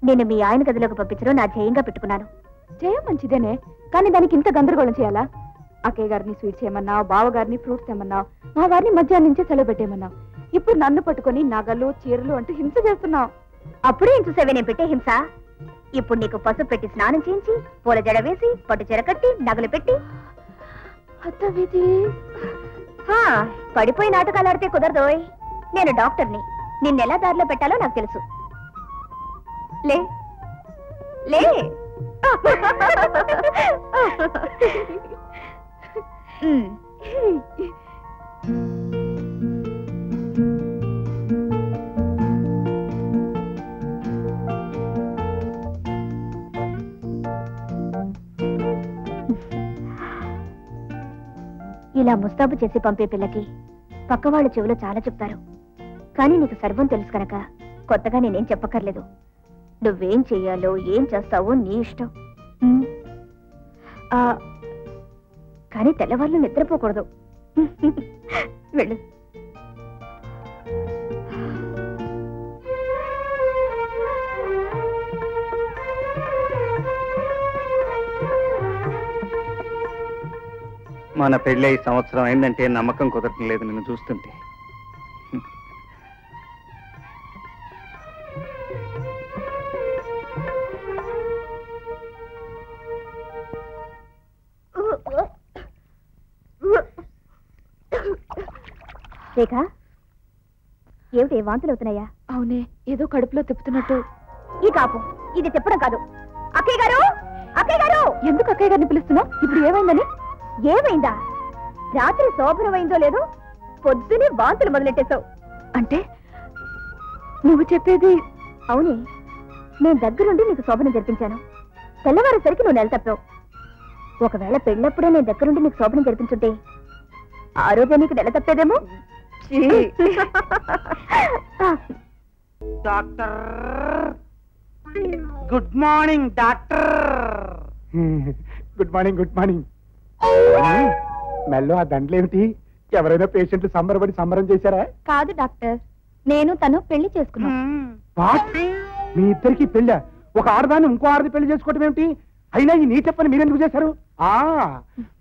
నేను మీ ఆయన గదిలోకి పంపించడం నా ధ్యేయంగా పెట్టుకున్నాను. జయం మంచిదేనే, కానీ దానికి ఇంత గందరగోళం చేయాలా? అక్కయ్య గారిని స్వీట్స్ ఏమన్నావు, బావగారిని ఫ్రూట్స్ ఏమన్నావు, మా వారిని మధ్యాహ్నం నుంచే సెలవు పెట్టేమన్నావు. ఇప్పుడు నన్ను పట్టుకొని నగలు, చీరలు అంటూ హింస చేస్తున్నావు. అప్పుడే హింసేవే నేను పెట్టే హింస. ఇప్పుడు నీకు పసుపు పెట్టి స్నానం చేయించి, పూల జడ వేసి, పట్టు చీర కట్టి, నగలు పెట్టి పడిపోయి నాటకాలు ఆడితే కుదరదోయ్. నేను డాక్టర్ని, నిన్నెలా దారిలో పెట్టాలో నాకు తెలుసు. లే లే. ఇలా ముస్తాబు చేసి పంపే పిల్లకి పక్కవాళ్ళ చెవులో చాలా చెప్తారు. కానీ నీకు సర్వం తెలుసు కనుక కొత్తగా నేనేం చెప్పక్కర్లేదు. నువ్వేం చెయ్యాలో, ఏం చేస్తావో నీ ఇష్టం. కానీ తెల్లవాళ్ళు నిద్రపోకూడదు. వెళ్ళు. మన పెళ్ళి 1 సంవత్సరం అయిందంటే నమ్మకం కుదరటం లేదు నిన్ను చూస్తుంటే. రేఖ, ఏమిటి వాంతులు అవుతున్నాయా? అవునే, ఏదో కడుపులో తిప్పుతున్నట్టు. ఈ కాపు ఇది తిప్పడం కాదు, అక్కయ్య గారు, అక్కయ్య గారు! ఎందుకు అక్కయ్య గారిని పిలుస్తున్నావు? ఇప్పుడు ఏమైందని? ఏమైందా? రాత్రి శోభనమైందో లేదో పొద్దునే వాంతులు మొదలెట్టేశావు. అంటే నువ్వు చెప్పేది? అవునే, నేను దగ్గరుండి నీకు శోభనం జరిపించాను. తెల్లవారేసరికి నువ్వు నెల తప్పావు. ఒకవేళ పెళ్ళప్పుడే నేను దగ్గరుండి నీకు శోభనం జరిపించుంటే ఆ రోజే నీకు నెల తప్పేదేమో. Doctor, good morning doctor. Good morning, good morning. మెల్లో ఆ దండలేమిటి? ఎవరైనా పేషెంట్లు సంబరపడి సంబరం చేశారా? కాదు డాక్టర్, నేను తను పెళ్లి చేసుకున్నాను. వాట్? మీ ఇద్దరికి పెళ్ళా? ఒక ఆడదాన్ని ఇంకో ఆడది పెళ్లి చేసుకోవటం ఏమిటి? అయినా ఈ నీ చెప్పని మీరెందుకు చేశారు?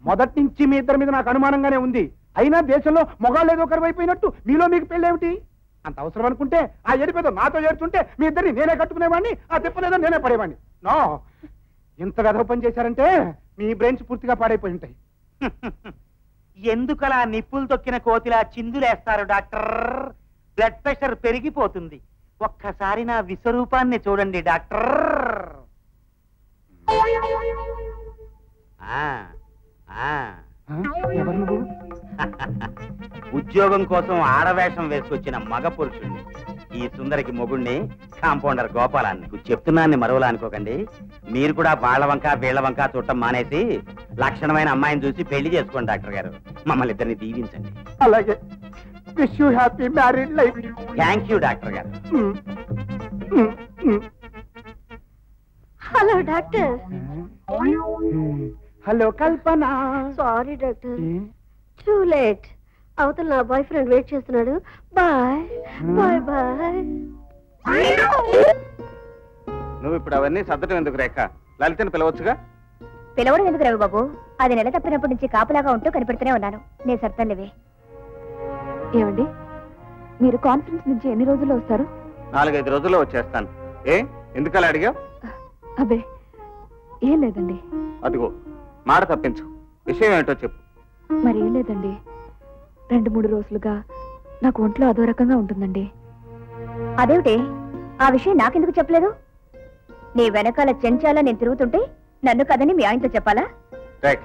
మొదటి నుంచి మీ ఇద్దరి మీద నాకు అనుమానంగానే ఉంది. అయినా దేశంలో మొగాళ్ళు ఏదో కరువైపోయినట్టు మీలో మీకు పెళ్ళేమిటి? అంత అవసరం అనుకుంటే ఆ ఎడిపేదో నాతో చేరుతుంటే మీ ఇద్దరిని నేనే కట్టుకునేవాడిని, ఆ తిప్పలేదో నేనే పడేవాడిని. నో, ఇంత వెధవ పని చేశారంటే మీ బ్రెయిన్స్ పూర్తిగా పాడైపోయి ఉంటాయి. ఎందుకలా నిప్పులు తొక్కిన కోతిలా చిందులేస్తారు డాక్టర్? బ్లడ్ ప్రెషర్ పెరిగిపోతుంది. ఒక్కసారి నా విశ్వరూపాన్ని చూడండి డాక్టర్. ఎవరు నువ్వు? ఉద్యోగం కోసం ఆడవేషం వేసుకొచ్చిన మగ పురుషుణ్ణి. ఈ సుందరికి మొగుణ్ణి, కాంపౌండర్ గోపాలాన్ని. చెప్తున్నాన్ని మరోలా అనుకోకండి. మీరు కూడా వాళ్ళ వంక వీళ్ల వంక చూడటం మానేసి లక్షణమైన అమ్మాయిని చూసి పెళ్లి చేసుకోండి డాక్టర్ గారు. మమ్మల్ని ఇద్దరిని దీవించండి. అలాగే. Wish you happy married life. Thank you doctor గారు. Hello doctor. Hello Kalpana. Sorry doctor, too late. అవతల నా బాయ్ ఫ్రెండ్ వెయిట్ చేస్తున్నాడు. Bye bye bye. నువ్వు ఇప్పుడు అవన్నీ సర్దటం ఎందుకు రేఖ? లలితని పిలవచ్చుగా. పిలవడం ఎందుకు రవి బాబు? అది నెల తప్పినప్పటి నుంచి కాపలాగా ఉంటూ కనిపెడుతూనే ఉన్నాను. నేను సర్తానులేవే. ఏమండి, మీరు కాన్ఫరెన్స్ నుంచి ఎన్ని రోజుల్లో వస్తారు? 4-5 రోజుల్లో వచ్చేస్తాను. ఎందుకలా అడిగా? అబ్బే ఏం లేదండి. అదిగో మాట తప్పించు. విషయం ఏంటో చెప్పు. మరి ఏం లేదండి, 2-3 రోజులుగా నాకు ఒంట్లో అదో రకంగా ఉంటుందండి. అదేమిటి? ఆ విషయం నాకెందుకు చెప్పలేదు? నీ వెనకాల చెంచాలా నేను తిరుగుతుంటే నన్ను కదని మీ ఆయనతో చెప్పాలా? రేఖ,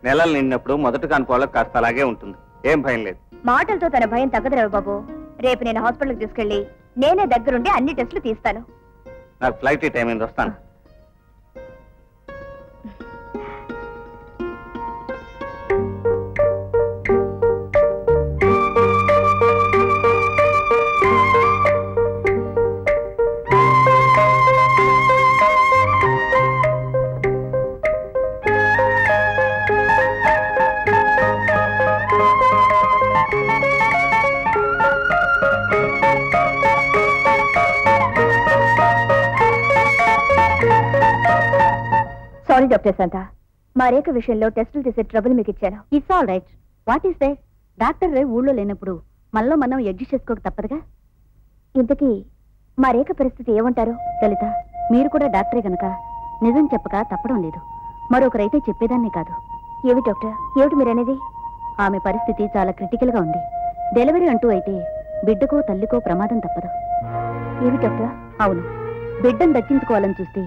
నెలలు నిన్నప్పుడు మొదటి కానుకోవడానికి కాస్త అలాగే ఉంటుంది. ఏం భయం లేదు. మాటలతో తన భయం తగ్గదు రవి బాబు. రేపు నేను హాస్పిటల్కి తీసుకెళ్లి నేనే దగ్గరుండి అన్ని టెస్టులు తీస్తాను. నాకు ఫ్లైట్ టైం అయింది, వస్తాను. సారీ డాక్టర్ శాంత, మా రేఖ విషయంలో టెస్టులు తీసే ట్రబుల్ మీకు ఇచ్చాను. It's all right. What is they? Doctor రే ఊళ్ళో లేనప్పుడు మనలో మనం అడ్జస్ట్ చేసుకోక తప్పదుగా. ఇంతకీ మా రేఖ పరిస్థితి ఏమంటారు? లలిత, మీరు కూడా డాక్టరే గనక నిజం చెప్పక తప్పడం లేదు. మరొకరైతే చెప్పేదాన్ని కాదు. ఏమి డాక్టర్, ఏమిటి మీరనేది? ఆమె పరిస్థితి చాలా క్రిటికల్ గా ఉంది. డెలివరీ అంటూ అయితే బిడ్డకో తల్లికో ప్రమాదం తప్పదు. ఏమి డాక్టర్? అవును, బిడ్డను దక్కించుకోవాలని చూస్తే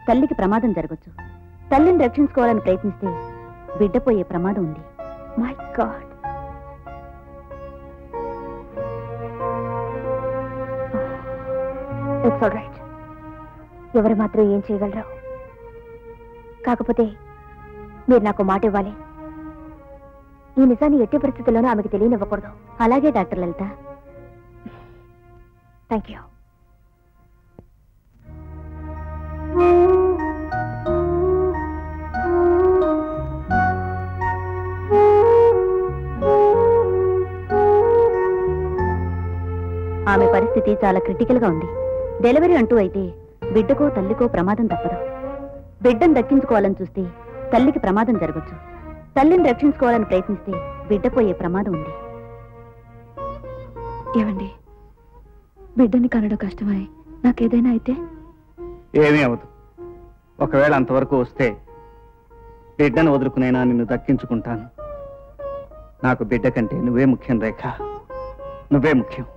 తల్లికి ప్రమాదం జరగచ్చు. తల్లిని రక్షించుకోవాలని ప్రయత్నిస్తే బిడ్డ పోయే ప్రమాదం ఉంది. My God. It's all right. ఎవరు మాత్రం ఏం చేయగలరు? కాకపోతే మీరు నాకు మాట ఇవ్వాలి. ఈ నిజాన్ని ఎట్టి పరిస్థితుల్లోనూ ఆమెకు తెలియనివ్వకూడదు. అలాగే డాక్టర్ లలిత. Thank you. ఆమె పరిస్థితి చాలా క్రిటికల్ గా ఉంది. డెలివరీ అంటూ అయితే బిడ్డకో తల్లికో ప్రమాదం తప్పదు. బిడ్డను దక్కించుకోవాలని చూస్తే తల్లికి ప్రమాదం జరగచ్చు. తల్లిని రక్షించుకోవాలని ప్రయత్నిస్తే బిడ్డ పోయే ప్రమాదం ఉంది. ఏమండి, బిడ్డని కనడం కష్టమై నాకేదైనా అయితే? ఏమీ అవదు. ఒకవేళ అంతవరకు వస్తే బిడ్డను వదులుకునైనా నిన్ను దక్కించుకుంటాను. నాకు బిడ్డ కంటే నువ్వే ముఖ్యం రేఖ, నువ్వే ముఖ్యం.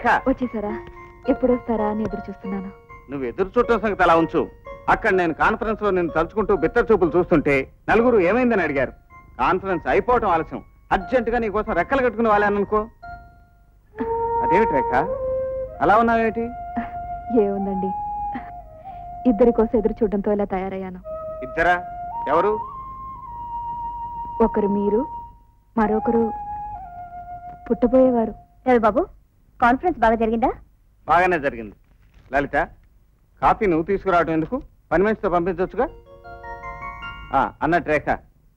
రేఖ వచ్చేసారా? ఎప్పుడు వస్తారా అని ఎదురు చూస్తున్నాను. నువ్వు ఎదురు చూడటం సంగతి అలా ఉంచు. అక్కడ నేను కాన్ఫరెన్స్ లో నిన్ను తలుచుకుంటూ బిత్తర చూపులు చూస్తుంటే నలుగురు ఏమైందని అడిగారు. కాన్ఫరెన్స్ అయిపోవటం ఆలస్యం. అర్జెంట్ గా నీకోసం రెక్కలు కట్టుకుని వాళ్ళనుకో. అదేమిటి రేఖ అలా ఉన్నావేమిటి? ఏముందండి, ఇద్దరి కోసం ఎదురు చూడడంతో ఇలా తయారయ్యాను. ఇద్దరా? ఎవరు? ఒకరు మీరు, మరొకరు పుట్టబోయేవారు. రవి బాబు, కాన్ఫరెన్స్ బాగా జరిగిందా? బాగానే జరిగింది. లలిత, కాఫీ నువ్వు తీసుకురావటం ఎందుకు? పని మనిషితో పంపించవచ్చుగా. అన్నట్టు రేఖ,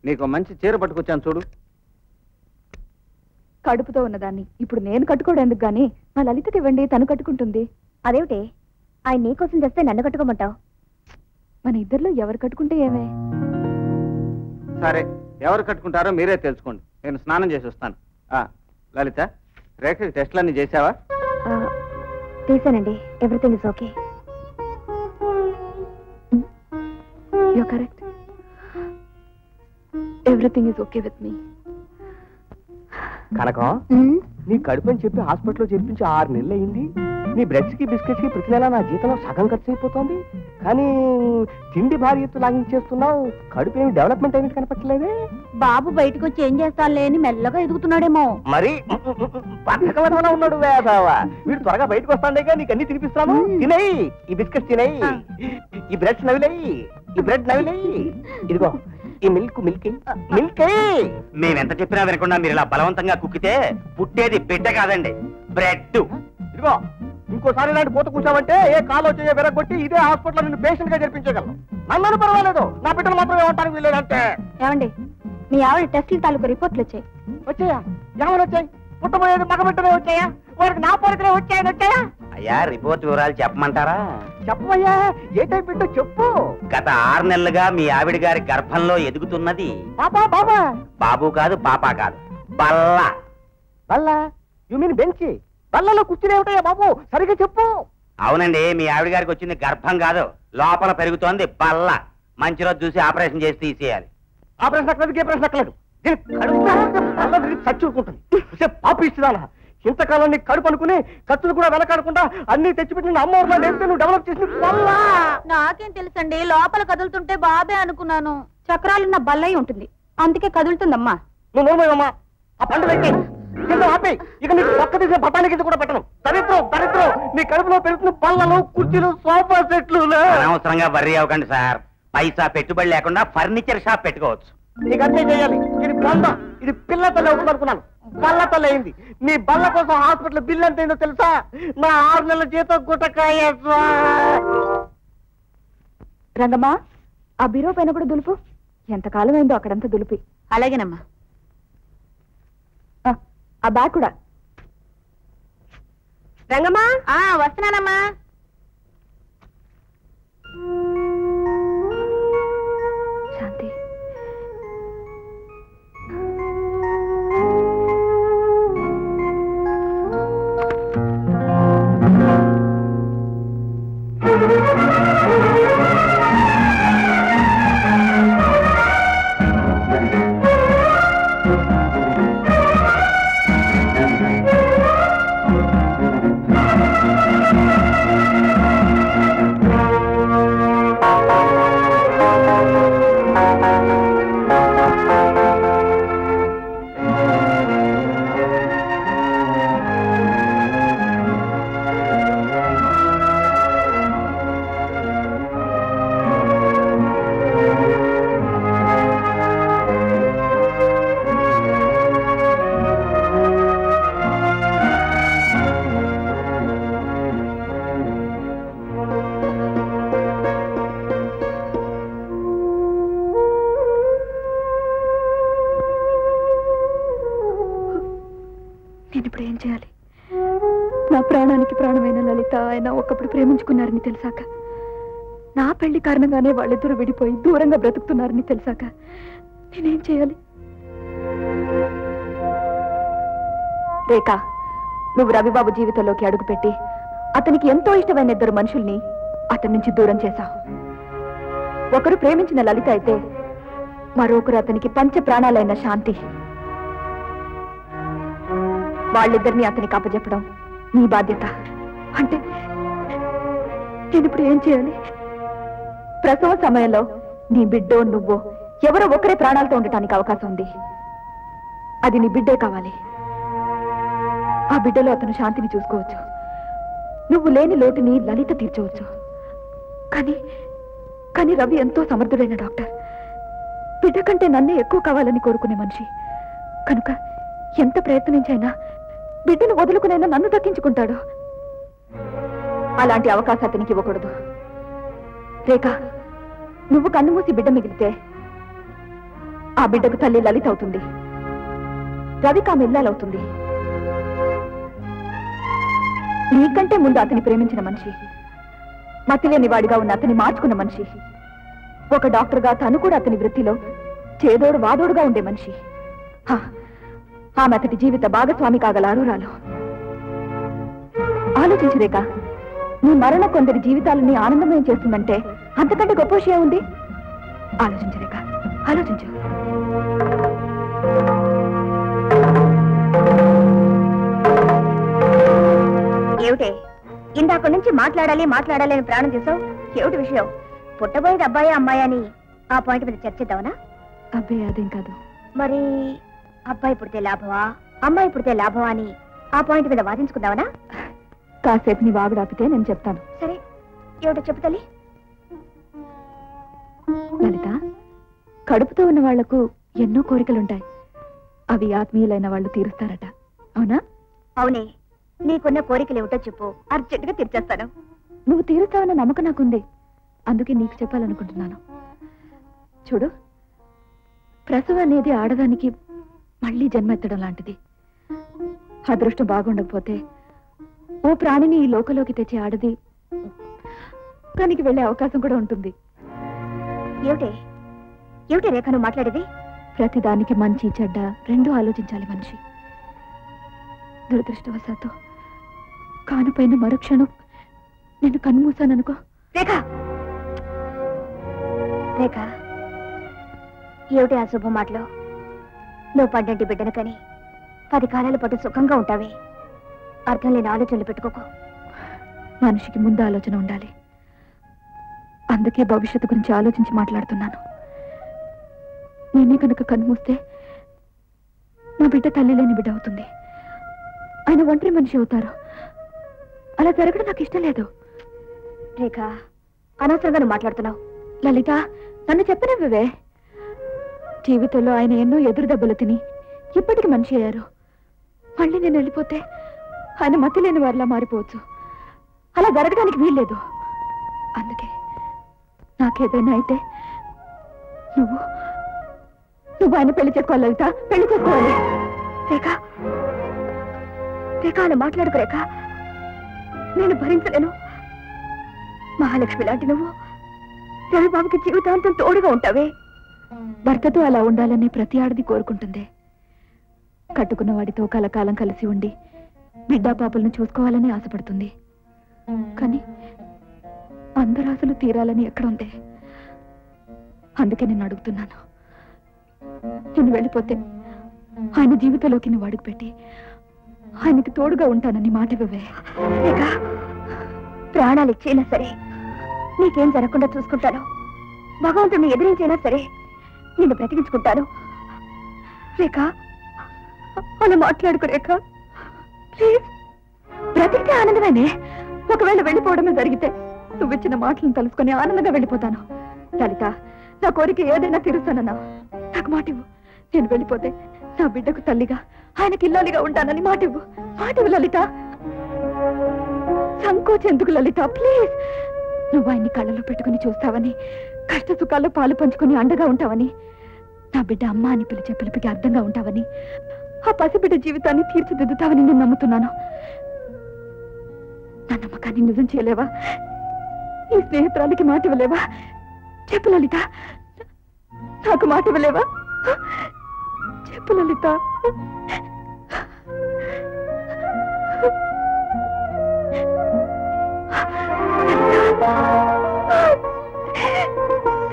నీకు మంచి చీర పట్టుకొచ్చాను చూడు. కడుపుతో ఉన్నదాన్ని ఇప్పుడు నేను కట్టుకోవడం ఎందుకు గాని మా లలితకి ఇవ్వండి, తను కట్టుకుంటుంది. అదేమిటి, ఆయన నీకోసం తెస్తే నన్ను కట్టుకోమంటావు? మన ఇద్దరిలో ఎవరు కట్టుకుంటే ఏమే? సరే, ఎవరు కట్టుకుంటారో మీరే తెలుసుకోండి. నేను స్నానం చేసి వస్తాను. లలిత, రేఖకి టెస్టులన్నీ చేసావా? చేశానండి. Everything is okay. You are correct. Everything is okay with me. Kanakam, నీ కడుపు అని చెప్పి హాస్పిటల్లో చేర్పించి 6 నెలలు అయింది. నీ బ్రెడ్స్ కి బిస్కెట్స్ కి ప్రతి నెల నా జీతంలో సగం ఖర్చు అయిపోతుంది. కానీ తిండి భారీ ఎత్తు లాగించేస్తున్నావు. కడుపు ఏమి డెవలప్మెంట్ అయినట్టు కనపట్టలేదే. బాబు బయటకు వచ్చి ఏం చేస్తానులే అని మెల్లగా ఎదుగుతున్నాడేమో. మరి బద్ధకమైన ఉన్నాడు వేసావా? వీడు త్వరగా బయటకు వస్తాండేగా నీకు అన్ని తినిపిస్తాను. తినేయి, ఈ బిస్కెట్స్ తినేయి, ఈ బ్రెడ్స్ నవిలేయి, ఈ బ్రెడ్ నవిలేయి. ఇదిగో ఈ మిల్క్ మేమెంత చెప్పినా వినకుండా మీరు ఇలా బలవంతంగా కుక్కితే పుట్టేది బిడ్డ కాదండి, బ్రెడ్. ఇదిగో ఇంకోసారి ఇలాంటి పూత కూర్చామంటే ఏ కాలో చేయ విరగొట్టి ఇదే హాస్పిటల్ నిన్ను పేషెంట్ గా జరిపించగలను. నన్ను పర్వాలేదు, నా బిడ్డలు మాత్రం ఏమంటానికి వీల్లేదంటే. ఏమండి, మీ ఆవిడ టెస్టుల తాలూకు రిపోర్ట్లు వచ్చాయి. వచ్చాయా? ఏమని వచ్చాయి? పుట్టబోయేది మగ బిడ్డలే వచ్చాయా? వారికి నా పోలికలే వచ్చాయని వచ్చాయా? అయ్యా, రిపోర్ట్ వివరాలు చెప్పమంటారా? చెప్పవయ్యా, ఏ టైం బిడ్డో చెప్పు. గత 6 నెలలుగా మీ ఆవిడ గారి గర్భంలో ఎదుగుతున్నది బాబా బాబు కాదు, పాపా కాదు, బల్ల. బల్ల? You mean bench? బల్లలో కూర్చునే ఉంటాయా బాబు? సరిగ్గా చెప్పు. అవునండి, మీ ఆవిడ గారికి వచ్చింది గర్భం కాదు, లోపల పెరుగుతోంది బల్ల. మంచి రోజు చూసి ఆపరేషన్ చేసి తీసేయాలి. ఆపరేషన్ అక్కలేదు, ఏ ప్రశ్న అక్కలేదు. చచ్చుకుంటుంది పాపి ఇస్తుందా? ఇంతకాలం నీ కడుపు అనుకుని ఖర్చులు కూడా వెనకాడకుండా అన్ని తెచ్చిపెట్టిన అమ్మవారు నేర్పితే నువ్వు డెవలప్ చేసి. నాకేం తెలుసండి, లోపల కదులుతుంటే బాబే అనుకున్నాను. చక్రాలున్న బల్లయి ఉంటుంది, అందుకే కదులుతుందమ్మా. నువ్వు నోమయ్యమ్మా, ఆ పండుగ ఆపే. ఇక నీకు పక్క తీసే బఠానీ కింద కూడా పెట్టను. దరిద్రం నీ కడుపులో పెరుగుతున్న పళ్ళలు, కుర్చీలు, సోఫా సెట్లు. అనవసరంగా వర్రీ అవ్వకండి సార్. పైసా పెట్టుబడి లేకుండా ఫర్నిచర్ షాప్ పెట్టుకోవచ్చు. నీకు అంతే చేయాలి. ఇది బల్ల, ఇది పిల్ల తల్లి అవుతుంది అనుకున్నాను. బల్ల తల్లి అయింది. నీ బల్ల కోసం హాస్పిటల్ బిల్ ఎంత అయిందో తెలుసా? నా 6 నెలల జీతం గుట్టకాయ. రంగమ్మా, ఆ బీరో పైన కూడా దులుపు. ఎంతకాలం అయిందో అక్కడంతా దులిపి. అలాగేనమ్మా. ఆ బ్యాగ్ కూడా. రంగమ్మా, వస్తున్నానమ్మా. శాంతి, నేనిప్పుడు ఏం చేయాలి? నా ప్రాణానికి ప్రాణమైన లలిత ఆయన ఒకప్పుడు ప్రేమించుకున్నారని తెలిసాక, నా పెళ్లి కారణంగానే వాళ్ళిద్దరూ విడిపోయి దూరంగా బ్రతుకుతున్నారని తెలిసాక నేనేం చేయాలి? రేఖ, నువ్వు రవిబాబు జీవితంలోకి అడుగుపెట్టి అతనికి ఎంతో ఇష్టమైన 2 మనుషుల్ని అతని నుంచి దూరం చేశావు. ఒకరు ప్రేమించిన లలిత అయితే మరొకరు అతనికి పంచ ప్రాణాలైన శాంతి. వాళ్ళిద్దరిని అతనికి అప్పచెప్పడం నీ బాధ్యత. అంటే నేను ఇప్పుడు ఏం చేయాలి? ప్రసవ సమయంలో నీ బిడ్డో నువ్వో ఎవరో ఒకరే ప్రాణాలతో ఉండటానికి అవకాశం ఉంది. అది నీ బిడ్డే కావాలి. ఆ బిడ్డలో అతను శాంతిని చూసుకోవచ్చు. నువ్వు లేని లోటుని లలిత తీర్చవచ్చు. కానీ రవి ఎంతో సమర్థుడైన డాక్టర్. బిడ్డ కంటే నన్నే ఎక్కువ కావాలని కోరుకునే మనిషి కనుక ఎంత ప్రయత్నించైనా బిడ్డను వదులుకునైనా నన్ను దక్కించుకుంటాడు. అలాంటి అవకాశం అతనికి ఇవ్వకూడదు. రేఖ, నువ్వు కన్ను మూసి బిడ్డ మిగిలితే ఆ బిడ్డకు తల్లి లలిత అవుతుంది, రవిక మిల్లాలవుతుంది. నీకంటే ముందు అతని ప్రేమించిన మనిషి, మతిలేని వాడిగా ఉన్న అతని మార్చుకున్న మనిషి, ఒక డాక్టర్గా తను కూడా అతని వృత్తిలో చేదోడు వాదోడుగా ఉండే మనిషి. ఆమె అతడి జీవిత భాగస్వామి కాగల అరురాలు. ఆలోచించు రేఖ, నీ మరణ కొందరి జీవితాలని ఆనందమయం చేస్తుందంటే అంతకంటే గొప్ప విషయం ఉంది. ఆలోచించు రేఖ, ఆలోచించు. ఏమిటే ఇందాక నుంచి మాట్లాడాలి అని ప్రాణం చేసావు? ఏమిటి విషయం? పుట్టబోయేది అబ్బాయి అమ్మాయి అని ఆ పాయింట్ మీద చర్చిద్దామనా? అబ్బాయి అదేం కాదు. మరి అబ్బాయి పుడితే లాభమా అమ్మాయి పుడితే లాభమా అని ఆ పాయింట్ మీద వాదించుకుందామనా? కాసేపు నీ వాగుడు ఆపితే నేను చెప్తాను. సరే, ఏమిటో చెప్పు తల్లి. లలిత, కడుపుతో ఉన్న వాళ్లకు ఎన్నో కోరికలుంటాయి. అవి ఆత్మీయులైన వాళ్ళు తీరుస్తారట, అవునా? అవునే. నీకున్న కోరికలు ఏమిటో చెప్పు, అర్జెంటుగా తీర్చేస్తాను. నువ్వు తీరుస్తావన్న నమ్మకం నాకుంది, అందుకే నీకు చెప్పాలనుకుంటున్నాను. చూడు, ప్రసవం అనేది ఆడదానికి మళ్ళీ జన్మెత్తడం లాంటిది. అదృష్టం బాగుండకపోతే ఓ ప్రాణిని ఈ లోకంలోకి తెచ్చే ఆడది దానికి వెళ్లే అవకాశం కూడా ఉంటుంది. ఏమిటి రేఖ నువ్వు మాట్లాడేది? ప్రతిదానికి మంచి చెడ్డ రెండూ ఆలోచించాలి మనిషి. దురదృష్టవశాత్తు కానుపైన మరుక్షణం నేను కన్నుమూసాననుకో. రేఖ, రేఖ, ఏమిటి ఆ శుభ మాటలో? నువ్వు పడ్డంటి బిడ్డను కని 10 కాలాల పాటు సుఖంగా ఉంటావే. అర్థం లేని ఆలోచనలు పెట్టుకోకు. మనిషికి ముందు ఆలోచన ఉండాలి. అందుకే భవిష్యత్తు గురించి ఆలోచించి మాట్లాడుతున్నాను. నేనే కనుక కన్నుమూస్తే నా బిడ్డ తల్లి లేని బిడ్డ అవుతుంది. ఆయన ఒంటరి మనిషి అవుతారు. అలా జరగడం నాకు ఇష్టం లేదు. రేఖ, అనవసరంగా నువ్వు మాట్లాడుతున్నావు. లలిత, నన్ను చెప్పనివ్వవే. జీవితంలో ఆయన ఎన్నో ఎదురు దెబ్బలు తిని ఇప్పటికి మనిషి అయ్యారు. మళ్ళీ నేను వెళ్ళిపోతే ఆయన మతి లేని వారిలా మారిపోవచ్చు. అలా జరగడానికి వీల్లేదు. అందుకే నాకేదైనా అయితే నువ్వు ఆయన పెళ్లి చేసుకోవాలి లలిత, పెళ్లి చేసుకోవాలి. రేఖ, రేఖ, అలా మాట్లాడుకు రేఖ. నేను భరించలేను. మహాలక్ష్మి లాంటి నువ్వు రవిబాబుకి జీవితాంతం తోడుగా ఉంటావే. భర్తతో అలా ఉండాలని ప్రతి ఆడది కోరుకుంటుంది. కట్టుకున్న వాడితో కలకాలం కలిసి ఉండి బిడ్డా పాపలను చూసుకోవాలని ఆశపడుతుంది. కానీ అందరు ఆశలు తీరాలని ఎక్కడుంది? అందుకే నేను అడుగుతున్నాను. నేను వెళ్ళిపోతే ఆయన జీవితంలోకి నువ్వు అడుగు పెట్టి ఆయనకి తోడుగా ఉంటానని మాట ఇవ్వవే. ప్రాణాలు ఇచ్చైనా సరే నీకేం జరగకుండా చూసుకుంటాను. భగవంతుడిని ఎదిరించైనా సరే నిన్ను బ్రతికించుకుంటాను. రేఖ, అలా మాట్లాడుకో రేఖ, ప్లీజ్. బ్రతికితే ఆనందమేనే. ఒకవేళ వెళ్ళిపోవడమే జరిగితే నువ్వు ఇచ్చిన మాటలను తలుసుకొని ఆనందంగా వెళ్ళిపోతాను. లలిత, నా కోరిక ఏదైనా తీరుస్తానన్నా నాకు మాట ఇవ్వు. నేను వెళ్ళిపోతే నా బిడ్డకు తల్లిగా ఆయనకి ఇల్లాలిగా ఉంటానని మాట ఇవ్వు. మాట ఇవ్వు లలిత. సంకోచెందుకు లలిత, ప్లీజ్. నువ్వు ఆయన్ని కళ్ళలో పెట్టుకుని చూస్తావని, కష్ట సుఖాల్లో పాలు పంచుకుని అండగా ఉంటావని, నా బిడ్డ అమ్మ అని పిలిచే పిలుపుకి అర్థంగా ఉంటావని, ఆ పసిబిడ్డ జీవితాన్ని తీర్చిదిద్దుతావని నేను నమ్ముతున్నాను. నా నమ్మకాన్ని నిజం చేయలేవా? ఈ స్నేహితురాలికి మాట ఇవ్వలేవా? చెప్పు లలిత, నాకు మాట ఇవ్వలేవా? చెప్పు లలిత.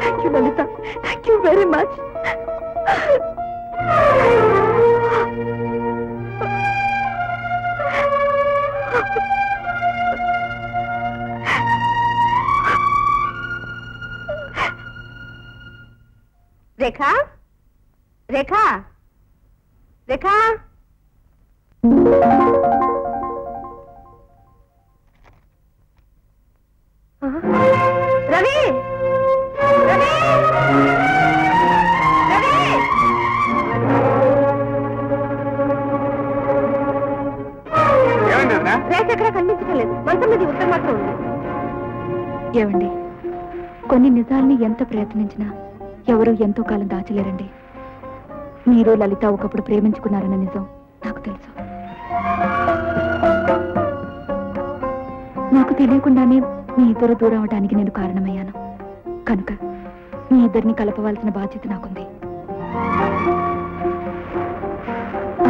Thank you, Lalita. Thank you very much. రేఖా రేఖా రేఖా రవి రవి రవి రేఖ ఎక్కడ కనిపించడం లేదు. మంచం మీద ఉత్తరం మాత్రం ఉంది. ఏమండి, కొన్ని నిజాల్ని ఎంత ప్రయత్నించినా ఎవరు ఎంతో కాలం దాచలేరండి. మీరు లలిత ఒకప్పుడు ప్రేమించుకున్నారన్న నిజం నాకు తెలుసు. నాకు తెలియకుండానే మీ ఇద్దరు దూరం అవడానికి నేను కారణమయ్యాను. కనుక మీ ఇద్దరిని కలపవలసిన బాధ్యత నాకుంది.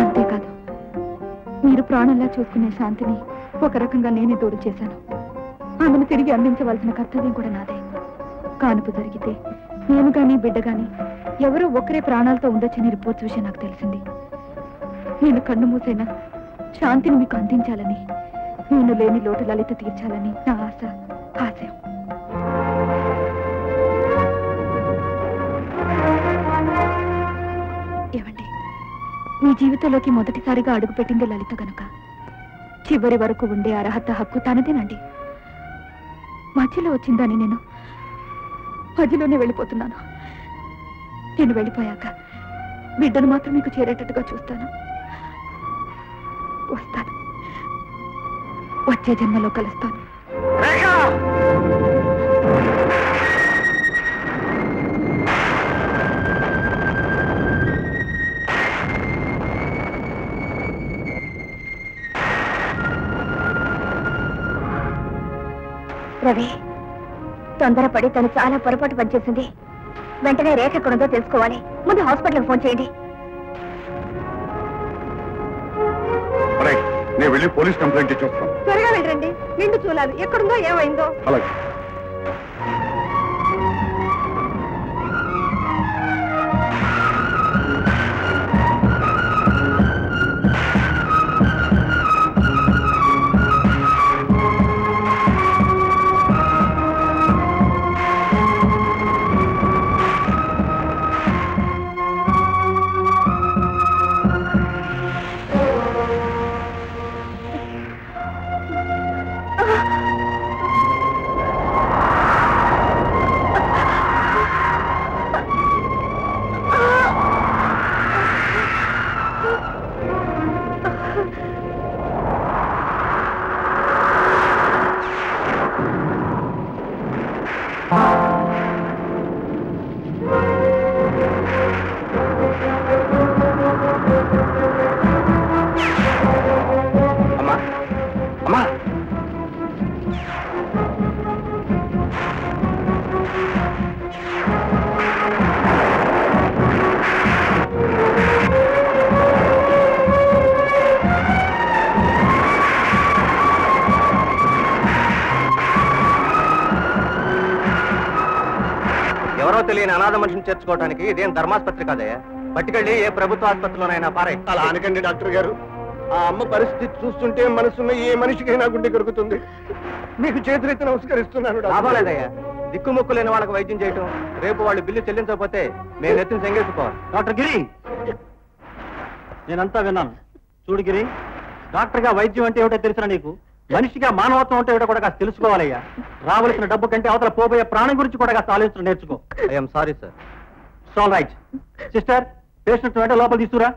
అంతేకాదు, మీరు ప్రాణంలా చూసుకునే శాంతిని ఒక రకంగా నేనే దూరం చేశాను. ఆమెను తిరిగి అందించవలసిన కర్తవ్యం కూడా నాదే. కానుపు జరిగితే నేను గాని బిడ్డ గాని ఎవరో ఒకరే ప్రాణాలతో ఉండొచ్చని రిపోర్ట్స్ విషయం నాకు తెలిసింది. నేను కన్ను మూసైనా శాంతిని మీకు అందించాలని, నేను లేని లోటు లలిత తీర్చాలని నా ఆశ, ఆశయం. ఏమండి, మీ జీవితంలోకి మొదటిసారిగా అడుగుపెట్టింది లలిత గనుక చివరి వరకు ఉండే అర్హత, హక్కు తనదేనండి. మధ్యలో వచ్చిందని నేను మధ్యలోనే వెళ్ళిపోతున్నాను. నేను వెళ్ళిపోయాక బిడ్డను మాత్రం మీకు చేరేటట్టుగా చూస్తాను. వస్తాను, వచ్చే జన్మలో కలుస్తాను. రవి, తొందరపడి తను చాలా పొరపాటు పనిచేసింది. వెంటనే రేఖ ఎక్కడుందో తెలుసుకోవాలి. ముందు హాస్పిటల్కి ఫోన్ చేయండి. నేను వెళ్ళి పోలీస్ కంప్లైంట్ ఇచ్చేస్తాను. త్వరగా వెళ్ళండి, నిండు చూడాలి ఎక్కడుందో ఏమైందో. అలాగే. తెలియని అనాథ మనిషిని చేర్చుకోవడానికి ఇదేం ధర్మాస్పత్రి కాదయ్యా. పట్టుకెళ్ళి ఏ ప్రభుత్వ ఆసుపత్రిలోనైనా పారే. అలా అనకండి డాక్టర్ గారు. ఆ అమ్మ పరిస్థితి చూస్తుంటే మనసున్న ఏ మనిషికైనా గుండె కరుగుతుంది. మీకు చేతులెత్తి నమస్కరిస్తున్నాను. లాభాలేదయ్యా, దిక్కుముక్కు లేని వాళ్ళకి వైద్యం చేయటం, రేపు వాళ్ళు బిల్లు చెల్లించకపోతే మేము నెత్తిని చెంగేసుకోవాలి. డాక్టర్ గిరి, నేనంతా విన్నాను. చూడు గిరి, డాక్టర్ గా వైద్యం అంటే ఏమిటో తెలుసునా నీకు? మనిషిగా మానవత్వం అంటే ఏమిటో కూడా కాస్త తెలుసుకోవాలయ్యా. రావలసిన డబ్బు కంటే అవతల పోబోయే ప్రాణం గురించి కూడా కాస్త ఆలోచించడం నేర్చుకో. I'm sorry sir. It's all right. Sister, patient వెంట లోపల తీసుకురా.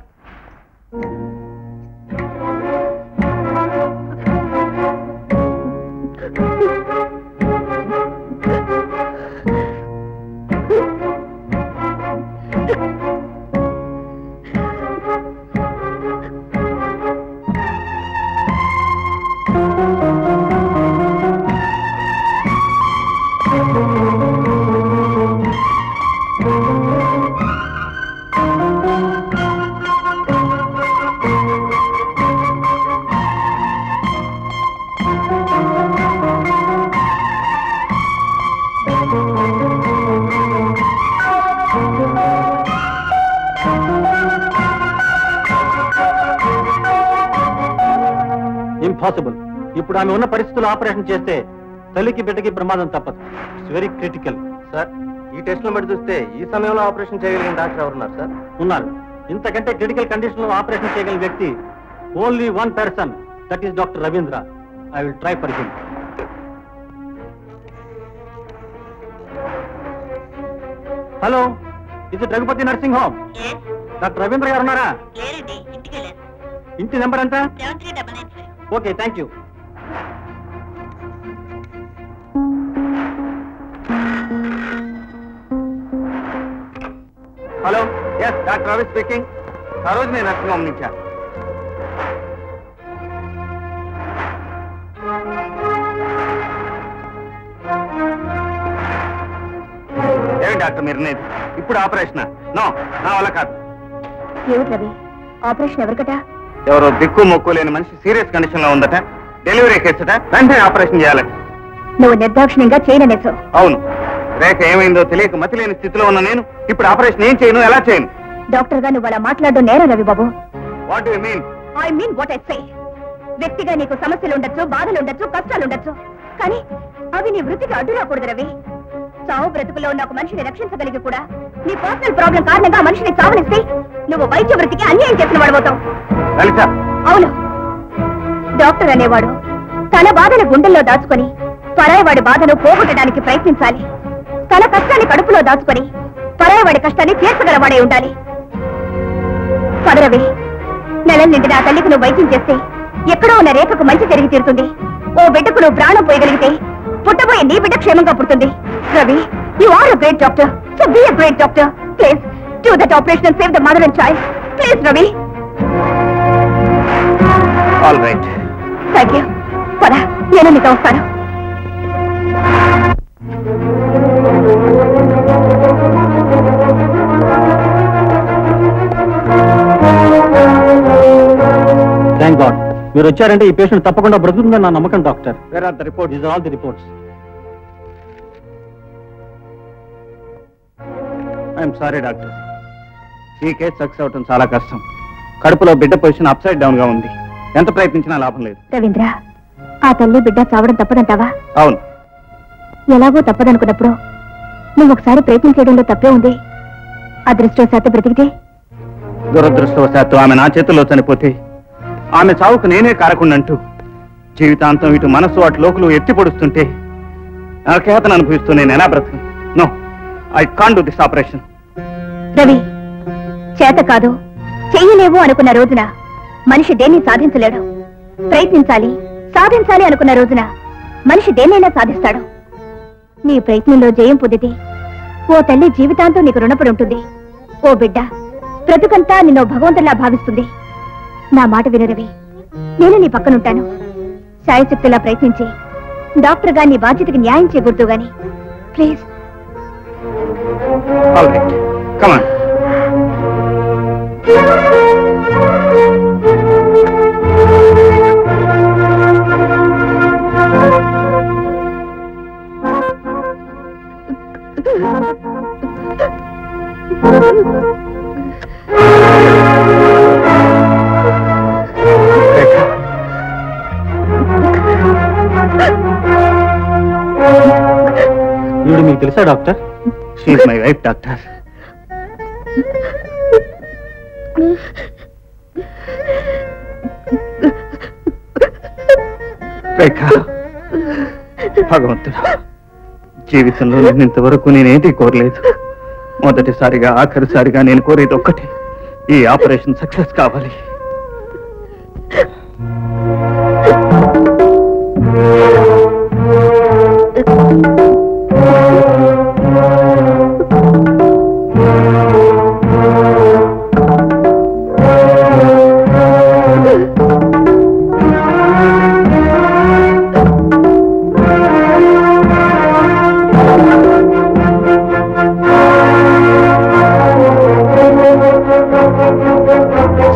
ఇంపాసిబుల్. ఇప్పుడు ఆమె ఉన్న పరిస్థితుల్లో ఆపరేషన్ చేస్తే తల్లికి బిడ్డకి ప్రమాదం తప్పదు. It's very critical. సార్, ఈ టెస్ట్లో బట్టి చూస్తే ఈ సమయంలో ఆపరేషన్ చేయగలిగిన డాక్టర్ ఎవరున్నారు సార్? ఉన్నారు. ఇంతకంటే క్రిటికల్ కండిషన్ లో ఆపరేషన్ చేయగలిగిన వ్యక్తి only one person, that is doctor Ravindra. I will try for him. Hello, ఇది Raghupathi nursing home. Doctor Ravindra గారు ఉన్నారా? ఇంటి నెంబర్ ఎంత? Okay, thank you. Hello, yes doctor Ravi speaking. ఆ రోజు నేను నర్సింగ్ హోమ్ నుంచా. ఏమి డాక్టర్ మీరు అనేది? ఇప్పుడు ఆపరేషన్? నో, నా వల్ల కాదు. ఏమిటి రవి, ఆపరేషన్ ఎవరికట? ఎవరో దిక్కు మొక్కు లేని మనిషి సీరియస్ కండిషన్ లో ఉందట, డెలివరీ కేసట, వెంటనే ఆపరేషన్ చేయాలట. నువ్వు నిర్దాక్షిణ్యంగా చేయననేసావు. అవును, రేఖ ఏమైందో తెలియక మతి లేని స్థితిలో ఉన్న నేను ఇప్పుడు ఆపరేషన్ ఏం చేయను, ఎలా చేయను? డాక్టర్ గా నువ్వు అలా మాట్లాడడం నేరం రవి బాబు. What do you mean? I mean what I say. వ్యక్తిగా నీకు సమస్యలు ఉండొచ్చు, బాధలు ఉండొచ్చు, కష్టాలు ఉండొచ్చు, కానీ అవి నీ వృత్తికి అడ్డు రాకూడదు రవి. చావు బ్రతుకులో ఉన్న ఒక మనిషిని రక్షించగలిగి కూడా నీ పర్సనల్ ప్రాబ్లం కారణంగా మనిషిని చావనిస్తే నువ్వు వైద్య వృత్తికి అన్యాయం చేసిన వాడవుతావు. అవును, డాక్టర్ అనేవాడు తన బాధను గుండెల్లో దాచుకొని పరాయవాడి బాధను పోగొట్టడానికి ప్రయత్నించాలి. తన కష్టాన్ని కడుపులో దాచుకొని పరాయవాడి కష్టాన్ని తీర్చగలవాడే ఉండాలి. పదరవి, నెలల నిండి నా తల్లికి నువ్వు వైద్యం చేస్తే ఎక్కడో ఉన్న రేఖకు మంచి జరిగి తీరుతుంది. ఓ బిడ్డకు నువ్వు ప్రాణం పోయగలిగితే పుట్టబోయే నీ బిడ్డ క్షేమంగా పుడుతుంది. Ravi, you are a great doctor, so be a great doctor. Please do that operation and save the mother and child. Please Ravi. All right, thank you. పద, నేను నీతో వస్తాను. థ్యాంక్ గాడ్, మీరు వచ్చారంటే ఈ పేషెంట్ తప్పకుండా బ్రతుకుతుందని నా నమ్మకం doctor. Where are the reports? These are all the reports. I'm sorry doctor, ఈ కేసు సక్సెస్ అవటం చాలా కష్టం. కడుపులో బిడ్డ పొజిషన్ అప్ సైడ్ డౌన్ గా ఉంది. ఎంత ప్రయత్నించినా లాభం లేదు. రవీంద్ర, ఆ తల్లి బిడ్డ చావడం తప్పదంటావా? అవును. ఎలాగో తప్పదనుకున్నప్పుడు నువ్వు ఒకసారి ప్రయత్నం చేయడంలో తప్పే ఉంది. అదృష్టవశాత్తు బ్రతికితే? దురదృష్టవశాత్తు ఆమె నా చేతుల్లో చనిపోతే ఆమె చావుకు నేనే కారకుండంటూ జీవితాంతం ఇటు మనసు అటు లోకులు ఎత్తి పొడుస్తుంటే నా కేతను అనుభవిస్తూ నేను ఎలా బ్రతకను? No, I can't do this operation. Ravi, చేత కాదు చెయ్యలేవు అనుకున్న రోజున మనిషి దేన్ని సాధించలేడు. ప్రయత్నించాలి, సాధించాలి అనుకున్న రోజున మనిషి దేన్నైనా సాధిస్తాడు. నీ ప్రయత్నంలో జయం పొందితే ఓ తల్లి జీవితాంతం నీకు రుణపడి ఉంటుంది. ఓ బిడ్డ బ్రతుకంతా నిన్ను భగవంతులా భావిస్తుంది. నా మాట విను రవి, నేను నీ పక్కనుంటాను. శాయశక్తిలా ప్రయత్నించి డాక్టర్ గా నీ బాధ్యతకి న్యాయం చేయకూడదు గాని please. All right, come on. ఈవిడ మీకు తెలుసా doctor? She is my wife doctor. Rekha, భగవంతుడా, జీవితంలో నేను ఇంతవరకు నేనేది కోరలేదు. మొదటిసారిగా ఆఖరిసారిగా నేను కోరేది ఒక్కటే, ఈ ఆపరేషన్ సక్సెస్ కావాలి.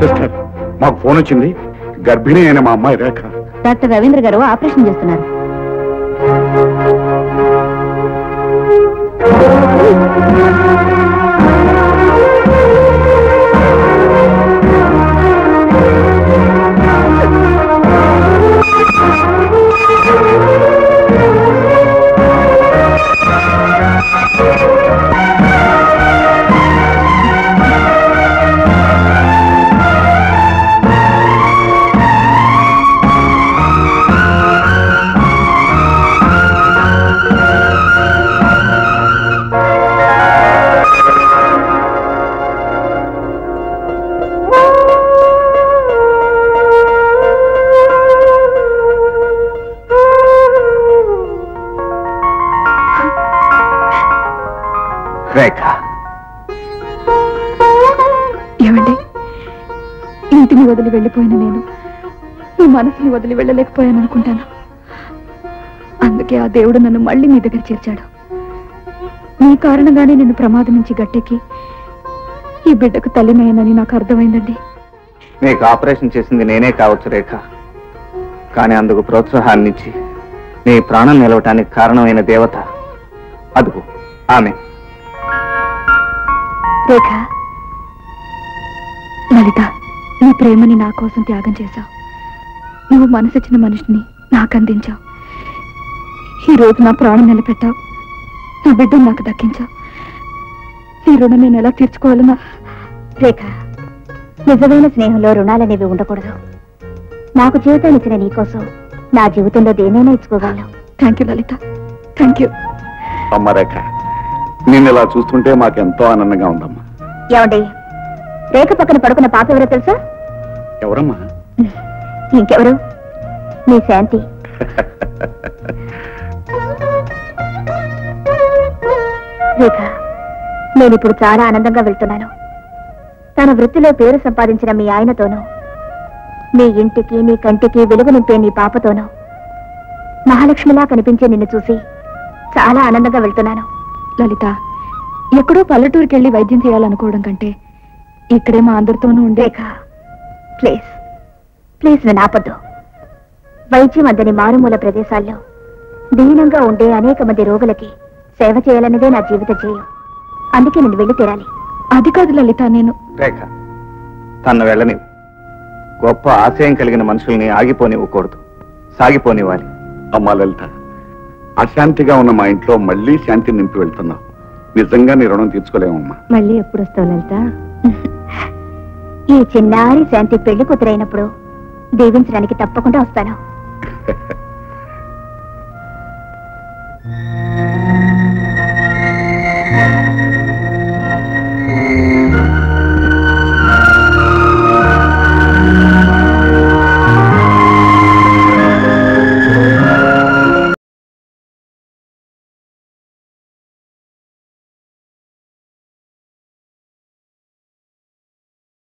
సిస్టర్, మాకు ఫోన్ వచ్చింది. గర్భిణి అయిన మా అమ్మాయి రేఖ. డాక్టర్ రవీంద్ర గారు ఆపరేషన్ చేస్తున్నారు. రేఖ, ఏమండి, ఇంటిని వదిలి వెళ్ళిపోయిన నేను ఈ మనసుని వదిలి వెళ్ళలేకపోయాను అనుకుంటాను. అందుకే ఆ దేవుడు నన్ను మళ్ళీ మీ దగ్గర చేర్చాడు. మీ కారణంగానే నేను ప్రమాదం నుంచి గట్టెక్కి ఈ బిడ్డకు తల్లినయ్యానని నాకు అర్థమైందండి. నీకు ఆపరేషన్ చేసింది నేనే కావచ్చు రేఖ, కానీ అందుకు ప్రోత్సాహాన్ని ఇచ్చి నీ ప్రాణం నిలవటానికి కారణమైన దేవత అదుగు ఆమె. రేఖ, లలిత, నీ ప్రేమని నా కోసం త్యాగం చేశావు. నువ్వు మనసిచ్చిన మనిషిని నాకు అందించావు. ఈ రోజు నా ప్రాణం నిలబెట్టావు. నా బిడ్డను నాకు దక్కించావు. ఈ రుణం నేను ఎలా తీర్చుకోవాలన్నా? రేఖ, నిజమైన స్నేహంలో రుణాలనేవి ఉండకూడదు. నాకు జీవితాన్ని ఇచ్చిన నీకోసం నా జీవితంలో దేనైనా ఇచ్చుకోగలను. Thank you Lalitha, thank you. అమ్మ రేఖ, నిన్ను ఇలా చూస్తుంటే మాకెంతో ఆనందంగా ఉందమ్మా. ఏమండి, రేఖ పక్కన పడుకున్న పాప ఎవరో తెలుసా? ఎవరమ్మా? ఇంకెవరు, మీ శాంతి. రేఖ, నేనిప్పుడు చాలా ఆనందంగా వెళ్తున్నాను. తన వృత్తిలో పేరు సంపాదించిన మీ ఆయనతోనూ, మీ ఇంటికి నీ కంటికి వెలుగు నింపే నీ పాపతోనూ, మహాలక్ష్మిలా కనిపించే నిన్ను చూసి చాలా ఆనందంగా వెళ్తున్నాను. లలిత, ఎక్కడో పల్లెటూరుకి వెళ్ళి వైద్యం చేయాలనుకోవడం కంటే ఇక్కడే మా అందరితోనూ ఉండే. రేఖ, ప్లీజ్ ప్లీజ్ నన్ను ఆపొద్దు. వైద్యం అందని మారుమూల ప్రదేశాల్లో దీనంగా ఉండే అనేక మంది రోగులకి సేవ చేయాలన్నదే నా జీవిత ధ్యేయం. అందుకే నేను వెళ్ళి తీరాలి. అది కాదు లలిత, నేను రేఖ, తను వెళ్ళని గొప్ప ఆశయం కలిగిన మనుషుల్ని ఆగిపోనివ్వకూడదు, సాగిపోనివ్వాలి. అమ్మా లలిత, అశాంతిగా ఉన్న మా ఇంట్లో మళ్ళీ శాంతి నింపి వెళ్తున్నావు. నిజంగా నీ రుణం తీర్చుకోలేమమ్మా. మళ్ళీ ఎప్పుడు వస్తావు లలిత? ఈ చిన్నారి శాంతి పెళ్లి కూతురైనప్పుడు దీవించడానికి తప్పకుండా వస్తాను.